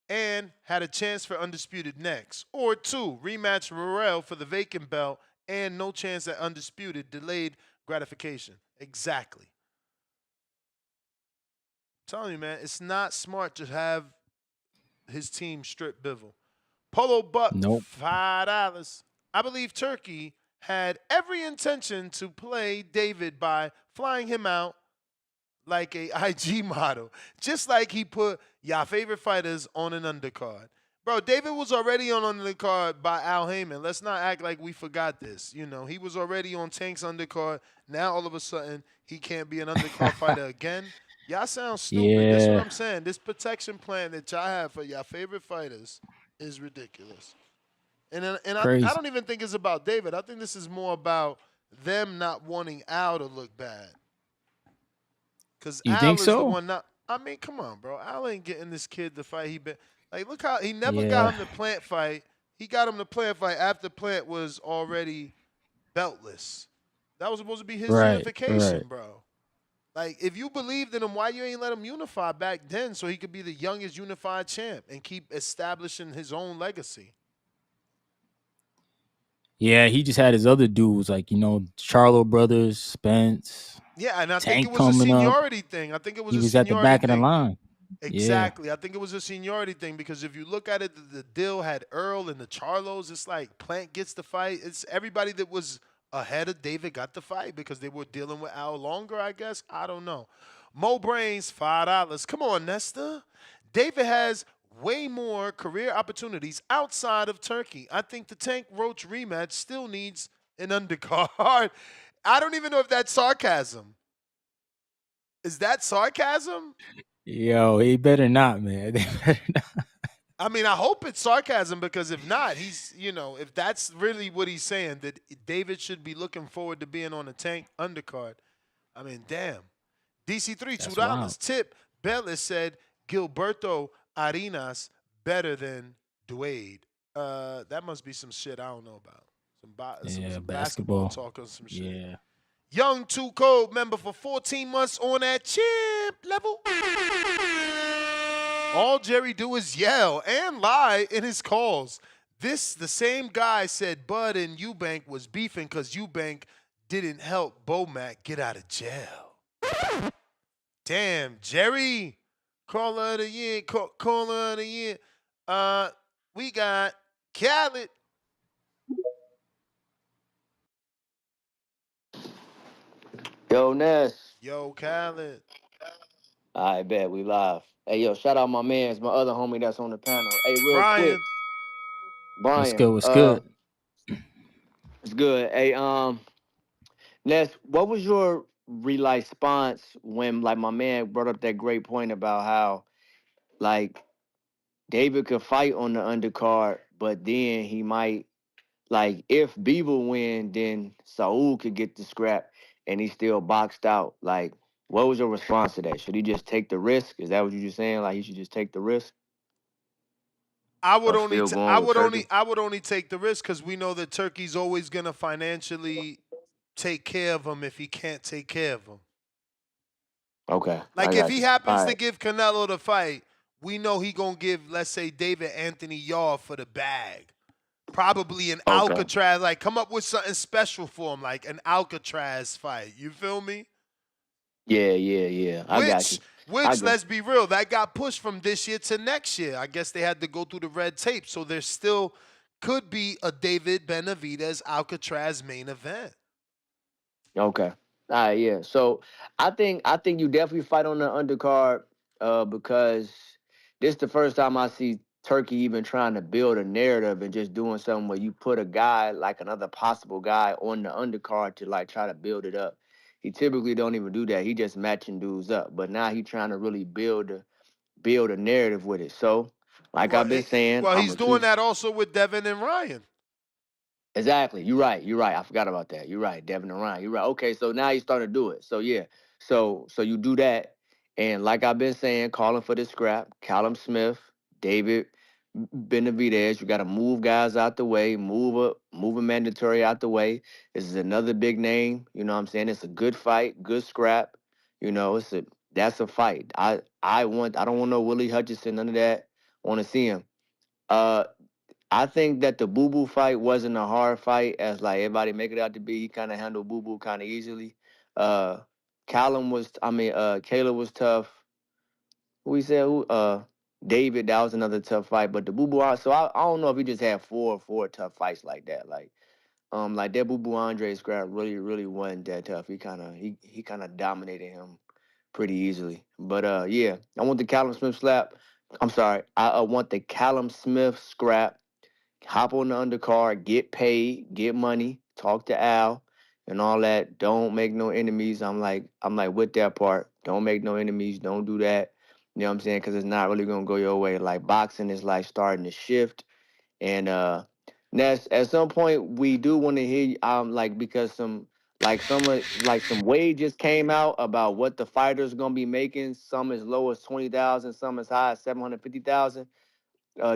and had a chance for undisputed next. Or 2, rematch Morrell for the vacant belt and no chance at undisputed, delayed gratification. Exactly. I'm telling you, man, it's not smart to have his team strip Bivol. Polo Buck, $5. I believe Turki had every intention to play David by flying him out like a IG model, just like he put y'all favorite fighters on an undercard. Bro, David was already on undercard by Al Heyman. Let's not act like we forgot this. He was already on Tank's undercard. Now all of a sudden he can't be an undercard fighter again. Y'all sound stupid. Yeah. That's what I'm saying. This protection plan that y'all have for y'all favorite fighters is ridiculous. And I don't even think it's about David. I think this is more about them not wanting Al to look bad. Because Al is the one not. Come on, bro. Al ain't getting this kid the fight he been. Like, look how he never got him the Plant fight. He got him the Plant fight after Plant was already beltless. That was supposed to be his unification, bro. Like, if you believed in him, why you ain't let him unify back then so he could be the youngest unified champ and keep establishing his own legacy? Yeah, he just had his other dudes like Charlo brothers, Spence. Yeah, and I think Tank it was a coming up. seniority thing. I think it was He a was at the seniority back of the thing. line. Exactly. I think it was a seniority thing because if you look at it, the deal had Earl and the Charlos. It's like Plant gets the fight. It's everybody that was ahead of David got the fight because they were dealing with Al longer, I guess. I don't know. Mo Brains, $5. Come on, Nesta. David has way more career opportunities outside of Turkey. I think the Tank Roach rematch still needs an undercard. I don't even know if that's sarcasm. Is that sarcasm? Yo, he better not, man. They better not. I mean, I hope it's sarcasm because if not, he's, if that's really what he's saying, that David should be looking forward to being on the Tank undercard. I mean, damn. DC3, That's $2. wild. Tip, Bellis said Gilberto Arenas better than Dwayne. That must be some shit I don't know about. Some basketball talk or some shit. Yeah. Young 2 Code member for 14 months on that chip level. All Jerry do is yell and lie in his calls. The same guy said Bud and Eubank was beefing because Eubank didn't help Bomac get out of jail. Damn, Jerry. Caller of the year. Caller of the year. We got Khaled. Yo, Ness. Yo, Khaled. I bet we live. Hey, yo, shout out my man's my other homie that's on the panel. Hey, real quick, Brian. What's good? What's good? It's good. Hey, Ness, what was your response when, like, my man brought up that great point about how, like, David could fight on the undercard, but then he might, like, if Bivol win, then Saul could get the scrap, and he's still boxed out. Like, what was your response to that? Should he just take the risk? Is that what you're just saying? Like, he should just take the risk? I would only take the risk because we know that Turkey's always gonna financially take care of him if he can't take care of him. Okay. Like if he happens to give Canelo the fight, we know he gonna give, let's say, David Anthony Yarr for the bag. Probably an Alcatraz, like come up with something special for him, like an Alcatraz fight. You feel me? Yeah. I got you. Which, let's be real, that got pushed from this year to next year. I guess they had to go through the red tape. So there still could be a David Benavidez Alcatraz main event. Okay. All right, yeah. So I think you definitely fight on the undercard because this is the first time I see Turkey even trying to build a narrative and just doing something where you put a guy, like another possible guy, on the undercard to like try to build it up. He typically don't even do that. He just matching dudes up. But now he's trying to really build a narrative with it. So, like I've been saying, well, he's doing that also with Devin and Ryan. Exactly. You're right. I forgot about that. You're right. Devin and Ryan. You're right. Okay, so now you starting to do it. So yeah. So you do that. And like I've been saying, calling for the scrap, Callum Smith, David Benavidez, you gotta move guys out the way, move a mandatory out the way. This is another big name. You know what I'm saying? It's a good fight, good scrap. You know, that's a fight. I don't want no Willie Hutchinson, none of that. I want to see him. I think that the Boo Boo fight wasn't a hard fight as like everybody make it out to be. He kind of handled Boo Boo kind of easily. Caleb was tough. Who he said? David, that was another tough fight. But the Boo Boo, so I don't know if he just had four tough fights like that. Like that Boo Boo Andre scrap really wasn't that tough. He kind of dominated him pretty easily. But yeah, I want the Callum Smith slap. I'm sorry, I want the Callum Smith scrap. Hop on the undercard, get paid, get money, talk to Al and all that. Don't make no enemies. I'm like with that part. Don't make no enemies. Don't do that. You know what I'm saying? Because it's not really gonna go your way. Like boxing is like starting to shift. And Ness, at some point we do want to hear because some wages came out about what the fighters gonna be making. Some as low as 20,000, some as high as 750,000.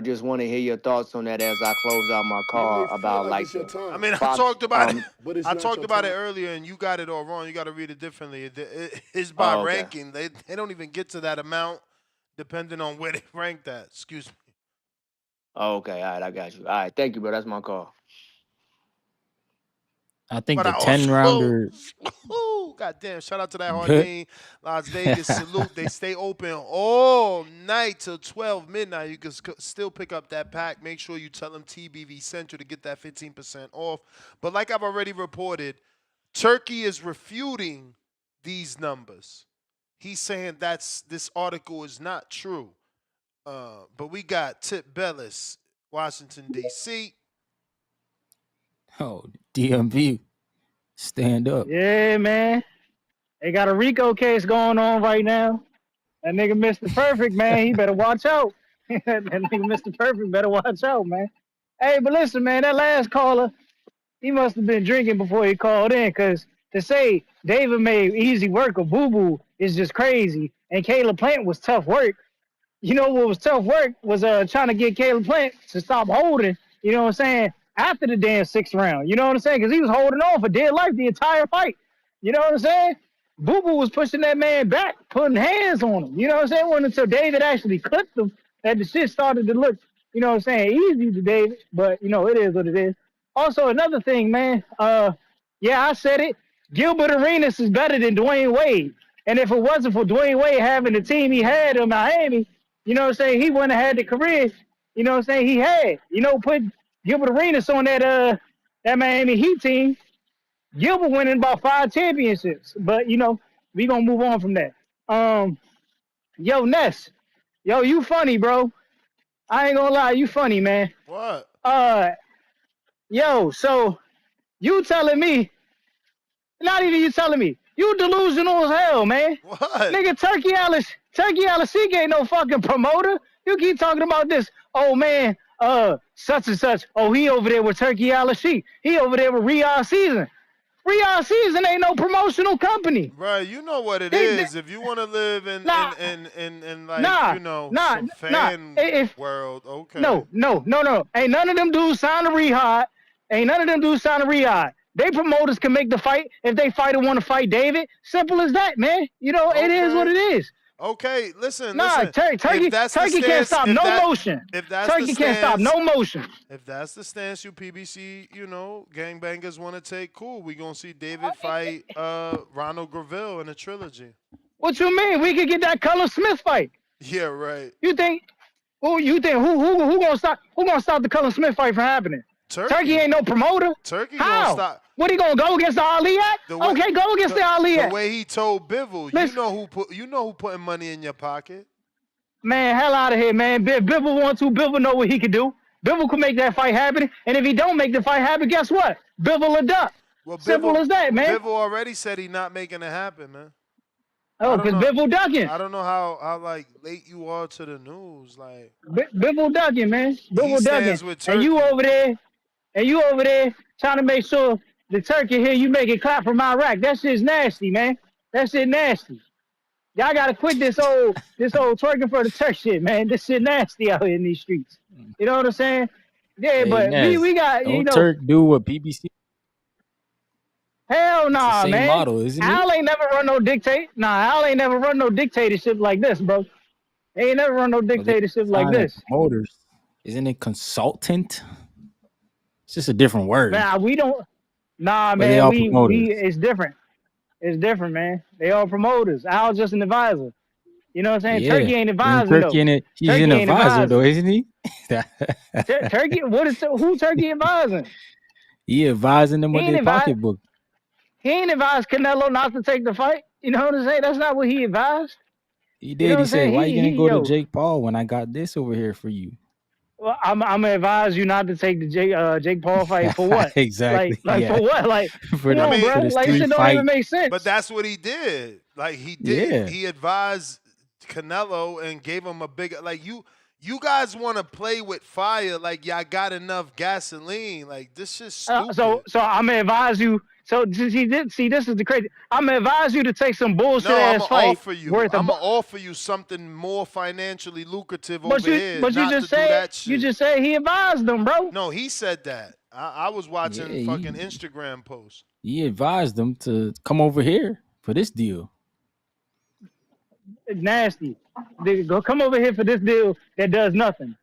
Just want to hear your thoughts on that as I close out my call about like it's your the. time. I mean, I talked about it. I talked about it earlier, and you got it all wrong. You got to read it differently. It's by ranking. They don't even get to that amount, depending on where they rank that. Excuse me. Oh, okay, all right, I got you. All right, thank you, bro. That's my call. I think the 10 rounder. Goddamn, shout out to that Hardin, Las Vegas. Salute. They stay open all night till 12 midnight. You can still pick up that pack. Make sure you tell them TBV Central to get that 15% off. But like I've already reported, Turki is refuting these numbers. He's saying this article is not true. But we got Tip Bellis, Washington, D.C. Oh, DMV. Stand up. Yeah, man. They got a RICO case going on right now. That nigga Mr. Perfect, man, he better watch out. That nigga Mr. Perfect better watch out, man. Hey, but listen, man, that last caller, he must have been drinking before he called in, because to say David made easy work of Boo Boo is just crazy. And Caleb Plant was tough work. You know what was tough work was trying to get Caleb Plant to stop holding, you know what I'm saying, after the damn 6th round. You know what I'm saying? Because he was holding on for dear life the entire fight. You know what I'm saying? Boo Boo was pushing that man back, putting hands on him. You know what I'm saying? It wasn't until David actually clipped him that the shit started to look, you know what I'm saying, easy to David. But, you know, it is what it is. Also, another thing, man, yeah, I said it. Gilbert Arenas is better than Dwayne Wade. And if it wasn't for Dwayne Wade having the team he had in Miami, you know what I'm saying, he wouldn't have had the career, you know what I'm saying, he had. You know, put Gilbert Arenas on that Miami Heat team. Gilbert winning about 5 championships. But, you know, we going to move on from that. Yo, Ness. Yo, you funny, bro. I ain't going to lie. You funny, man. What? Yo, so you telling me, not even you telling me, you delusional as hell, man. What? Nigga, Turki Alashik ain't no fucking promoter. You keep talking about this, oh man, such and such. Oh, he over there with Turki Alashik. He over there with Riyadh Season. Riyadh Season ain't no promotional company. Right, you know what it is. If you want to live in like, you know, some fan world, okay. No. Ain't none of them dudes sign a Riyadh. They promoters can make the fight if they fighter want to fight David. Simple as that, man. You know, it is what it is. Okay, listen. Turkey can't stop no motion. Turkey can't stop no motion. If that's the stance you PBC, you know, gangbangers want to take, cool. We gonna see David fight Ronald Graville in a trilogy. What you mean? We could get that Cullen Smith fight. Yeah, right. You think? Who gonna stop? Who gonna stop the Cullen Smith fight from happening? Turkey ain't no promoter. Turkey How? Gonna stop. What, he gonna go against the Ali Act? Okay, go against the Ali Act. The way he told Bivol, you know who putting money in your pocket. Man, hell out of here, man. Bivol wants to. Bivol know what he can do. Bivol can make that fight happen. And if he don't make the fight happen, guess what? Bivol will duck. Well, simple as that, man. Bivol already said he's not making it happen, man. Oh, because Bivol ducking. I don't know how like late you are to the news, like. Bivol ducking, man. Bivol ducking. With Turkey. And you over there trying to make sure the Turkey here, you make it clap from Iraq. That shit's nasty, man. That shit nasty. Y'all gotta quit this old twerking for the Turk shit, man. This shit nasty out here in these streets. You know what I'm saying? Yeah, hey, but Nez, we got, you know. Turk do what PBC? Hell nah, same man. model, isn't Al ain't never run no dictatorship like this, bro. They ain't never run no dictatorship like this. Promoters. Isn't it consultant? It's just a different word. Nah, we don't. Nah, but man. We it's different. It's different, man. They all promoters. Al's just an advisor. You know what I'm saying? Yeah. Turkey ain't advising though. He's an advisor though, isn't he? Turkey. Who Turkey advising? He advising them with their pocketbook. He ain't advised Canelo not to take the fight. You know what I'm saying? That's not what he advised. He did. You know he said, "Why you gonna go to Jake Paul when I got this over here for you?" Well, I'm gonna advise you not to take the Jake Paul fight for what? Exactly. Like for what? Like for the, bro. Like shit don't even make sense. But that's what he did. Like he did. Yeah. He advised Canelo and gave him a big like you guys want to play with fire like y'all got enough gasoline. Like this shit's stupid. So I'm gonna advise you. So see, this is the crazy. I'm gonna advise you to take some bullshit ass fight. I'm gonna offer you something more financially lucrative over here. But you just said he advised them, bro. No, he said that. I was watching fucking Instagram posts. He advised them to come over here for this deal. Nasty. They go come over here for this deal that does nothing.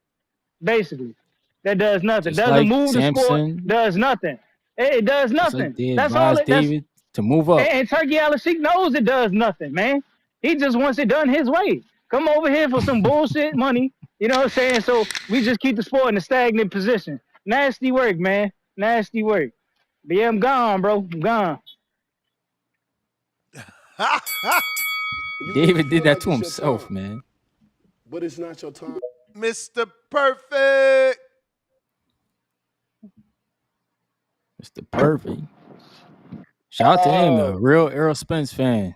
Basically, that does nothing. Just doesn't like move Samson, the sport. Does nothing. It does nothing. Like that's all. David to move up. And Turki Alashik knows it does nothing, man. He just wants it done his way. Come over here for some bullshit money. You know what I'm saying? So we just keep the sport in a stagnant position. Nasty work, man. Nasty work. But yeah, I'm gone, bro. I'm gone. David did that to himself, man. But it's not your time. Mr. Perfect. Mr. Perfect. Shout out to him, the real Errol Spence fan.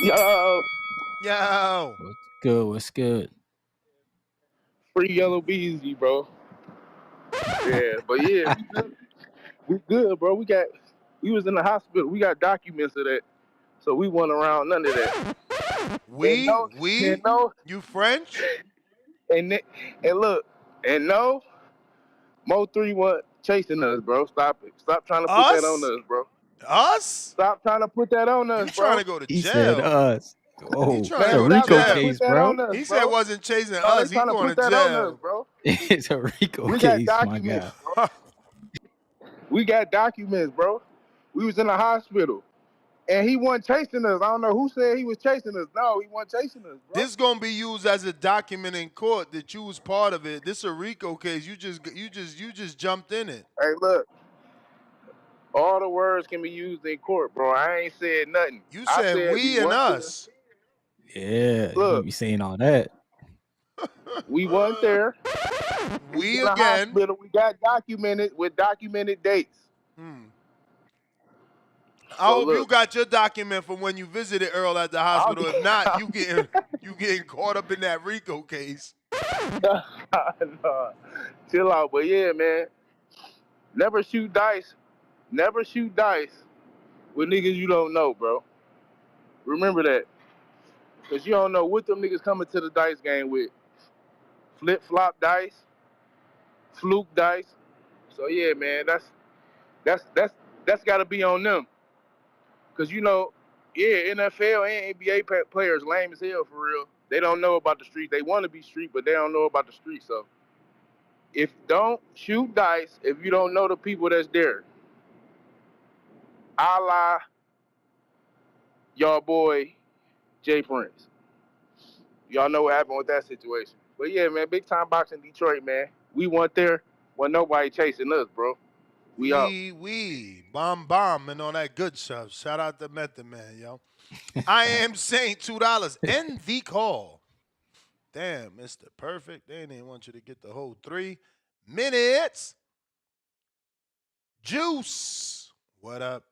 Yo. Yo. What's good? What's good? Free Yellow Beezy, bro. Yeah, but yeah, we good, bro. We was in the hospital. We got documents of that. So we went around none of that. You French? And look, and no, Mo3 wasn't chasing us, bro. Stop it. Stop trying to put that on us, bro. Us? Stop trying to put that on us, You bro. trying to go to jail? He said us. Oh, he trying it's to a go Rico to jail. case, bro. He said wasn't chasing us. He trying to going put to that on us, jail. bro. It's a Rico we case, got my documents, God. bro. We got documents, bro. We was in the hospital. And he wasn't chasing us. I don't know who said he was chasing us. No, he wasn't chasing us, bro. This gonna be used as a document in court that you was part of it. This is a RICO case. You just jumped in it. Hey, look. All the words can be used in court, bro. I ain't said nothing. You I said we and us. Yeah, Look. you be saying all that. We wasn't there. We in the again. Hospital. We got documented dates. I hope you got your document from when you visited Earl at the hospital. If not, you getting caught up in that RICO case. No, chill out. But yeah, man. Never shoot dice. Never shoot dice with niggas you don't know, bro. Remember that. Because you don't know what them niggas coming to the dice game with. Flip-flop dice. Fluke dice. So yeah, man, that's got to be on them. Because, you know, yeah, NFL and NBA players lame as hell for real. They don't know about the streets. They want to be street, but they don't know about the streets. So don't shoot dice if you don't know the people that's there. A la y'all boy Jay Prince. Y'all know what happened with that situation. But yeah, man, big time boxing Detroit, man. We went there when nobody chasing us, bro. We out. Bomb, and all that good stuff. Shout out to Method Man, yo. I am saying $2. End the call. Damn, Mr. Perfect. They didn't want you to get the whole 3 minutes. Juice. What up?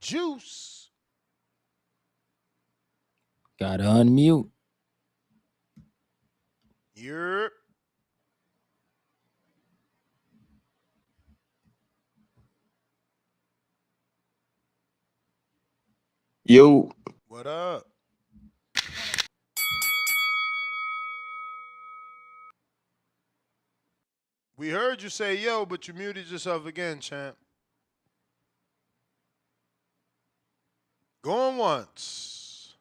Juice. Gotta unmute. Yep. Yo. What up? We heard you say yo, but you muted yourself again, champ. Going once.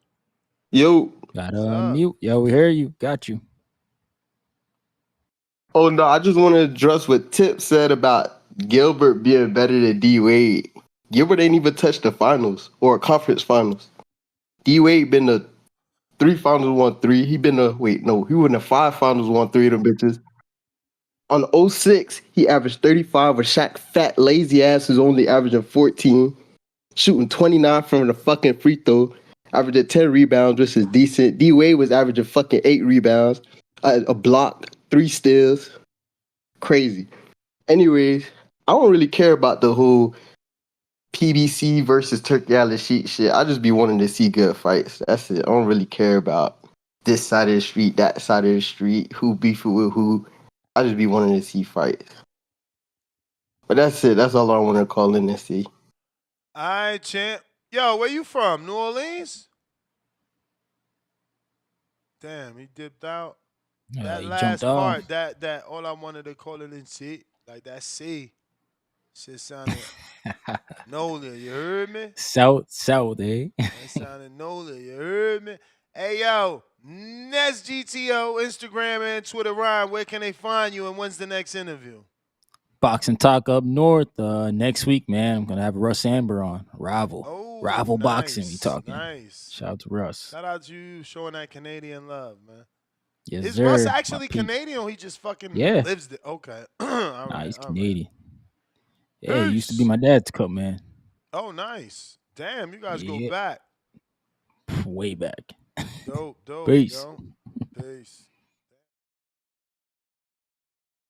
Yo. Gotta unmute. Yo, we hear you. Got you. Oh, no, I just want to address what Tip said about Gilbert being better than D-Wade. Gilbert ain't even touched the finals or conference finals. D-Wade been to 3 finals, won 3. He been to, he won to 5 finals, won 3 of them bitches. On 06, he averaged 35, with Shaq fat, lazy ass who's only averaging 14, shooting 29 from the fucking free throw, averaging 10 rebounds, which is decent. D-Wade was averaging fucking 8 rebounds, a block, 3 steals. Crazy. Anyways, I don't really care about the whole PBC versus Turki Alashik shit. I just be wanting to see good fights. That's it. I don't really care about this side of the street, that side of the street, who beefing with who. I just be wanting to see fights. But that's it. That's all I want to call in and see. All right, champ. Yo, where you from? New Orleans? Damn, he dipped out. That last part, that all I wanted to call it and see, like that C. Shit sounded Nola, you heard me? South, eh? That sounded Nola, you heard me? Hey, yo, Nest GTO, Instagram and Twitter, Ryan, where can they find you and when's the next interview? Boxing Talk up north. Next week, man, I'm gonna have Russ Amber on. Rival Oh, boxing. We nice, talking. nice. Shout out to Russ. Shout out to you showing that Canadian love, man. Yes, Is sir. Russ actually Canadian, or he just fucking lives there? Okay. He's Canadian. Right. Yeah, he used to be my dad's cup man. Oh, nice. Damn, you guys go back. Way back. Dope, Peace. yo. Peace.